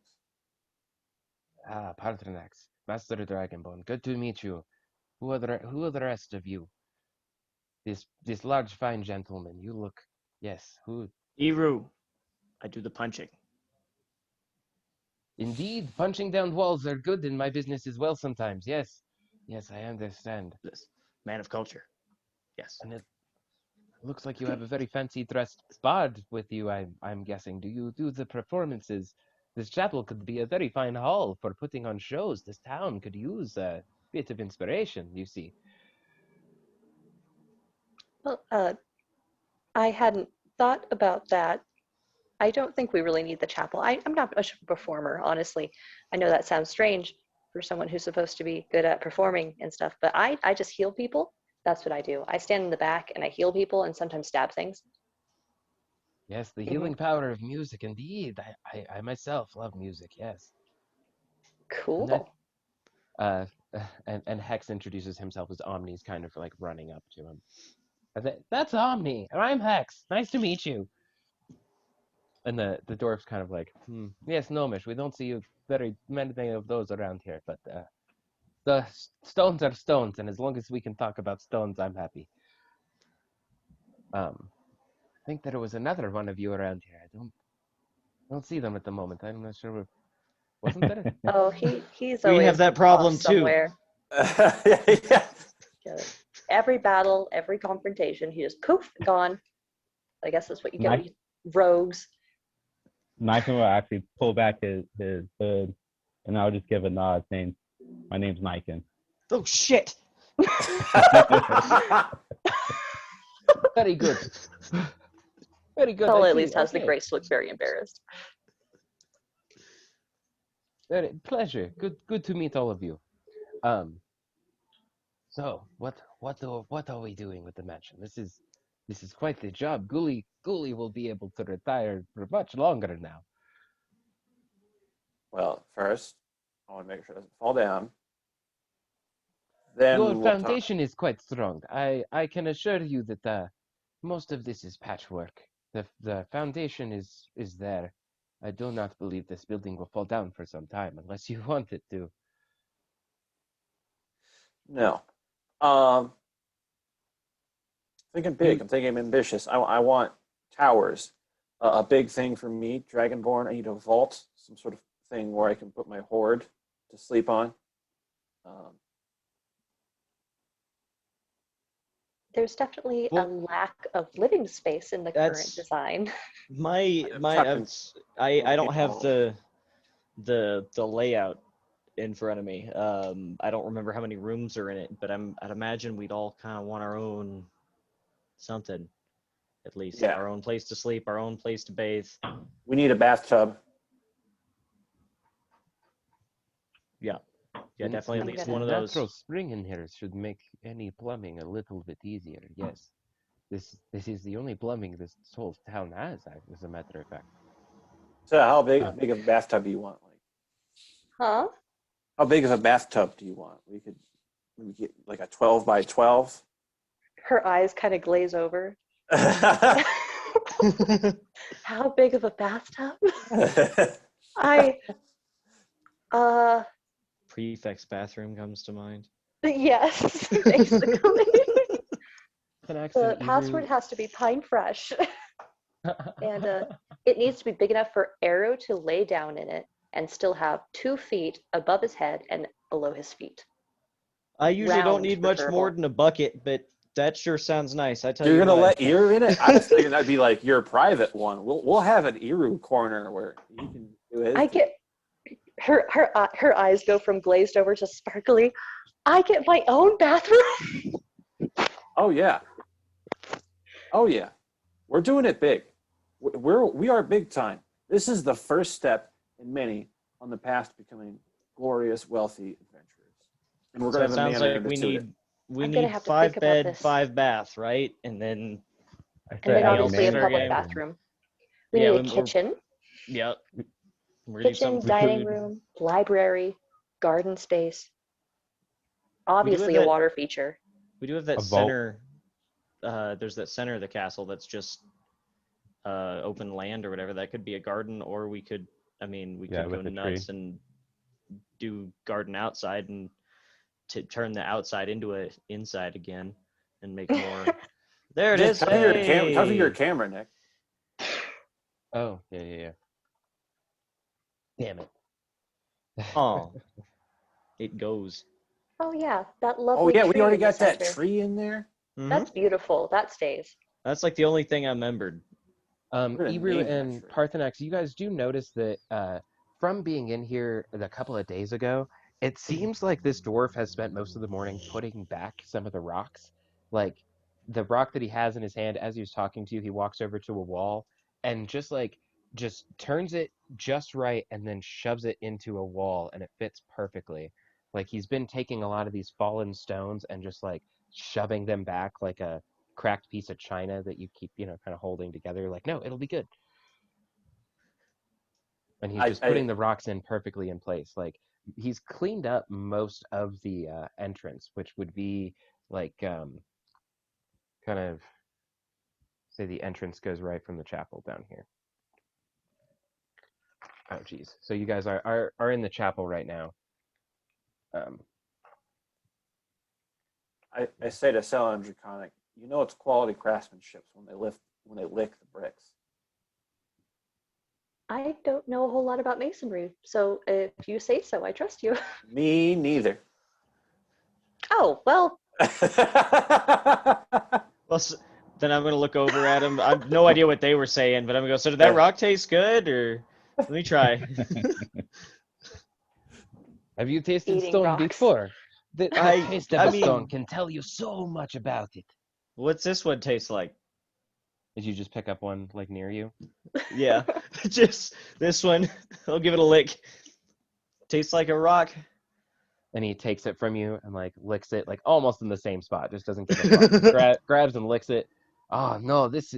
Parthenax, Master Dragonbone. Good to meet you. Who are the rest of you? This large, fine gentleman. You look. Yes. Who? Eru, I do the punching. Indeed, punching down walls are good in my business as well sometimes. Yes. Yes, I understand. This man of culture. Yes. And it looks like you have a very fancy dressed bard with you. I'm guessing. Do you do the performances? This chapel could be a very fine hall for putting on shows. This town could use a bit of inspiration. You see. Well, I hadn't thought about that. I don't think we really need the chapel. I'm not much of a performer, honestly. I know that sounds strange for someone who's supposed to be good at performing and stuff, but I just heal people. That's what I do. I stand in the back and I heal people and sometimes stab things. Yes, the healing power of music. Indeed, I myself love music. Yes. And that, Cool. uh, and Hex introduces himself as Omni's kind of like running up to him. That's Omni, and I'm Hex. Nice to meet you. And the dwarf's kind of like, yes, Gnomish. We don't see you very many of those around here, but the stones are stones, and as long as we can talk about stones, I'm happy. I think there was another one of you around here. I don't see them at the moment. I'm not sure. Wasn't there? Oh, he's We always have that off problem too. somewhere. Yeah. Just every battle, every confrontation, he just poof, gone. I guess that's what you get with rogues. Nikon will actually pull back his hood, and I'll just give a nod saying, "My name's Nikon." Oh shit! Very good. Very good. Paul I at see. least has the Okay. grace to look very embarrassed. Very pleasure. Good to meet all of you. So what are we doing with the mansion? This is quite the job. Ghoulie will be able to retire for much longer now. Well, first, I want to make sure it doesn't fall down. Then Your we'll talk. foundation is quite strong. I can assure you that most of this is patchwork. The foundation is there. I do not believe this building will fall down for some time unless you want it to. No. Um, Thinking big. I'm thinking ambitious. I want towers. A big thing for me, Dragonborn. I need a vault, some sort of thing where I can put my horde to sleep on. Um, There's definitely a Well, lack of living space in the current that's- design. I don't have people. the layout in front of me. I don't remember how many rooms are in it, but I'd imagine we'd all kind of want our own something, at least Yeah. our own place to sleep, our own place to bathe. We need a bathtub. Yeah, And definitely at I'm least gonna- one of those. Natural spring in here should make any plumbing a little bit easier. Yes, this is the only plumbing this whole town has, as a matter of fact. So how big of a bathtub do you want? Like, Huh? how big of a bathtub do you want? We get like a 12 by 12. Her eyes kind of glaze over. How big of a bathtub? I Prefect's bathroom comes to mind. yes, basically. The password has to be pine fresh. And it needs to be big enough for Arrow to lay down in it and still have 2 feet above his head and below his feet. I usually don't Round, need much more preferable. than a bucket, but that sure sounds nice. I tell You're you gonna what. let Eru in it? I was thinking that'd be like your private one. We'll have an Eru corner where he can do his. I get her eyes go from glazed over to sparkly. I get my own bathroom. Oh yeah. Oh yeah. We're doing it big. We are big time. This is the first step in many on the path to becoming glorious, wealthy adventurers. And we're So going it to have a sounds manor like to we suit it. I'm gonna need have to think 5 about bed, this. 5 bath, right? And then I And say then add Anything else obviously a fair public game? bathroom. We yeah, need a we're kitchen, yeah, we're gonna need kitchen, some dining food. room, library, garden space. We do have Obviously a that. water feature. We do have that A vault. center. There's that center of the castle that's just open land or whatever. That could be a garden, or we could. I mean, we Yeah, could go with a tree. nuts and do garden outside and to turn the outside into a inside again and make more. There it Nick, is. cover your Hey. camera, Nick. Oh, yeah. Damn it. Oh, it goes. Oh yeah, that Oh lovely yeah, we tree already in the got that center. tree in there. That's beautiful. That stays. That's like the only thing I remembered. We're gonna Ebru name that and tree. Parthenax, you guys do notice that from being in here a couple of days ago, it seems like this dwarf has spent most of the morning putting back some of the rocks. Like the rock that he has in his hand as he was talking to you, he walks over to a wall and just turns it just right and then shoves it into a wall and it fits perfectly. Like he's been taking a lot of these fallen stones and just like shoving them back like a cracked piece of china that you keep, kind of holding together. Like, no, it'll be good. And he's just I putting the rocks in perfectly in place. Like, he's cleaned up most of the entrance, which would be like kind of say the entrance goes right from the chapel down here. Oh, geez. So you guys are in the chapel right now. Um, I say to Sel and Draconic, you know it's quality craftsmanship when they lick the bricks. I don't know a whole lot about masonry, so if you say so, I trust you. Me neither. Oh, well, Well, then I'm gonna look over at him. I have no idea what they were saying, but I'm gonna go. So did that rock taste good, or let me try? have you tasted eating stone rocks. before? The taste of I a stone mean, can tell you so much about it. what's this one taste like? Did you just pick up one like near you? Yeah, just this one. I'll give it a lick. Tastes like a rock. And he takes it from you and like licks it like almost in the same spot, just doesn't give a fuck. Just grabs and licks it. Oh no, this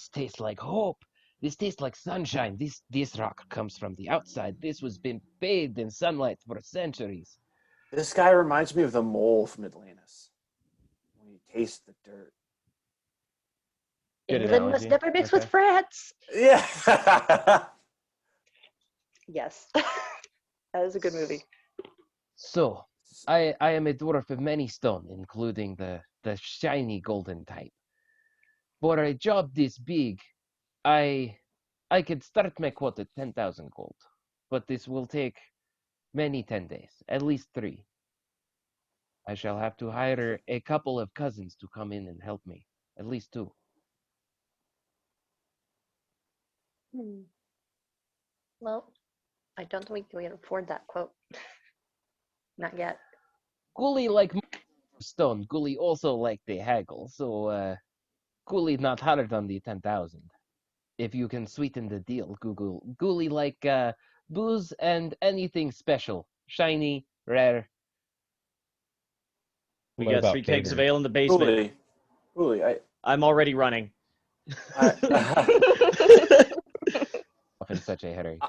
tastes like hope. This tastes like sunshine. This rock comes from the outside. This was been bathed in sunlight for centuries. This guy reminds me of the mole from Atlantis when you taste the dirt. Good England must analogy. never mix with Okay. France. Yeah. Yes, that is a good movie. So I am a dwarf of many stone, including the shiny golden type. For a job this big, I could start my quote at 10,000 gold, but this will take many 10 days, at least 3. I shall have to hire a couple of cousins to come in and help me, at least 2. Well, I don't think we can afford that quote. Not yet. Gully like stone, Gully also like the haggle, so Gully not hard on the 10,000. If you can sweeten the deal, Gully like booze and anything special, shiny, rare. We What got about 3 kegs of catering? ale in the basement. Uli, I'm already running. In such a hurry.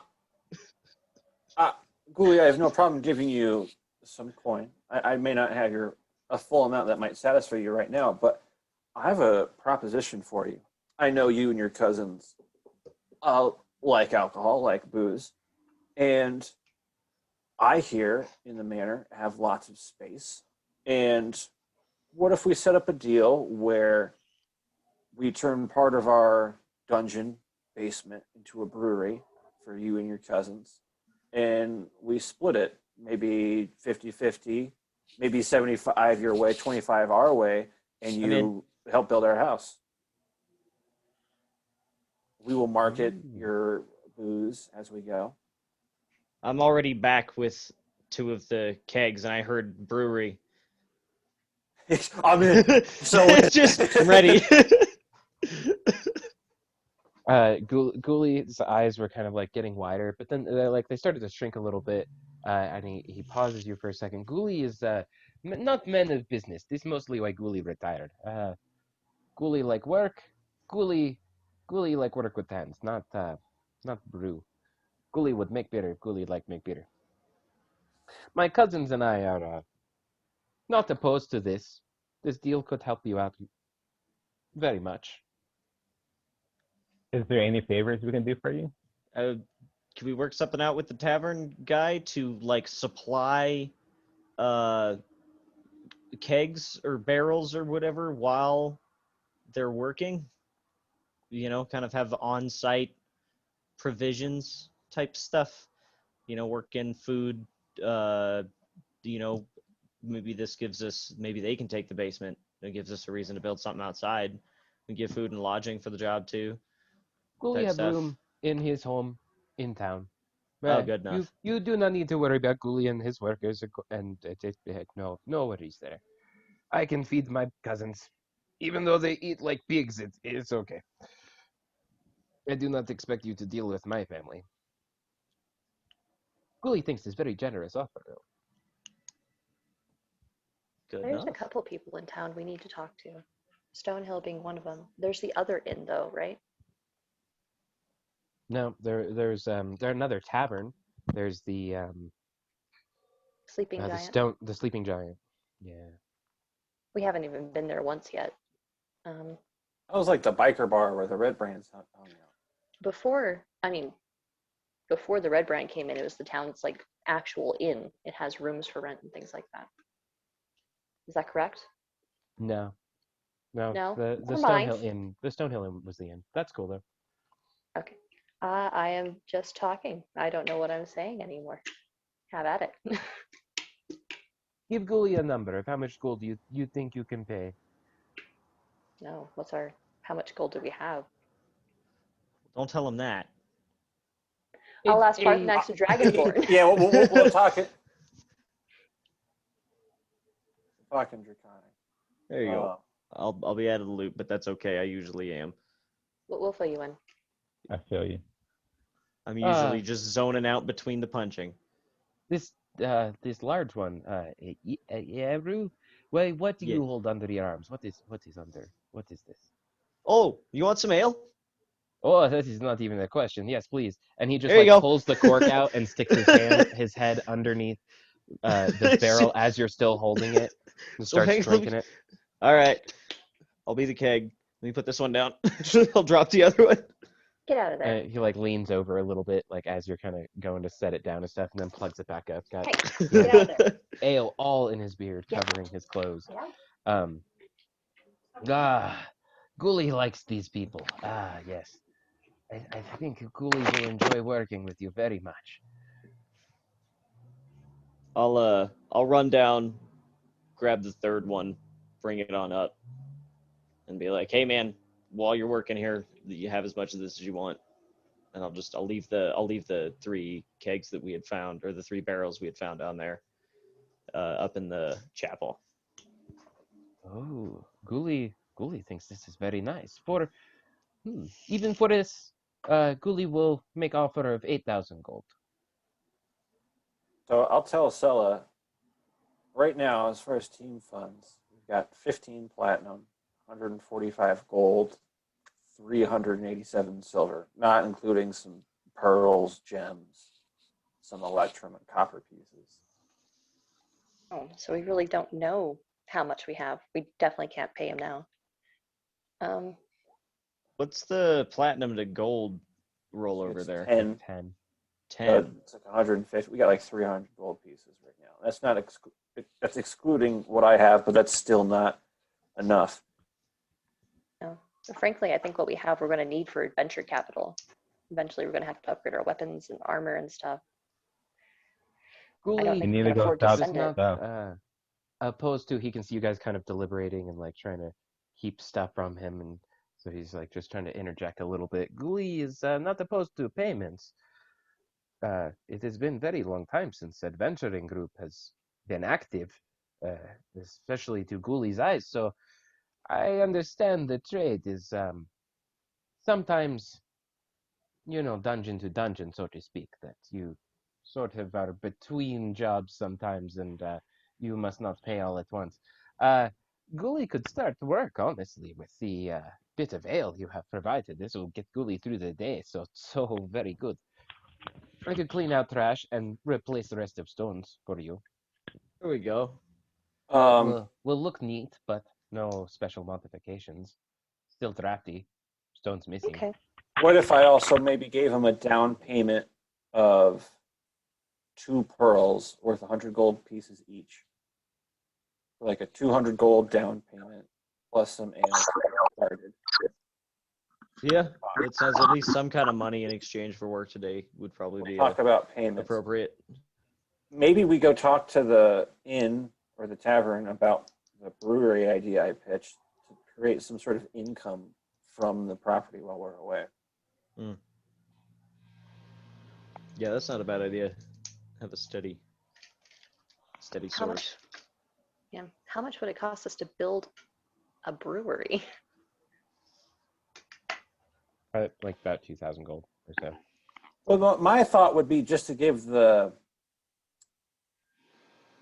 Guli, I have no problem giving you some coin. I may not have a full amount that might satisfy you right now, but I have a proposition for you. I know you and your cousins like alcohol, like booze, and I here in the manor have lots of space. And what if we set up a deal where we turn part of our dungeon basement into a brewery for you and your cousins, and we split it maybe 50-50, maybe 75 your way, 25 our way, and you help build our house. We will market your booze as we go. I'm already back with 2 of the kegs, and I heard brewery. I'm in. So it's just I'm ready. Ghouli's eyes were kind of like getting wider, but then they started to shrink a little bit. And he pauses you for a second. Ghoulie is not men of business. This mostly why Ghoulie retired. Ghoulie like work. Ghoulie Ghoulie like work with hands, not brew. Ghoulie would make beer if Ghoulie like make beer. My cousins and I are not opposed to this. This deal could help you out very much. Is there any favors we can do for you? Can we work something out with the tavern guy to like supply uh kegs or barrels or whatever while they're working? You know, kind of have on-site provisions type stuff. You know, work in food. Uh, you know, maybe they can take the basement. It gives us a reason to build something outside. We give food and lodging for the job too, Ghoulie type have stuff. room in his home in town. Oh, good enough. You do not need to worry about Ghoulie and his workers, and no worries there. I can feed my cousins, even though they eat like pigs. It's okay. I do not expect you to deal with my family. Ghoulie thinks this very generous offer, though. Good There's a enough. couple people in town we need to talk to. Stonehill being one of them. There's the other inn, though, right? No, there's another tavern. There's Sleeping Giant. the sleeping giant. Yeah. We haven't even been there once yet. Um, That was like the biker bar where the red brands hung out. before, I mean, before the Red Brand came in, it was the town's like actual inn. It has rooms for rent and things like that. Is that correct? No. No, No? the Never mind. Stonehill Inn. The Stonehill Inn was the inn. That's cool though. Okay. I am just talking. I don't know what I'm saying anymore. Have at it. Give Ghoulie a number of how much gold you think you can pay. No, how much gold do we have? Don't tell him that. I'll ask A Parthenax of Dragonborn. Yeah, we'll talk it. Talking draconic. There you go. I'll be out of the loop, but that's okay. I usually am. We'll fill you in. I feel you. I'm usually just zoning out between the punching. this large one. Yeah, Rue. Wait, what do Yeah. you hold under your arms? What is under? What is this? Oh, you want some ale? Oh, that is not even a question. Yes, please. And he just There you like go. pulls the cork out and sticks his head underneath the barrel as you're still holding it and So starts hang on. drinking it. All right. I'll be the keg. Let me put this one down. I'll drop the other one. Get out of there. He like leans over a little bit, like as you're kind of going to set it down and stuff, and then plugs it back up. Got Hey, get out of there. ale all in his beard, Yeah. covering his clothes. Yeah. Ghoulie likes these people. Yes. I think Ghoulie will enjoy working with you very much. I'll run down, grab the third one, bring it on up, and be like, "Hey man, while you're working here, you have as much of this as you want." And I'll leave the 3 kegs that we had found, or the 3 barrels we had found down there, up in the chapel. Oh, Ghoulie thinks this is very nice. Even for this, Ghoulie will make offer of 8,000 gold. So I'll tell Sella right now, as far as team funds, we've got 15 platinum, 145 gold, 387 silver, not including some pearls, gems, some electrum, and copper pieces. Oh, so we really don't know how much we have. We definitely can't pay him now. What's the platinum to gold roll over It's there? 10. 10. 10. It's like 150. We got like 300 gold pieces right now. That's not that's excluding what I have, but that's still not enough. No. So frankly, I think what we have, we're going to need for adventure capital. Eventually, we're going to have to upgrade our weapons and armor and stuff. I don't Ghoulie think need we to can go afford to south. is spend not it. opposed to. He can see you guys kind of deliberating and like trying to keep stuff from him, and so he's like just trying to interject a little bit. Ghoulie is not opposed to payments. It has been very long time since adventuring group has been active, uh, especially to Ghoulie's eyes. So I understand the trade is sometimes dungeon to dungeon, so to speak, that you sort of are between jobs sometimes, and you must not pay all at once. Uh, Gully could start work, honestly, with the bit of ale you have provided. This will get Gully through the day, so very good. I could clean out trash and replace the rest of stones for you. There we go. Um, Will look neat, but no special modifications. Still drafty. Stones missing. Okay. what if I also maybe gave him a down payment of 2 pearls worth 100 gold pieces each? Like a 200 gold down payment plus some ale to get started. Yeah, it sounds at least some kind of money in exchange for work today would probably We'll be talk about payments. appropriate. Maybe we go talk to the inn or the tavern about the brewery idea I pitched to create some sort of income from the property while we're away. Yeah, that's not a bad idea. Have a steady How much? source. Yeah. How much would it cost us to build a brewery? Like about 2,000 gold or so. Well, my thought would be just to give the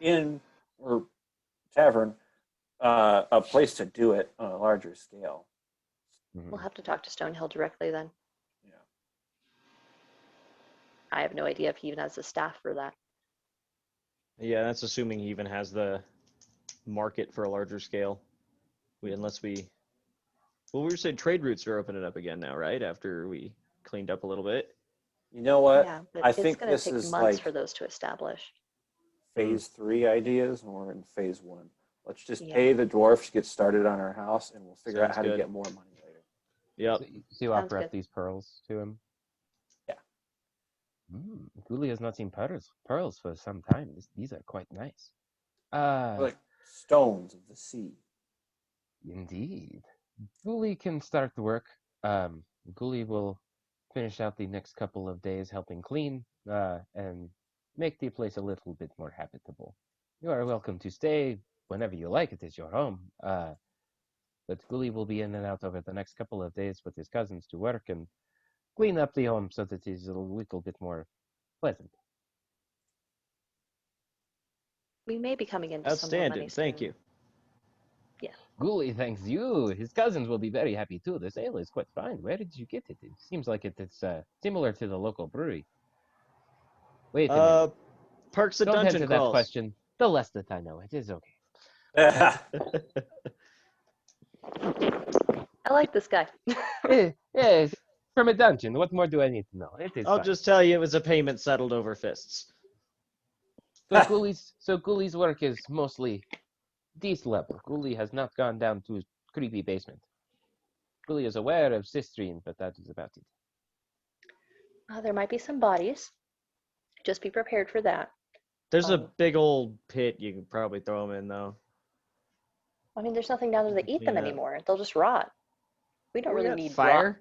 inn or tavern a place to do it on a larger scale. Mhm. We'll have to talk to Stonehill directly then. Yeah. I have no idea if he even has the staff for that. Yeah, that's assuming he even has the market for a larger scale. Unless we, well, we were saying trade routes are opening up again now, right? After we cleaned up a little bit. You know what? Yeah, but I it's think going to this take is months like for those to establish. phase 3 ideas, and we're in phase 1. Let's just Yeah. pay the dwarf to get started on our house, and we'll figure out Sounds how to good. get more money later. Yep. So you Sounds offer up good. these pearls to him? Yeah. Guli has not seen pearls for some time. These are quite nice. Like stones of the sea. Indeed. Guli can start the work. Um, Guli will finish out the next couple of days helping clean and make the place a little bit more habitable. You are welcome to stay whenever you like. It is your home. But Guli will be in and out over the next couple of days with his cousins to work and clean up the home so that it is a little bit more pleasant. We may be coming into some more money Outstanding. Thank soon. you. Yeah. Guli thanks you. His cousins will be very happy too. This ale is quite fine. Where did you get it? It seems like it's similar to the local brewery. Wait a minute. Perks of Don't dungeon answer that crawls. question. The less that I know, it is okay. I like this guy. Yes, from a dungeon. What more do I need to know? It is I'll fine. just tell you it was a payment settled over fists. So Guli's work is mostly this level. Guli has not gone down to creepy basement. Guli is aware of Sistrine, but that is about it. There might be some bodies. Just be prepared for that. There's a Um, big old pit you can probably throw them in, though. I mean, there's nothing down there to eat them Clean up. anymore. They'll just rot. We don't We really got need rot. fire.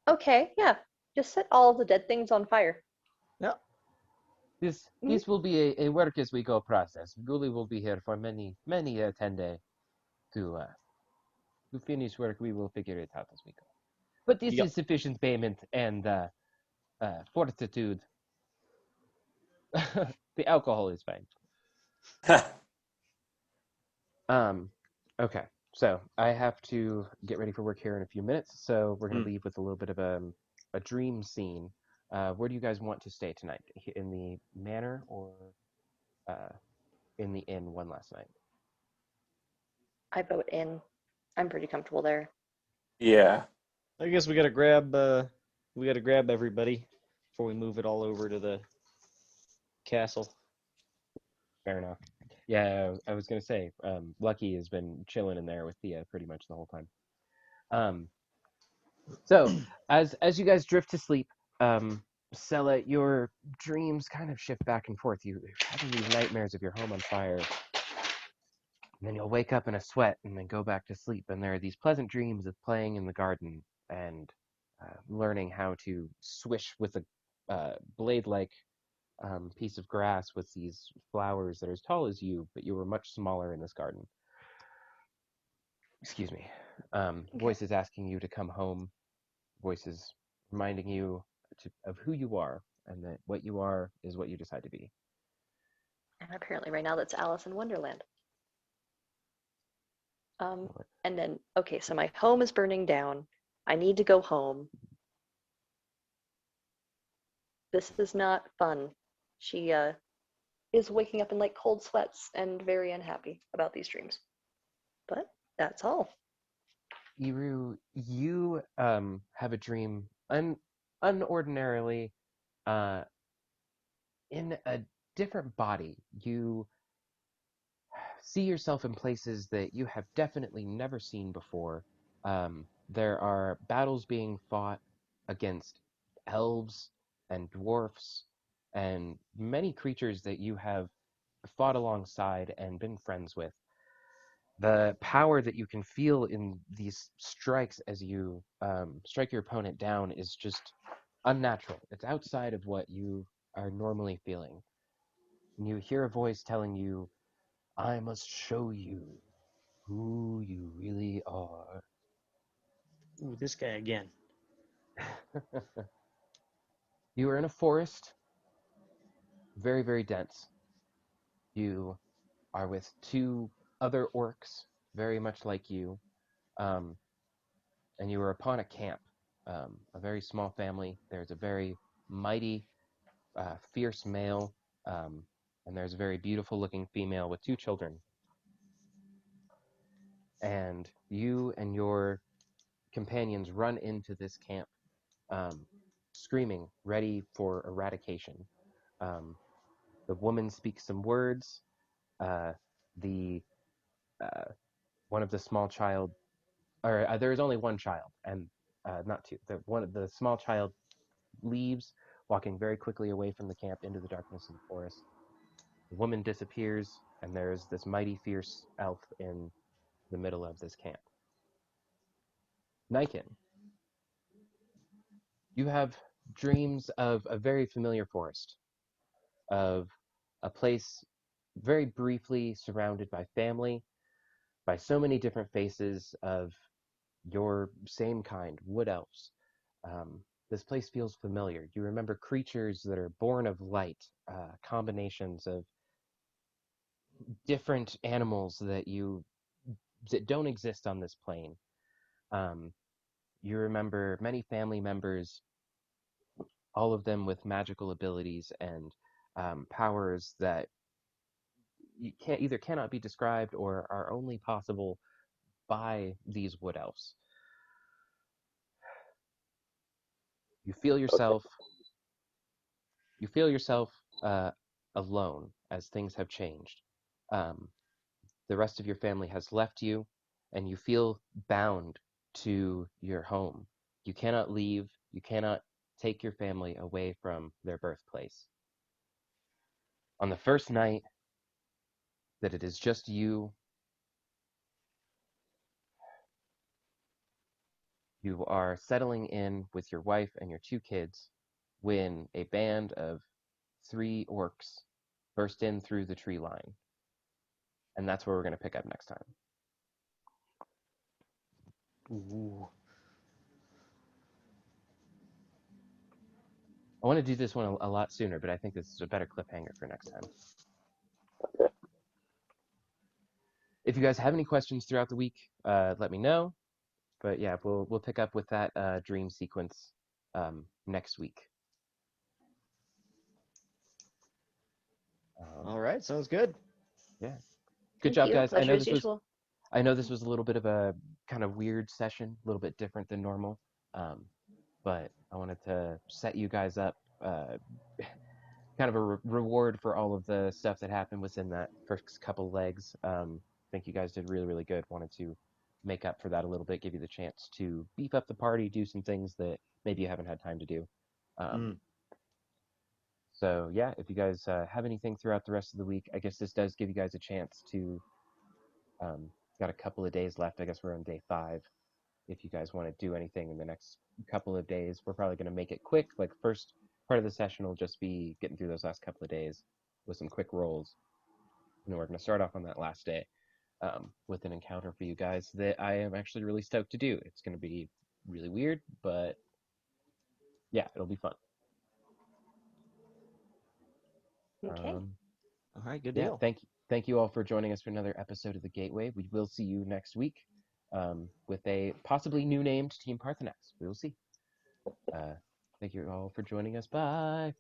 Okay, yeah. Just set all of the dead things on fire. Yep. This will be a work as we go process. Guli will be here for many 10 days to finish work. We will figure it out as we go. But this Yep. is sufficient payment and fortitude. The alcohol is fine. Okay. So I have to get ready for work here in a few minutes. So we're gonna leave with a little bit of a dream scene. Where do you guys want to stay tonight? In the manor or in the inn one last night? I vote in. I'm pretty comfortable there. Yeah. I guess we gotta grab everybody before we move it all over to the castle. Fair enough. Yeah, I was gonna say, Lucky has been chilling in there with Thea pretty much the whole time. So as you guys drift to sleep, Sella, your dreams kind of shift back and forth. You're having these nightmares of your home on fire, and then you'll wake up in a sweat and then go back to sleep. And there are these pleasant dreams of playing in the garden and learning how to swish with a blade-like piece of grass with these flowers that are as tall as you, but you were much smaller in this garden. Excuse me. Okay. Voice is asking you to come home. voices reminding you of who you are, and that what you are is what you decide to be. And apparently, right now, that's Alice in Wonderland. And then, okay, so my home is burning down. I need to go home. This is not fun. She is waking up in like cold sweats and very unhappy about these dreams. But that's all. Iru, you have a dream unordinarily uh, in a different body. You see yourself in places that you have definitely never seen before. There are battles being fought against elves and dwarfs and many creatures that you have fought alongside and been friends with. The power that you can feel in these strikes as you strike your opponent down is just unnatural. It's outside of what you are normally feeling. And you hear a voice telling you, I must show you who you really are. Ooh, this guy again. You are in a forest, very, very dense. You are with two other orcs, very much like you, um, and you are upon a camp, a very small family. There's a very mighty, fierce male, um, and there's a very beautiful looking female with two children. And you and your companions run into this camp, um, screaming, ready for eradication. Um, the woman speaks some words. Uh, the uh, One of the small child, or there is only one child, and not two. The small child leaves, walking very quickly away from the camp into the darkness of the forest. The woman disappears, and there's this mighty, fierce elf in the middle of this camp. Niken, you have dreams of a very familiar forest, of a place very briefly surrounded by family, by so many different faces of your same kind, wood elves. Um, this place feels familiar. You remember creatures that are born of light, combinations of different animals that don't exist on this plane. Um, you remember many family members, all of them with magical abilities and powers that you can't either cannot be described or are only possible by these wood elves. You feel Okay. yourself you feel yourself alone as things have changed. Um, the rest of your family has left you, and you feel bound to your home. You cannot leave. You cannot take your family away from their birthplace. On the first night that it is just you, you are settling in with your wife and your two kids when a band of three orcs burst in through the tree line. And that's where we're going to pick up next time. Ooh. I want to do this one a lot sooner, but I think this is a better cliffhanger for next time. Okay. If you guys have any questions throughout the week, let me know. But yeah, we'll pick up with that dream sequence next week. All right, sounds good. Yeah, good Thank job, you. guys. Pleasure as usual. I know this was a little bit of a kind of weird session, a little bit different than normal, um, but I wanted to set you guys up, kind of a reward for all of the stuff that happened within that first couple legs. I think you guys did really, really good. Wanted to make up for that a little bit, give you the chance to beef up the party, do some things that maybe you haven't had time to do. Um, Mm. so yeah, if you guys have anything throughout the rest of the week, I guess this does give you guys a chance to. Got a couple of days left. I guess we're on day 5. If you guys want to do anything in the next couple of days, we're probably going to make it quick. Like first part of the session will just be getting through those last couple of days with some quick rolls, and then we're going to start off on that last day with an encounter for you guys that I am actually really stoked to do. It's going to be really weird, but Yeah, it'll be fun. Okay. All right, good Yeah, deal. thank you all for joining us for another episode of the Gateway. We will see you next week with a possibly new named Team Parthenax. We will see. Thank you all for joining us. Bye.